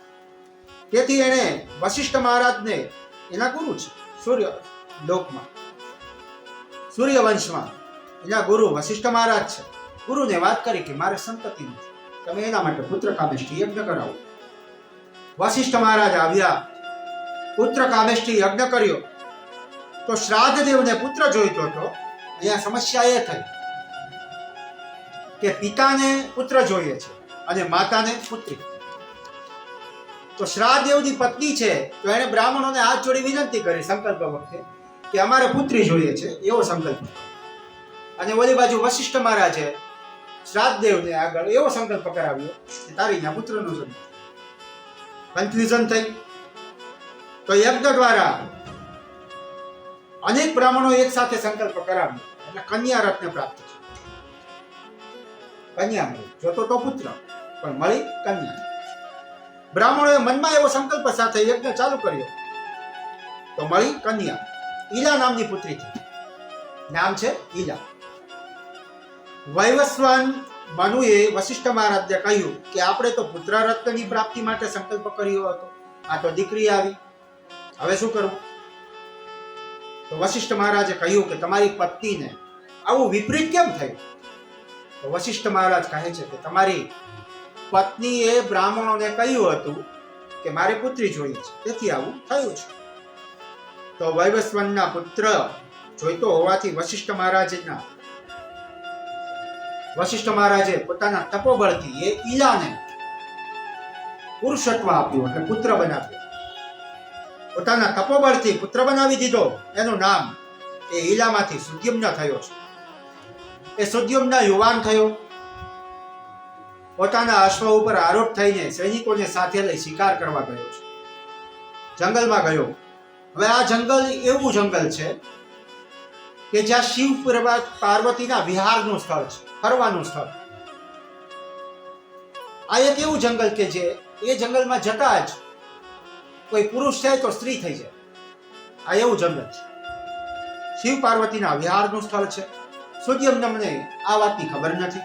તેથી એણે વશિષ્ઠ મહારાજને, એના ગુરુ છે, સૂર્ય લોકમાં, સૂર્યવંશમાં એના ગુરુ વશિષ્ઠ મહારાજ છે. ગુરુને વાત કરી કે મારે સંતતિ નથી, તમે એના માટે પુત્ર કામેષ્ટિ યજ્ઞ કરાવો. વશિષ્ઠ મહારાજ આવ્યા, પુત્ર કામેષ્ટિ યજ્ઞ કર્યો. તો શ્રાદ્ધદેવને પુત્ર જોઈતો હતો. અહીંયા સમસ્યા એ થઈ કે પિતાને પુત્ર જોઈએ છે અને માતાને પુત્રી. તો શ્રાદ્ધદેવની પત્ની છે, તો એણે બ્રાહ્મણોને હાથ જોડી વિનંતી કરી સંકલ્પ વખતે કે અમારે પુત્રી જોઈએ છે, એવો સંકલ્પ. અને ઓલી બાજુ વશિષ્ઠ મહારાજે શ્રાદ્ધદેવને આગળ એવો સંકલ્પ કરાવ્યો કે તારી ના પુત્રનો જન્મ. કન્ફ્યુઝન થઈ. તો યજ્ઞ દ્વારા અનેક બ્રાહ્મણો એક સાથે સંકલ્પ કરાવ્યો એટલે કન્યા રત્ન પ્રાપ્ત છે. કન્યા મળી, જોતો તો પુત્ર પણ મળી કન્યા. બ્રાહ્મણોએ મનમાં એવો સંકલ્પ સાથે યજ્ઞ ચાલુ કર્યો તો મળી કન્યા. ઈલા નામની પુત્રી થઈ, નામ છે ઈલા. વૈવસ્વાન મનુએ વશિષ્ઠ મહારાજને કહ્યું કે આપણે તો પુત્ર રત્નની પ્રાપ્તિ માટે સંકલ્પ કર્યો હતો, આ તો દીકરી આવી, હવે શું કરવું? તો વશિષ્ઠ મહારાજે કહ્યું કે તમારી પત્નીને આવું વિપરીત કેમ થયું? તો વશિષ્ઠ મહારાજ કહે છે કે તમારી પત્નીએ બ્રાહ્મણોને કહ્યું હતું કે મારે પુત્રી જોઈએ છે, તેથી આવું થયું છે. તો વૈવસ્વાનના પુત્ર જોઈતો હોવાથી વશિષ્ઠ મહારાજે પોતાના તપોબળથી એ ઈલાને પુરુષત્વ આપ્યું અને પુત્ર બનાવ્યો. પોતાના તપોબળથી પુત્ર બનાવી દીધો. એનું નામ એ ઈલામાંથી સુદ્યુમ્ન થયો છે. એ સુદ્યુમ્ન યુવાન થયો. પોતાના અશ્વ ઉપર આરોપ થઈને સૈનિકોને સાથે લઈ શિકાર કરવા ગયો છે. જંગલમાં ગયો. હવે આ જંગલ એવું જંગલ છે કે જ્યાં શિવ પાર્વતીના વિહારનું સ્થળ છે, ફરવાનું સ્થળ. આ એક એવું જંગલ કે જે એ જંગલમાં જતા જ કોઈ પુરુષ થાય તો સ્ત્રી થઈ જાય. આ એવું જંગલ છે, શિવ પાર્વતીના વિહારનું સ્થળ છે. સૂર્યમને આ વાતની ખબર નથી.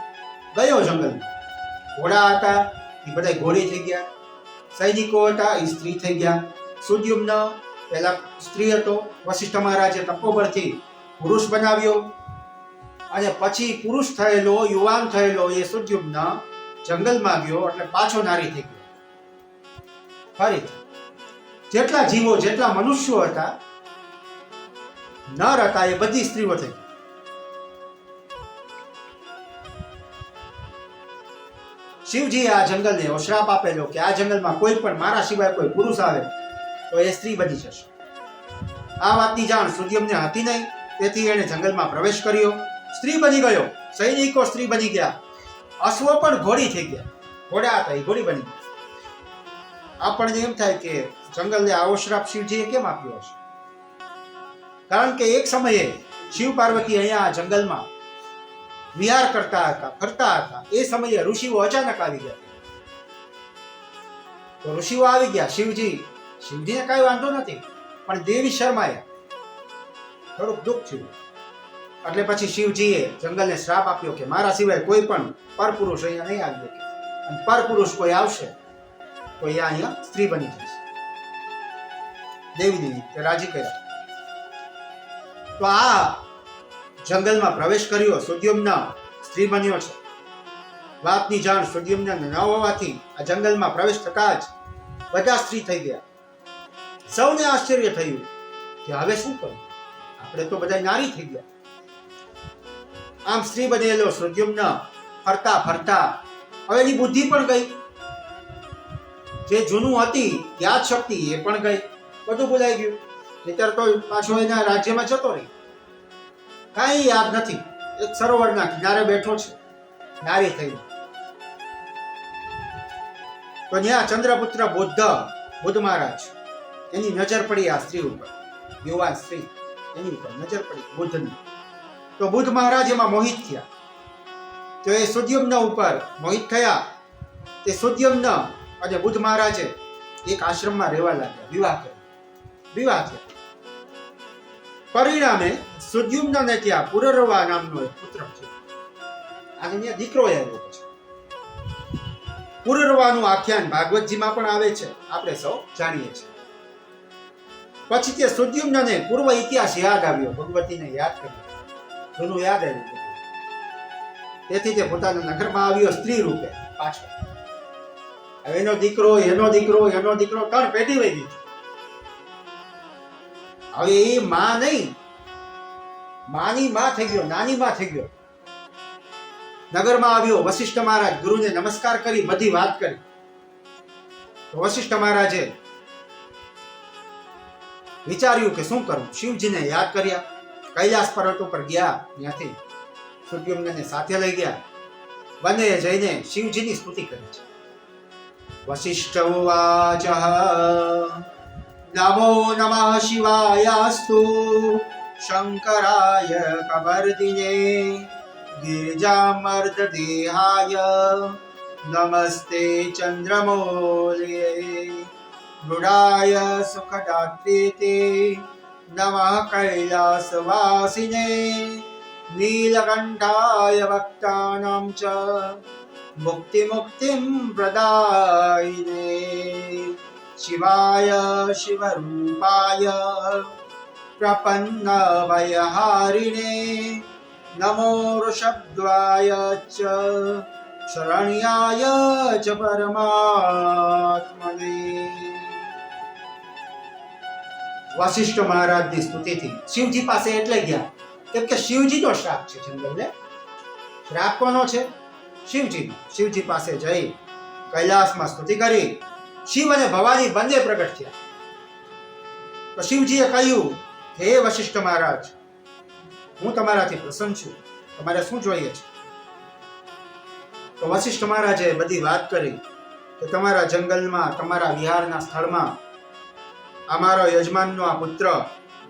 ગયો જંગલમાં. ઘોડા હતા એ બધા ઘોડી થઈ ગયા, સૈનિકો હતા એ સ્ત્રી થઈ ગયા. સૂર્યમ્ન પહેલા સ્ત્રી હતો, વશિષ્ઠ મહારાજે તપોબળથી પુરુષ બનાવ્યો, અને પછી પુરુષ થયેલો, યુવાન થયેલો એ સૂર્યમ્ન જંગલમાં ગયો એટલે પાછો નારી થઈ ગયો. ફરીથી જેટલા જીવો, જેટલા મનુષ્યો હતા, નર હતા, એ બધી સ્ત્રીઓ થઈ ગઈ. શિવજીએ આ જંગલને એવો શ્રાપ આપેલો કે આ જંગલમાં કોઈ પણ મારા સિવાય કોઈ પુરુષ આવે તો એ સ્ત્રી બની જશે. આ વાતની જાણ સુદ્યોમને હતી નહીં, તેથી એણે જંગલમાં પ્રવેશ કર્યો, સ્ત્રી બની ગયો, સૈનિકો સ્ત્રી બની ગયા, અશ્વો પણ ઘોડી થઈ ગયા, ઘોડા હતા એ ઘોડી બની ગયા. આપણને એમ થાય કે જંગલને આવો શ્રાપ શિવજીએ કેમ આપ્યો હશે? કારણ કે એક સમયે શિવ પાર્વતી અહીંયા જંગલમાં વિહાર કરતા હતા, ફરતા હતા. એ સમયે ઋષિઓ અચાનક આવી ગયા. તો ઋષિઓ આવી ગયા, શિવજીને કઈ વાંધો નથી, પણ દેવી શર્માયા, થોડુંક દુઃખ થયું. એટલે પછી શિવજીએ જંગલને શ્રાપ આપ્યો કે મારા સિવાય કોઈ પણ પરપુરુષ અહીંયા નહીં આવી શકે, અને પરપુરુષ કોઈ આવશે તો અહીંયા સ્ત્રી બની જશે. દેવીને તે રાજી કર્યા. તો આ જંગલમાં પ્રવેશ કર્યો, સુદ્યુમ્ન સ્ત્રી બન્યો છે. વાતની જાણ સુદ્યુમ્ન ન હોવાથી આ જંગલમાં પ્રવેશ થતા જ બધા સ્ત્રી થઈ ગયા. સૌને આશ્ચર્ય થયું કે હવે શું કરવું, આપણે તો બધા નારી થઈ ગયા. આમ સ્ત્રી બનેલો સુદ્યુમ્ન ફરતા ફરતા હવે એની બુદ્ધિ પણ ગઈ, જે જૂનું હતી યાદ શક્તિ એ પણ ગઈ, બધું ભૂલાઈ ગયું. નહીતર તો પાછો એના રાજ્યમાં જતો રહી, કાંઈ યાદ નથી. એક સરોવરના કિનારે બેઠો છે, નારી થઈ. તો ત્યાં ચંદ્રપુત્ર બુદ્ધ મહારાજ, એની નજર પડી આ સ્ત્રી ઉપર, યુવાન સ્ત્રી, એની ઉપર નજર પડી બુદ્ધની. તો બુદ્ધ મહારાજ એમાં મોહિત થયા. તો એ સુદ્યુમ્ન ઉપર મોહિત થયા. તે સુદ્યુમ્ન અને બુદ્ધ મહારાજે એક આશ્રમમાં રહેવા લાગ્યા, વિવાહ થયા. પરિણામે સુદ્યુમ્નને ત્યાં પુરરવા નામનો એક પુત્ર થયો. અને ત્યાં દીકરો આવ્યો છે. પુરરવાનું આખ્યાન ભાગવતજીમાં પણ આવે છે, આપણે સૌ જાણીએ છીએ. પછી તે સુદ્યુમ્નને પૂર્વ ઇતિહાસ યાદ આવ્યો, ભગવતીને યાદ કર્યો, જૂનું યાદ આવ્યું. તેથી તે પોતાના નગરમાં આવ્યો સ્ત્રી રૂપે પાછો. એનો દીકરો 3 પેઢી વહી ગઈ. હવે એ માં નહીં, માની માં થઈ ગયો, નાની માં થઈ ગયો. નગરમાં આવ્યો, વશિષ્ઠ મહારાજ ગુરુને નમસ્કાર કરી બધી વાત કરી. તો વશિષ્ઠ મહારાજે વિચાર્યું કે શું કરવું. શિવજીને યાદ કર્યા, કૈલાસ પર્વત ઉપર ગયા, ત્યાંથી સુદ્યુમ્નને સાથે લઈ ગયા. બંને જઈને શિવજીની સ્તુતિ કરી છે. વશિષ્ઠ ઉવાચ નમો નમઃ શિવાયાસ્તુ શંકરાય કબર્દિને ગિરિજામર્દદેહાય નમસ્તે ચંદ્રમૌલ્યે મૃડાય સુખદાત્રીતે નમઃ કૈલાસવાસિને નીલકંઠાય ભક્તાનાં ચ મુક્તિમ પ્રદાયિને શિવાય શિવરૂપાય પ્રપન્ન ભયહારિણે નમો ઋષભદ્વાય ચ શરણ્યાય ચ પરમાત્મને. વશિષ્ઠ મહારાજની સ્તુતિથી શિવજી પાસે એટલે ગયા કેમ કે શિવજીનો શ્રાપ છે જંગલને. શ્રાપ કોનો છે? શિવજીનો. શિવજી પાસે જઈ કૈલાસમાં સ્તુતિ કરી. શિવ અને ભવાની બંને પ્રગટ થયા. તો શિવજીએ કહ્યું કે હે વશિષ્ઠ મહારાજ, હું તમારાથી પ્રસન્ન છું, તમારે શું જોઈએ છે? તો વશિષ્ઠ મહારાજે બધી વાત કરી કે તમારા જંગલમાં, તમારા વિહારના સ્થળમાં અમારો યજમાનનો આ પુત્ર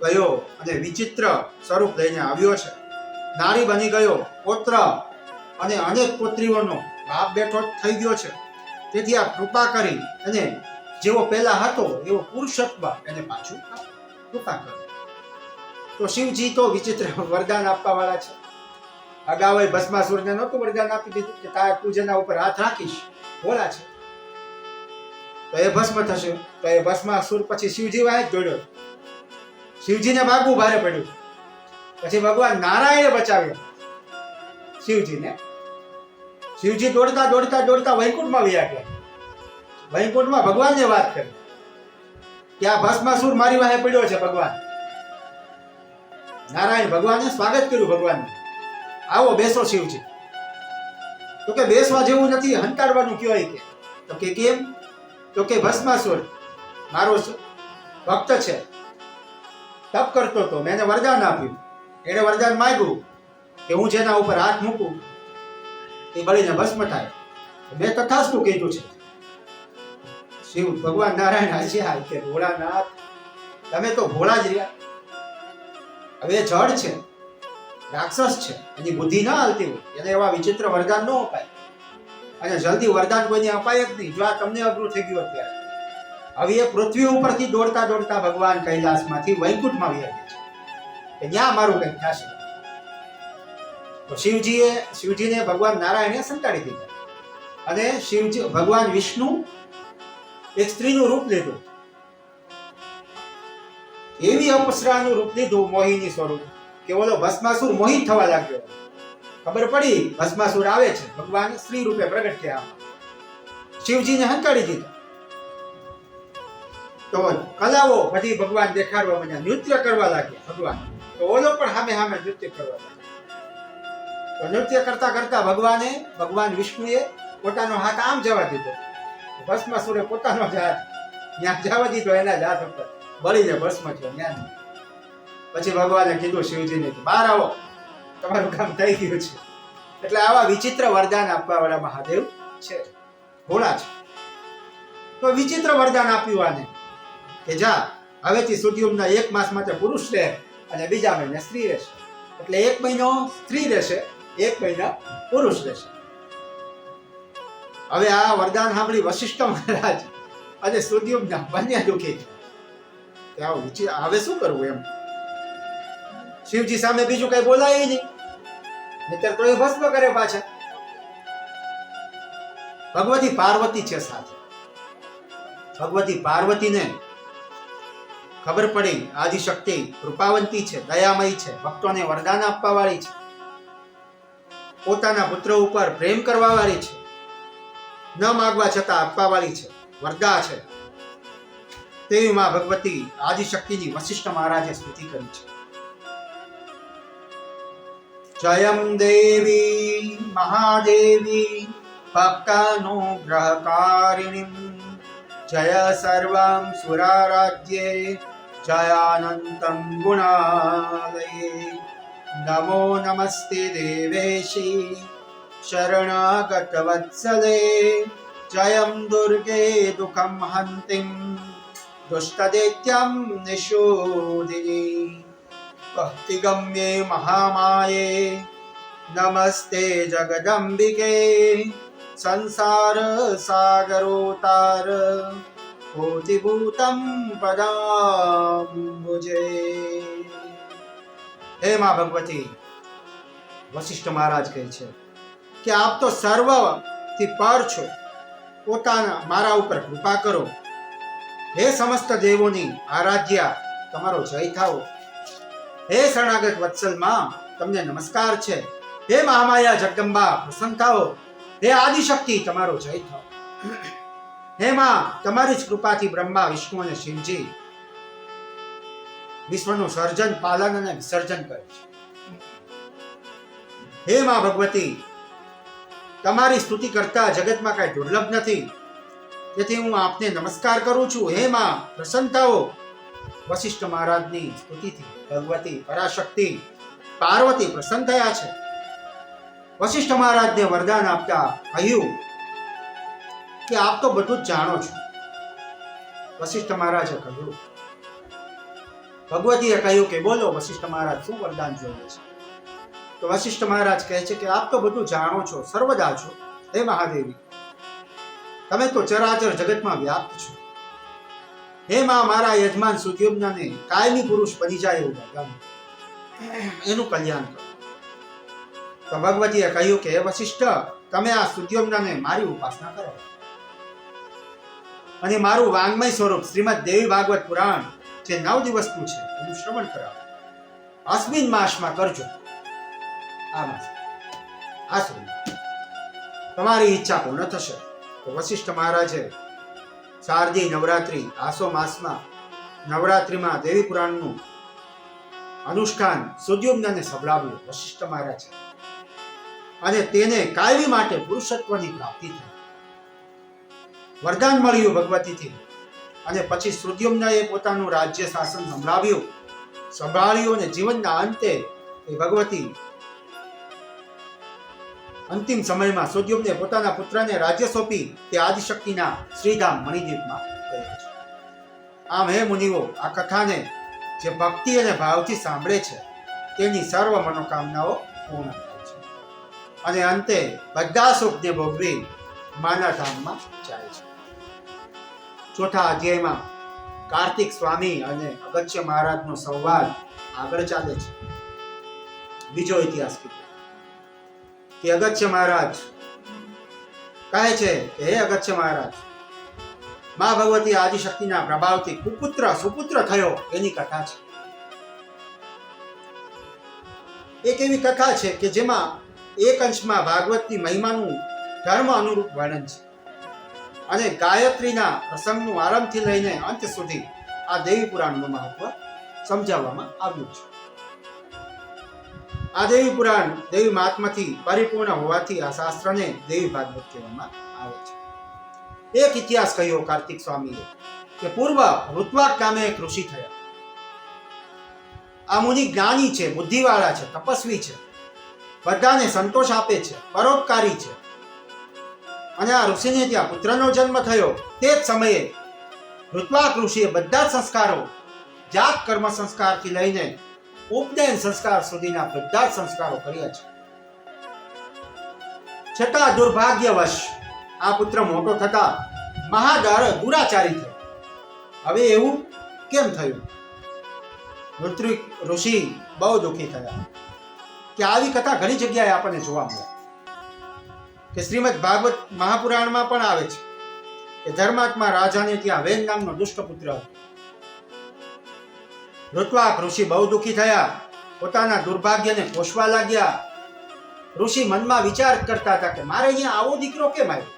ગયો અને વિચિત્ર સ્વરૂપ લઈને આવ્યો છે, નારી બની ગયો, પુત્ર અને અનેક પુત્રીઓનો બાપ બેઠો થઈ ગયો છે. તેથી આ કૃપા કરી અને જેવો પહેલા હતો એવો પુરુષત્વ એને પાછું કૃપા કરો. તો શિવજી તો વિચિત્ર વરદાન આપવા વાળા છે. અગાઉ ભસ્માસુરને નહોતું વરદાન આપી દીધું કે તું જેના ઉપર હાથ રાખીશ ભોળા છે તો એ ભસ્મ થશે. તો એ ભસ્માસુર પછી શિવજી વાય જ દોડ્યો. શિવજીને ભાગવું ભારે પડ્યું. પછી ભગવાન નારાયણે બચાવ્યો શિવજીને. શિવજી દોડતા દોડતા દોડતા વૈકુંઠમાં વયા ગયા. વૈકુંઠમાં ભગવાનને વાત કરી કે આ ભસ્માસુર મારી વાહે પડ્યો છે. ભગવાન નારાયણ ભગવાને સ્વાગત કર્યું. ભગવાનને આવો બેસો શિવજી. તો તો કે બેસવા જેવું નથી, હંકારવાનું કહેવાય કે. તો કે કેમ? તો કે ભસ્માસુર મારો ભક્ત છે, તપ કરતો હતો, મેં એને વરદાન આપ્યું. એને વરદાન માંગ્યું કે હું જેના ઉપર હાથ મૂકું એ બળીને ભસ્મ થાય. મેં તથાસ્તુ કીધું છે. શિવ ભગવાન નારાયણ હાજ્યા કે ભોળાનાથ તમે તો ભોળા જ રહ્યા. હવે જળ છે, રાક્ષસ છે, એની બુદ્ધિ ના હાલતી હોય, એને એવા વિચિત્ર વરદાન ન અપાય. અને જલ્દી વરદાન કોઈને અપાય જ નહીં. જો આ તમને અઘરું થઈ ગયું અત્યારે. હવે એ પૃથ્વી ઉપરથી દોડતા દોડતા ભગવાન કૈલાસમાંથી વૈકુંઠમાં આવી છે કે ત્યાં મારું કંઈક થશે. તો શિવજીને ભગવાન નારાયણે સંતાડી દીધા. અને શિવજી ભગવાન વિષ્ણુ એક સ્ત્રીનું રૂપ લીધું, એવી અપ્સરાનું રૂપ લીધું, મોહિની સ્વરૂપ, કે ઓલો ભસ્માસુર મોહિત થવા લાગ્યો. ખબર પડી ભસ્માસુર આવે છે, ભગવાન સ્ત્રી રૂપે પ્રગટ થયા. શિવજીને હંકારી દીધા. તો કલાઓ બધી ભગવાન દેખાડવા માંડ્યા, નૃત્ય કરવા લાગ્યા ભગવાન. તો ઓલો પણ સામે સામે નૃત્ય કરવા લાગ્યો. તો નૃત્ય કરતા કરતા ભગવાન વિષ્ણુએ પોતાનો હાથ આમ જવા દીધો. ભસ્માસુરે પોતાનો જ હાથ ત્યાં જવા દીધો, એના જ હાથ ઉપર બળીને ભસ્મ થયો ત્યાં. પછી ભગવાને કીધું શિવજીને કે બહાર આવો, તમારું કામ થઈ ગયું છે. એટલે આવા વિચિત્ર વરદાન આપવા વાળા મહાદેવ છે, ભોળા છે. તો વિચિત્ર વરદાન આપ્યું આને કે જા હવેથી સુદ્યુમ્ન 1 માસ માટે પુરુષ રહે અને બીજા મહિને સ્ત્રી રહેશે. એટલે 1 મહિનો સ્ત્રી રહેશે, 1 મહિના પુરુષ રહેશે. હવે આ વરદાન સાંભળી વશિષ્ઠ મહારાજ અને સુદ્યુમ્ન બંને દુઃખી છે. હવે શું કરવું એમ. શિવજી સામે બીજું કઈ બોલાય નહીં, નહીતર તો એ ભસ્મ કરે પાછા. ભગવતી પાર્વતી છે સાથે. ભગવતી પાર્વતીને ખબર પડી આદિશક્તિ કૃપાવંતી છે, દયામયી છે, ભક્તોને વરદાન આપવા વાળી છે, પોતાના પુત્ર ઉપર પ્રેમ કરવા વાળી છે, ન માગવા છતાં આપવા વાળી છે, વરદા છે. તેવી માં ભગવતી આદિશક્તિની વશિષ્ઠ મહારાજે સ્તુતિ કરી છે. જયમ દેવી મહાદેવી ભક્તાનુગ્રહકારિણીમ જય સર્વં સુરારાધ્યે જયાનંતં ગુણાલયે નમો નમસ્તે દેવેશી શરણાગત વત્સલે જયં દુર્ગે દુઃખં હંતિં દુષ્ટદૈત્યં નિશોધિની ભક્તિગમ્યે મહામાયે નમસ્તે જગદંબિકે સંસાર સાગરોતાર કોટિભૂતં પદાંબુજે. હે માં ભગવતી, વશિષ્ઠ મહારાજ કહે છે કે આપ તો સર્વથી પર છો, પોતાના મારા ઉપર કૃપા કરો. હે સમસ્ત દેવોની આરાધ્યા, તમારો જય થાઓ. હે શરણાગત વત્સલ માં, તમને નમસ્કાર છે. હે મહામાયા જગદંબા, પ્રસન્ન થાઓ. હે આદિશક્તિ, તમારો જય થાઓ. હે માં, તમારી જ કૃપાથી બ્રહ્મા, વિષ્ણુ અને શિવજી વિશ્વનું સર્જન, પાલન અને વિસર્જન કરે છે. હે માં ભગવતી, તમારી સ્તુતિ કરતા જગતમાં કઈ દુર્લભ નથી, તેથી હું આપને નમસ્કાર કરું છું. હે માં, પ્રસન્ન થાઓ. વશિષ્ઠ મહારાજની સ્તુતિથી ભગવતી પરાશક્તિ પાર્વતી પ્રસન્ન થયા છે. વશિષ્ઠ મહારાજને વરદાન આપતા કહ્યું કે આપ તો બધું જ જાણો છો. વશિષ્ઠ મહારાજે કહ્યું, ભગવતીએ કહ્યું કે બોલો વશિષ્ઠ મહારાજ, શું વરદાન જોઈએ છે? તો વશિષ્ઠ મહારાજ કહે છે કે આપ તો બધું જાણો છો, સર્વદા છો. હે મહાદેવી, તમે તો ચરાચર જગતમાં વ્યાપ્ત છો. હે માં, મારા યજમાન સુદ્યુમ્નને કાયમી પુરુષ બની જાય એવું વરદાન, એનું કલ્યાણ કરો. તો ભગવતીએ કહ્યું કે હે વશિષ્ઠ, તમે આ સુદ્યુમ્નને મારી ઉપાસના કરો અને મારું વાંગ્મય સ્વરૂપ શ્રીમદ દેવી ભાગવત પુરાણ જે 9 દિવસનું છે એનું શ્રવણ કરાવો. અશ્વિન માસમાં કરજો. આ માસ તમારી ઈચ્છા પૂર્ણ થશે. તો વશિષ્ઠ મહારાજે શારદી નવરાત્રી આસો માસમાં નવરાત્રીમાં દેવી પુરાણનું અનુષ્ઠાન સુદ્યુમ્નને સંભળાવ્યું. વશિષ્ઠ મહારાજ અને તેને કાયમી માટે પુરુષત્વની પ્રાપ્તિ થઈ. વરદાન મળ્યું ભગવતીથી. અને પછી સુદ્યુમ્નએ પોતાનું રાજ્ય શાસન સંભાળ્યું અને જીવનના અંતે એ ભગવતી અંતિમ સમયમાં સુદ્યુમ્ને પોતાના પુત્રને રાજ્ય સોંપી તે આદિશક્તિના શ્રીધામ મણિદ્વીપમાં ગયા છે. આમ હે મુનિઓ, આ કથાને જે ભક્તિ અને ભાવથી સાંભળે છે તેની સર્વ મનોકામનાઓ પૂર્ણ થાય છે અને અંતે બધા સુખને ભોગવી માના ધામમાં જાય છે. ચોથા અધ્યાયમાં કાર્તિક સ્વામી અને અગસ્ત્ય મહારાજનો સંવાદ આગળ ચાલે છે. બીજો ઇતિહાસ કે અગસ્ત્ય મહારાજ કહે છે કે હે અગસ્ત્ય મહારાજ, મા ભગવતી આદિશક્તિના પ્રભાવથી કુપુત્ર સુપુત્ર થયો એની કથા છે. એક એવી કથા છે કે જેમાં એક અંશમાં ભાગવતની મહિમાનું ધર્મ અનુરૂપ વર્ણન છે અને ગાયત્રીના પ્રસંગનું આરંભથી લઈને અંત સુધી આ દેવી પુરાણનું મહત્વ સમજાવવામાં આવ્યું છે. આ દેવી પુરાણ દેવી મહાત્માથી પરિપૂર્ણ હોવાથી આ શાસ્ત્રને દેવી ભાગવત કહેવામાં આવે છે. એક ઇતિહાસ કહ્યો કાર્તિક સ્વામીએ કે પૂર્વ ઋત્વાક નામે એક ઋષિ થયા. આ મુનિ જ્ઞાની છે, બુદ્ધિવાળા છે, તપસ્વી છે, બધાને સંતોષ આપે છે, પરોપકારી છે. અને આ ઋષિને ત્યાં પુત્રનો જન્મ થયો. તે જ સમયે ઋત્વાક ઋષિએ બધા જ સંસ્કારો, જાત કર્મ સંસ્કારથી લઈને ઉપનયન સંસ્કાર સુધીના બધા જ સંસ્કારો કર્યા છે. છતાં દુર્ભાગ્યવશ આ પુત્ર મોટો થતા દુરાચારી થયો. હવે એવું કેમ થયું? ઋષિ બહુ દુઃખી થયા કે આવી કથા ઘણી જગ્યાએ આપણને જોવા મળે કે શ્રીમદ ભાગવત મહાપુરાણમાં પણ આવે છે કે ધર્માત્મા રાજાને ત્યાં વેદ નામનો દુષ્ટ પુત્ર હતો. ઋત્વાક ઋષિ બહુ દુઃખી થયા, પોતાના દુર્ભાગ્યને પોષવા લાગ્યા. ઋષિ મનમાં વિચાર કરતા હતા કે મારે અહીંયા આવો દીકરો કેમ આવ્યો?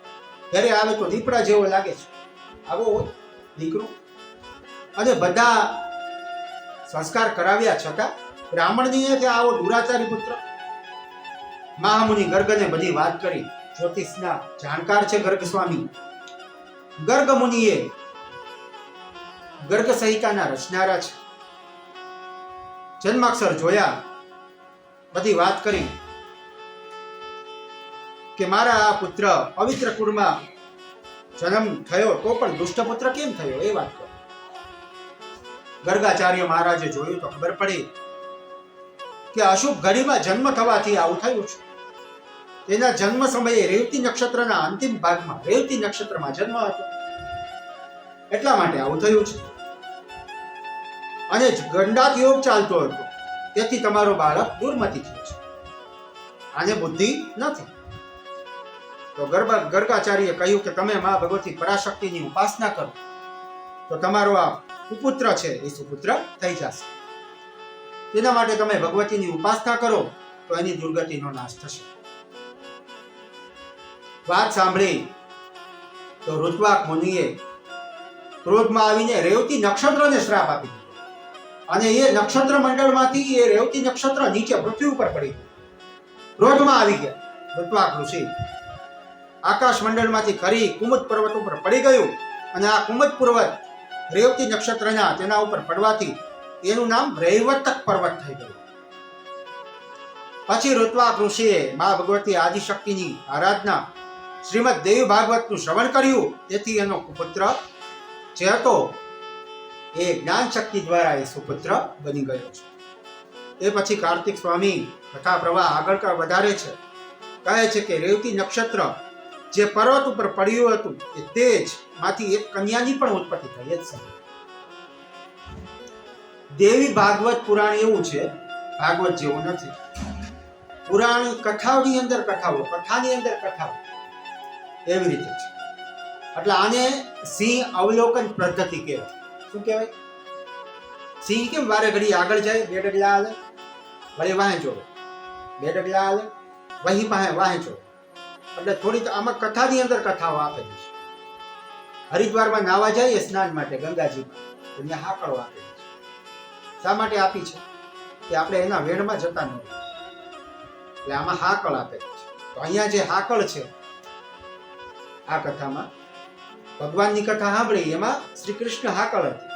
ઘરે આવે તો દીપડા જેવો લાગે છે, આવો દીકરો. અને બધા સંસ્કાર કરાવ્યા છતાં બ્રાહ્મણની કે આવો દુરાચારી પુત્ર. મહામુનિ ગર્ગને બધી વાત કરી. જ્યોતિષના જાણકાર છે ગર્ગ સ્વામી. ગર્ગ મુનિએ ગર્ગ સંહિતાના રચનારા છે. જન્માક્ષર જોયા, બધી વાત કરી કે મારા આ પુત્ર પવિત્ર કુળમાં જન્મ થયો તો પણ દુષ્ટ પુત્ર કેમ થયો એ વાત કરો. ગર્ગાચાર્ય મહારાજે જોયું તો ખબર પડી કે અશુભ ઘડીમાં જન્મ થવાથી આવું થયું છે. તેના જન્મ સમયે રેવતી નક્ષત્રના અંતિમ ભાગમાં રેવતી નક્ષત્રમાં જન્મ હતો, એટલા માટે આવું થયું છે. અને ગંડાત યોગ ચાલતો હતો, તેથી તમારો બાળક દુર્મતિ થયો છે, આને બુદ્ધિ નથી. તો ગર્ગાચાર્યએ કહ્યું કે તમે મા ભગવતી પરાશક્તિની ઉપાસના કરો તો તમારો આ કુપુત્ર છે એ સુપુત્ર થઈ જશે. તેના માટે તમે ભગવતીની ઉપાસના કરો તો એની દુર્ગતિનો નાશ થશે. વાત સાંભળી તો ઋત્વાક મુનિએ ક્રોધમાં આવીને રેવતી નક્ષત્રને શ્રાપ આપી દીધો અને એ નક્ષત્ર મંડળમાંથી એ રેવતી નક્ષત્ર નીચે પૃથ્વી ઉપર પડી ગયું. ક્રોધમાં આવી ગયા ઋત્વાક ઋષિ. આકાશ મંડળમાંથી ખરી કુમુદ પર્વત ઉપર પડી ગયું અને આ કુમુદ પર્વત રેવતી નક્ષત્રના તેના ઉપર પડવાથી એનું નામ રૈવતક પર્વત થઈ ગયું. પછી ઋત્વાક ઋષિએ મા ભગવતી આદિશક્તિની આરાધના શ્રીમદ દેવી ભાગવતનું શ્રવણ કર્યું, તેથી એનો પુત્ર જે હતો એ જ્ઞાન શક્તિ દ્વારા એ સુપુત્ર બની ગયો છે. એ પછી કાર્તિક સ્વામી કથા પ્રવાહ આગળ વધારે છે. કહે છે કે રેવતી નક્ષત્ર જે પર્વત ઉપર પડ્યું હતું એ તેજ માંથી એક કન્યાની પણ ઉત્પત્તિ થઈ જ છે. દેવી ભાગવત પુરાણ એવું છે, ભાગવત જેવું નથી. પુરાણ કથાઓની અંદર કથાઓ, કથાની અંદર કથાઓ, એવી રીતે છે. એટલે આને સિંહ અવલોકન પદ્ધતિ કહેવાય. શું કહેવાય? સિંહ કેમ વારે ઘડી આગળ જાય, બે ડગલા હાલે, વળી વાહે જોડે, બે ડગલા હાલે, વહી પાસે વાહે જોડે. એટલે થોડી આમાં કથાની અંદર કથાઓ આપેલી છે. હરિદ્વારમાં નાવા જાય સ્નાન માટે ગંગાજીમાં, ત્યાં હાકળો આપેલી છે. શા માટે આપી છે? કે આપણે એના વેણમાં જતા ન હોય, એટલે આમાં હાકળ આપેલી છે. તો અહીંયા જે હાકળ છે આ કથામાં ભગવાનની કથા સાંભળી એમાં શ્રી કૃષ્ણ હાકળ હતી.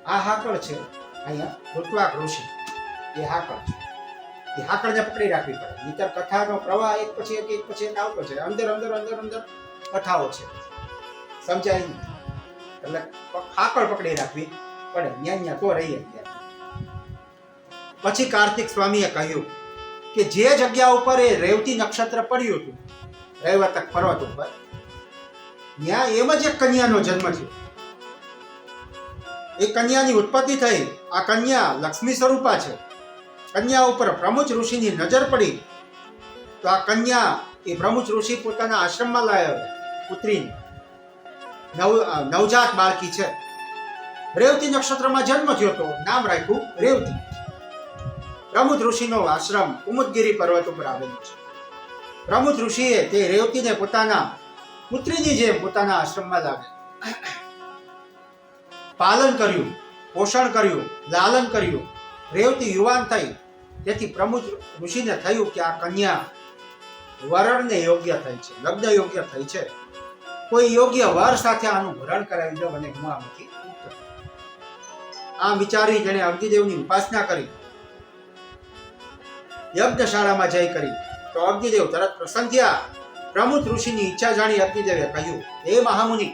આ હાકળ છે અહીંયા ઋત્વાક ઋષિ એ હાકળ છે. એ હાકળને પકડી રાખવી પડે, નહીંતર કથાનો પ્રવાહ એક પછી એક આવતો છે. અંદર અંદર અંદર અંદર કથાઓ છે, સમજાય નહીં. એટલે હાકળ પકડી રાખવી પડે, ન્યા તો રહીએ. પછી કાર્તિક સ્વામીએ કહ્યું કે જે જગ્યા ઉપર એ રેવતી નક્ષત્ર પડ્યું હતું રૈવતક પર્વત ઉપર, ત્યાં એમ જ એક કન્યાનો જન્મ થયો. એ કન્યાની ઉત્પત્તિ થઈ. આ કન્યા લક્ષ્મી સ્વરૂપા છે. કન્યા ઉપર પ્રમુચ ઋષિની નજર પડી તો આ કન્યા એ પ્રમુચ ઋષિ પોતાના આશ્રમમાં લાવ્યો પુત્રીને. નવજાત બાળકી છે. રેવતી નક્ષત્રમાં જન્મ થયો તો નામ રાખ્યું રેવતી. પ્રમુચ ઋષિનો આશ્રમ કુમુદગીરી પર્વત ઉપર આવેલો છે. પ્રમુચ ઋષિએ તે રેવતીને પોતાના પુત્રીની જેમ પોતાના આશ્રમમાં લાવે, પાલન કર્યું, પોષણ કર્યું, લાલન કર્યું. રેવતી યુવાન થઈ તેથી પ્રમુચ ઋષિને થયું કે આ કન્યા વરણને યોગ્ય થઈ છે, લગ્ન યોગ્ય થઈ છે. કોઈ યોગ્ય વર સાથે આનું વરણ કરાવી દો અને હું આમાંથી મુક્ત. આમ વિચારી જેણે અગ્નિદેવની ઉપાસના કરી, યજ્ઞશાળામાં જઈ કરી તો અગ્નિદેવ તરત પ્રસન્ન થયા. પ્રમુચ ઋષિની ઈચ્છા જાણી અગ્નિદેવે કહ્યું, હે મહામુનિ,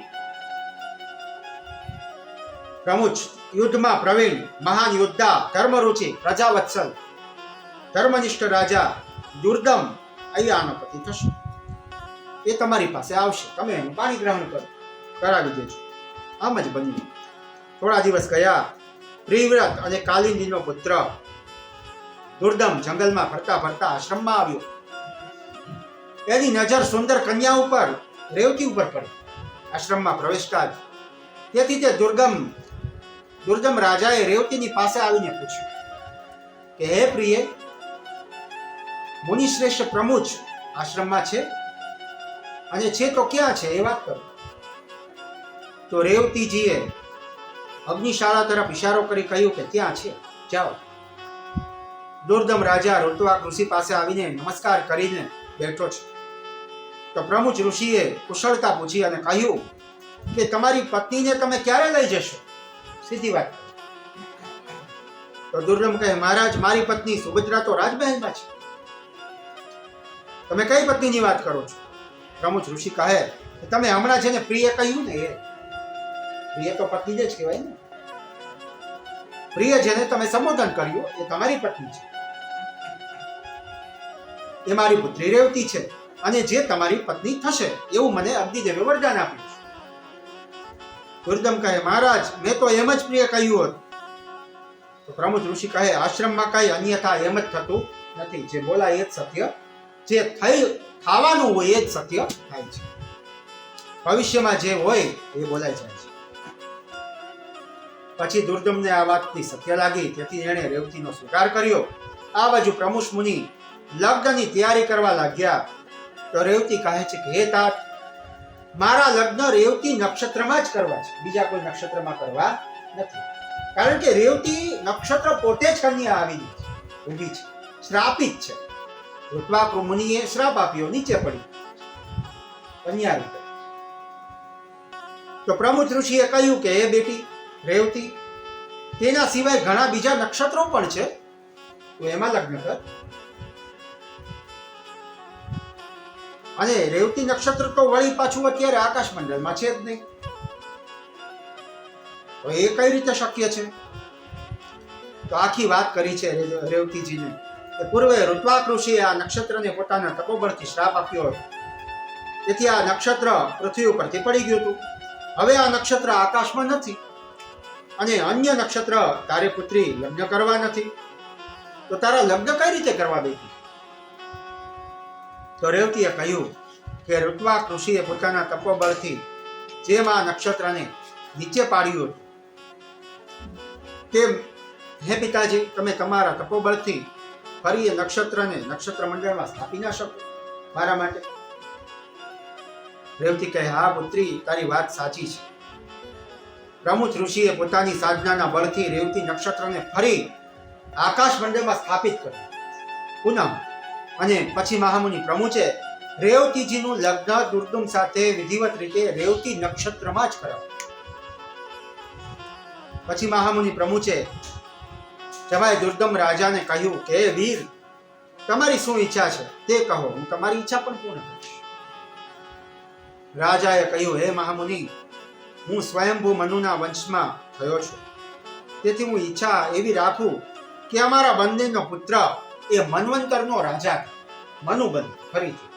પ્રમુચ યુદ્ધમાં પ્રવીણ, મહાન યોદ્ધા, ધર્મરુચિ, પ્રજાવત્સલ, ધર્મનિષ્ઠ રાજા દુર્દમ અહીંયાનો પતિ થશે. એ તમારી પાસે આવશે, તમે એનું પાણી ગ્રહણ કરો, કરાવી દેજો. આમ જ બન્યું. થોડા દિવસ ગયા. પ્રિવ્રત અને કાલિંદીનો પુત્ર દુર્દમ જંગલમાં ફરતા ફરતા આશ્રમમાં આવ્યો. એની નજર સુંદર કન્યા ઉપર, રેવતી ઉપર પડી. આશ્રમમાં પ્રવેશતા જ તેથી તે દુર્ગમ રાજાએ રેવતીની પાસે આવીને પૂછ્યું કે હે પ્રિય, મુનિશ્રેષ્ઠ પ્રમુચ આશ્રમમાં છે અને છે તો ક્યાં છે એ વાત કરો. તો રેવતીજીએ અગ્નિશાળા તરફ ઇશારો કરી કહ્યું કે ત્યાં છે, જાઓ. દુર્દમ રાજા ઋત્વાક ઋષિ પાસે આવીને નમસ્કાર કરીને બેઠો છે. તો પ્રમુચ ઋષિએ કુશળતા પૂછી અને કહ્યું કે તમારી પત્નીને તમે ક્યારે લઈ જશો? સીધી વાત. તો દુર્દમ કહે, મહારાજ, મારી પત્ની સુભદ્રા તો રાજમહેલમાં છે. તમે કઈ પત્નીની વાત કરો છો? પ્રમુચ ઋષિ કહે કે તમે હમણાં જેને પ્રિય કહ્યું ને, એ પ્રિય તો પત્નીને જ કહેવાય ને. પ્રિય જેને તમે સંબોધન કર્યું એ તમારી પત્ની છે. એ મારી પુત્રી રેવતી છે અને જે તમારી પત્ની થશે એવું મને અગ્નિદેવે વરદાન આપ્યું છે. દુર્દમ કહે, મહારાજ, મેં તો એમ જ પ્રિય કહ્યું હતું. તો પ્રમુચ ઋષિ કહે, આશ્રમમાં કઈ અન્યથા એમ જ થતું નથી. જે બોલાય એ જ સત્ય, જે થવાનું હોય એ જ સત્ય થાય છે. ભવિષ્યમાં જે હોય એ બોલાઈ જાય છે. પછી દુર્દમને આ વાતની સત્ય લાગી, તેથી એણે રેવતીનો સ્વીકાર કર્યો. આ બાજુ પ્રમુખ મુનિ લગ્નની તૈયારી કરવા લાગ્યા. તો રેવતી કહે છે કે હે तात, મારા લગ્ન રેવતી નક્ષત્રમાં જ કરવા છે, બીજા કોઈ નક્ષત્રમાં કરવા નથી. કારણ કે રેવતી નક્ષત્ર પોતે જ કન્યા આવી ઊભી છે, શ્રાપિત છે. ઋત્વાક મુનિએ શ્રાપ આપ્યો, નીચે પડી કન્યા રૂપે. તો પ્રમુખ ઋષિએ કહ્યું કે હે બેટી રેવતી, તેના સિવાય ઘણા બીજા નક્ષત્રો પણ છે, તો એમાં લગ્ન કર. અને રેવતી નક્ષત્ર તો વળી પાછું અત્યારે આકાશ મંડળમાં છે જ નહીં, તો એ કઈ રીતે શક્ય છે? તો આખી વાત કરી છે રેવતીજીને કે પૂર્વે ઋત્વાક ઋષિએ આ નક્ષત્રને પોતાના તપોબળથી શ્રાપ આપ્યો હતો. તેથી આ નક્ષત્ર પૃથ્વી ઉપરથી પડી ગયું હતું. હવે આ નક્ષત્ર આકાશમાં નથી અને અન્ય નક્ષત્ર તારે પુત્રી લગ્ન કરવા નથી, તો તારા લગ્ન કઈ રીતે કરવા બેઠી? તો રેવતીએ કહ્યું કે ઋત્વાક ઋષિએ પોતાના તપોબળથી જેમ આ નક્ષત્રને નીચે પાડ્યું તેમ હે પિતાજી, તમે તમારા તપોબળથી ફરી એ નક્ષત્રને નક્ષત્ર મંડળમાં સ્થાપી ના શકો મારા માટે? રેવતી કહે, હા પુત્રી, તારી વાત સાચી છે. પ્રમુખ ઋષિએ પોતાની સાધનાના બળથી રેવતી નક્ષત્રને ફરી આકાશ મંડળમાં સ્થાપિત કર્યું પુનઃ, અને પછી મહામુનિ પ્રમુચે રેવતીજીનું લગ્ન દુર્દમ સાથે વિધિવત રીતે રેવતી નક્ષત્રમાં જ કરાવ્યું. પછી મહામુનિ પ્રમુચે જમાઈ દુર્દમ રાજાને કહ્યું કે હે વીર, તમારી શું ઈચ્છા છે તે કહો, હું તમારી ઈચ્છા પણ પૂર્ણ કરીશ. રાજાએ કહ્યું, હે મહામુનિ, હું સ્વયંભૂ મનુના વંશમાં થયો છું, તેથી હું ઈચ્છા એવી રાખું કે અમારા બંનેનો પુત્ર એ મન્વંતરનો રાજા મનુ બને ફરીથી.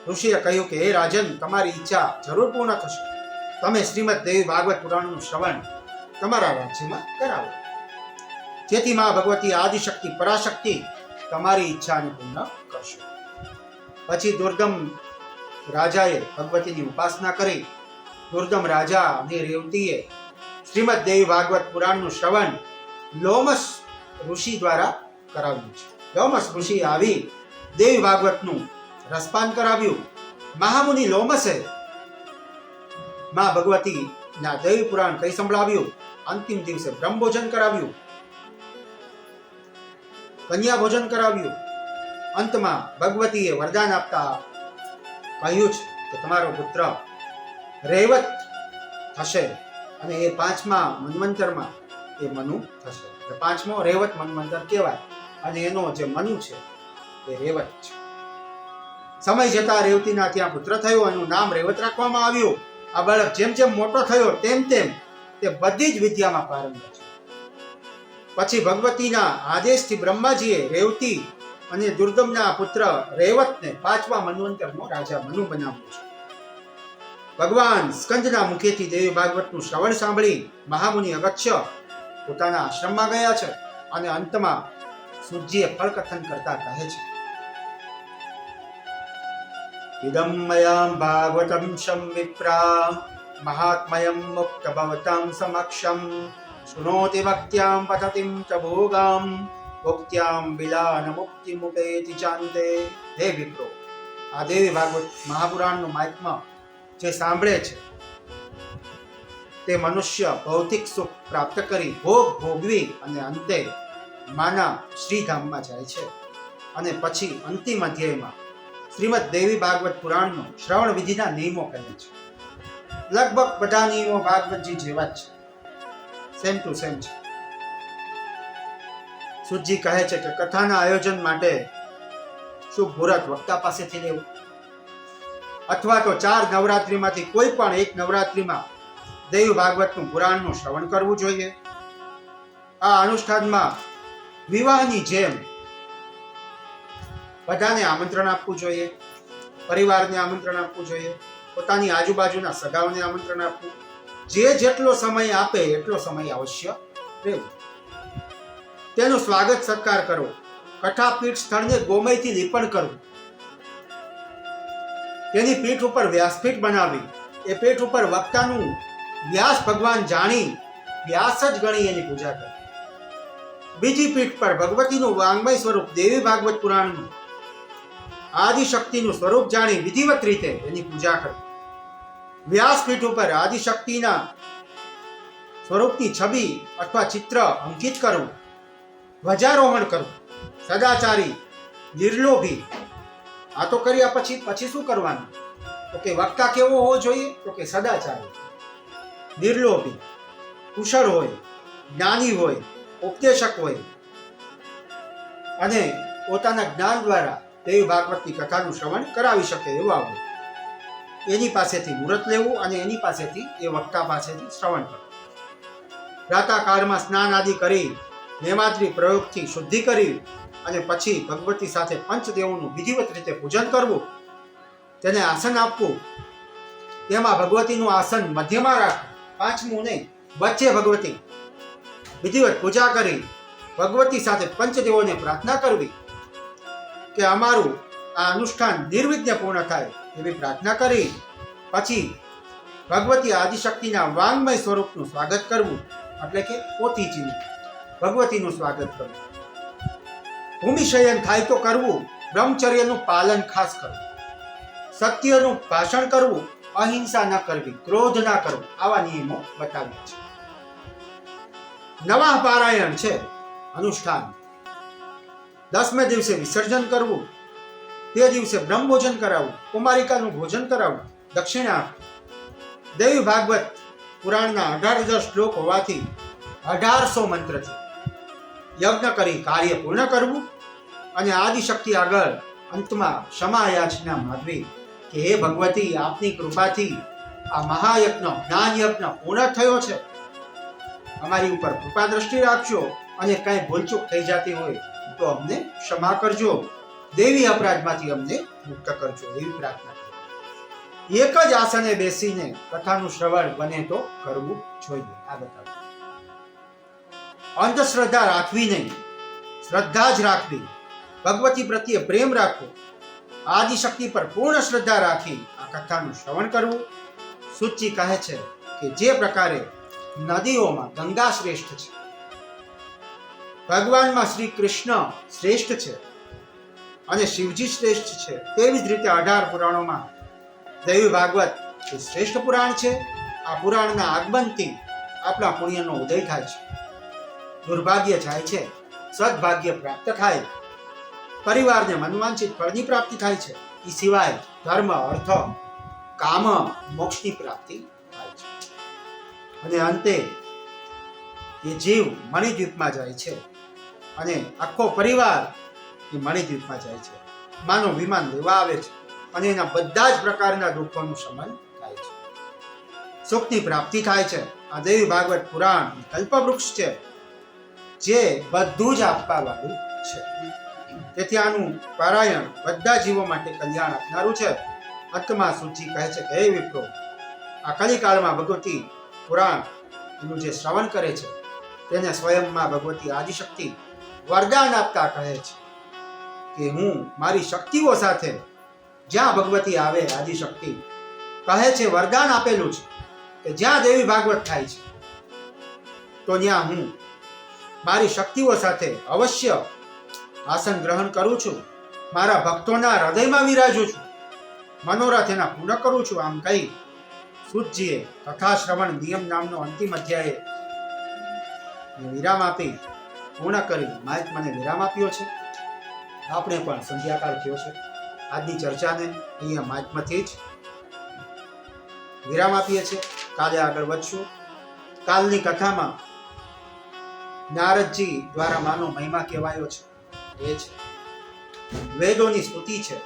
ઋષિએ કહ્યું કે હે રાજન, તમારી ઈચ્છા જરૂર પૂર્ણ થશે. તમે શ્રીમદ દેવી ભાગવત પુરાણનું શ્રવણ તમારા રાજ્યમાં કરાવો, જેથી માં ભગવતી આદિશક્તિ પરાશક્તિ તમારી ઈચ્છાને પૂર્ણ કરશે. પછી દુર્દમ રાજાએ ભગવતીની ઉપાસના કરી. દુર્દમ રાજા અને રેવતીએ શ્રીમદ દેવી ભાગવત પુરાણનું શ્રવણ લોમસ ઋષિ દ્વારા કરાવ્યું છે. લોમસ ઋષિ આવી દેવી ભાગવતનું રસપાન કરાવ્યું. મહામુનિ લોમસે માં ભગવતી ના દેવી પુરાણ કઈ સંભળાવ્યું. અંતિમ દિવસે બ્રહ્મ ભોજન કરાવ્યું, કન્યા ભોજન કરાવ્યું. અંતમાં ભગવતીએ વરદાન આપતા કહ્યું છે કે તમારો પુત્ર રેવત થશે અને એ 5મા મન્વંતરમાં એ મનુ થશે. 5મો રેવત મન્વંતર કહેવાય અને એનો જે મનુ છે એ રેવત છે. સમય જતા રેવતીના ત્યાં પુત્ર થયો, એનું નામ રેવત રાખવામાં આવ્યું. આ બાળક જેમ જેમ મોટો થયો તેમ તેમ તે બધી જ વિદ્યામાં પારંગત છે. પછી ભગવતીના આદેશથી બ્રહ્માજીએ રેવતી અને દુર્દમના પુત્ર રેવતને 5મા મન્વંતરનો રાજા મનુ બનાવ્યો છે. ભગવાન સ્કંદના મુખેથી દેવી ભાગવતનું શ્રવણ સાંભળી મહામુનિ અગત્ય પોતાના આશ્રમમાં ગયા છે અને અંતમાં સૂર્યજીએ ફળકથન કરતા કહે છે, ઇદમ મયામ ભાગવતમ શમ વિપ્રા મહાત્મયમ મુક્ત ભવતામ સમક્ષમ શૃણોતિ ભક્ત્યામ પતતિમ ચ ભોગામ ભોક્ત્યામ બિલાન મુક્તિ મુપેતિ ચાંતે. હે વિપ્રો, આ દેવી ભાગવત મહાપુરાણનું મહાત્મ્ય જે સાંભળે છે તે મનુષ્ય ભૌતિક સુખ પ્રાપ્ત કરી ભોગ ભોગવી અને અંતે માના શ્રીધામમાં જાય છે. અને પછી અંતિમ અધ્યાયમાં શ્રીમદ દેવી ભાગવત પુરાણનો શ્રવણ વિધિના નિયમો કહે છે. લગભગ બધા નિયમો ભાગવતજી જેવા જ છે, સેમ ટુ સેમ છે. સુજી કહે છે કે કથાના આયોજન માટે શુભ મુહૂર્ત વક્તા પાસેથી લેવું, અથવા તો 4 નવરાત્રીમાંથી કોઈ પણ એક નવરાત્રીમાં દેવી ભાગવતનું પુરાણનું શ્રવણ કરવું જોઈએ. આ અનુષ્ઠાનમાં વિવાહની જેમ બધાને આમંત્રણ આપવું જોઈએ, પરિવારને આમંત્રણ આપવું જોઈએ, પોતાની આજુબાજુના સગાઓને આમંત્રણ આપવું. જે જેટલો સમય આપે એટલો સમય અવશ્ય રહેવું. તેનું સ્વાગત સત્કાર કરવો. કથાપીઠ સ્થળને ગોમયથી લીપણ કરવું. તેની પીઠ ઉપર વ્યાસપીઠ બનાવી એ પીઠ ઉપર વક્તાનું વ્યાસ ભગવાન જાણી વ્યાસ જ ગણી એની પૂજા કરવી. બીજી પીઠ પર ભગવતીનું વાંગ્મય સ્વરૂપ દેવી ભાગવત પુરાણનું આદિશક્તિનું સ્વરૂપ જાણી વિધિવત રીતે એની પૂજા કરવી. વ્યાસપીઠ ઉપર આદિશક્તિના સ્વરૂપની છબી અથવા ચિત્ર અંકિત કરવું. ધ્વજારોહણ કરવું. સદાચારી, નિર્લોભી. આ તો કર્યા પછી શું કરવાનું? તો કે વક્તા કેવો હોવો જોઈએ? તો કે સદાચારી, નિર્લોભી, કુશળ હોય, જ્ઞાની હોય, ઉપદેશક હોય અને પોતાના જ્ઞાન દ્વારા દેવી ભાગવતની કથાનું શ્રવણ કરાવી શકે એવા હોય. એની પાસેથી મુહૂર્ત લેવું અને એની પાસેથી એ વક્તા પાસેથી શ્રવણ કરવું. પ્રાતઃકાળમાં સ્નાન આદિ કરી નેમાદ્રી પ્રયોગથી શુદ્ધિ કરી અને પછી ભગવતી સાથે પંચદેવોનું વિધિવત રીતે પૂજન કરવું. તેને આસન આપવું. તેમાં ભગવતીનું આસન મધ્યમાં રાખવું, 5મું નહીં, વચ્ચે ભગવતી. વિધિવત પૂજા કરી ભગવતી સાથે પંચદેવોને પ્રાર્થના કરવી કે અમારું આ અનુષ્ઠાન નિર્વિઘ્ન પૂર્ણ થાય એવી પ્રાર્થના કરી પછી ભગવતી આદિશક્તિના વાંગ્મય સ્વરૂપનું સ્વાગત કરવું, એટલે કે પોતીજીનું ભગવતીનું સ્વાગત કરવું. ભૂમિશયન થાય તો કરવું. બ્રહ્મચર્યનું પાલન ખાસ કરવું. સત્યનું ભાષણ કરવું. અહિંસા ન કરવી, ક્રોધ ના કરવું. આવા નિયમો બતાવ્યા છે. નવા પારાયણ છે અનુષ્ઠાન. 10મે દિવસે વિસર્જન કરવું, તે દિવસે બ્રહ્મ ભોજન કરાવવું, કુમારિકાનું ભોજન કરાવવું, દક્ષિણા આપવી. દેવી ભાગવત પુરાણના 18,000 શ્લોક હોવાથી 1800 મંત્રથી યજ્ઞ કરી કાર્ય પૂર્ણ કરવું અને આદિશક્તિ આગળ અંતમાં ક્ષમા યાચના માગવી કે હે ભગવતી, આપની કૃપાથી આ મહાયજ્ઞ જ્ઞાન યજ્ઞ પૂર્ણ થયો છે, અમારી ઉપર કૃપા દ્રષ્ટિ રાખજો અને કઈ ભૂલચૂક થઈ જતી હોય તો અમને ક્ષમા કરજો, દેવી અપરાધમાંથી અમને મુક્ત કરજો, એવી પ્રાર્થના કરી. એક જ આસને બેસીને કથાનું શ્રવણ બને તો કરવું જોઈએ. આ બતાવો. અંધશ્રદ્ધા રાખવી નહીં, શ્રદ્ધા જ રાખવી. ભગવતી પ્રત્યે પ્રેમ રાખવો, આદિશક્તિ પર પૂર્ણ શ્રદ્ધા રાખી આ કથાનું શ્રવણ કરવું. સૂચિ કહે છે કે જે પ્રકારે નદીઓમાં ગંગા શ્રેષ્ઠ છે, ભગવાનમાં શ્રી કૃષ્ણ શ્રેષ્ઠ છે અને શિવજી શ્રેષ્ઠ છે, તેવી જ રીતે 18 પુરાણોમાં દેવી ભાગવત એ શ્રેષ્ઠ પુરાણ છે. આ પુરાણના આગમનથી આપણા પુણ્યનો ઉદય થાય છે, દુર્ભાગ્ય જાય છે, સદભાગ્ય પ્રાપ્ત થાય, પરિવારને મનવાંછિત ફળની પ્રાપ્તિ થાય છે. એ સિવાય ધર્મ, અર્થ, કામ, મોક્ષની પ્રાપ્તિ થાય છે. અને અંતે એ જીવ મણિદ્વીપમાં જાય છે અને આખો પરિવાર એ મણિદ્વીપમાં જાય છે. માનો વિમાન લેવા આવે છે અને એના બધા જ પ્રકારના દુઃખોનું શમન થાય છે, સુખની પ્રાપ્તિ થાય છે. આ દેવી ભાગવત પુરાણ કલ્પવૃક્ષ છે જે બધું જ આપવા વાળું છે. તેથી આનું પારાયણ બધા જીવો માટે કલ્યાણ આપનારું છે. અંતમાં સૂચિ કહે છે કે હે વિપ્રો, આ કલિકાળમાં ભગવતી પુરાણ એનું જે શ્રવણ કરે છે તેને સ્વયંમાં ભગવતી આદિશક્તિ વરદાન આપતા કહે છે કે હું મારી શક્તિઓ સાથે, જ્યાં ભગવતી આવે આદિશક્તિ કહે છે, વરદાન આપેલું છે કે જ્યાં દેવી ભાગવત થાય છે તો ત્યાં હું મારી શક્તિઓ સાથે અવશ્ય આસન ગ્રહણ કરું છું, મારા ભક્તોના હૃદયમાં વિરાજું છું, મનોરથ એના પૂર્ણ કરું છું. આમ કહી સૂતજીએ કથા શ્રવણ નિયમ નામનો અંતિમ અધ્યાય વિરામ આપી પૂર્ણ કરી મહાત્માને વિરામ આપ્યો છે. આપણે પણ સંધ્યાકાળ થયો છે. આજની ચર્ચાને અહીંયા મહાત્માથી જ વિરામ આપીએ છીએ. કાલે આગળ વધશું. કાલની કથામાં નારદજી દ્વારા માનો મહિમા કહેવાયો છે એ છે વેદોની સ્તુતિ છે.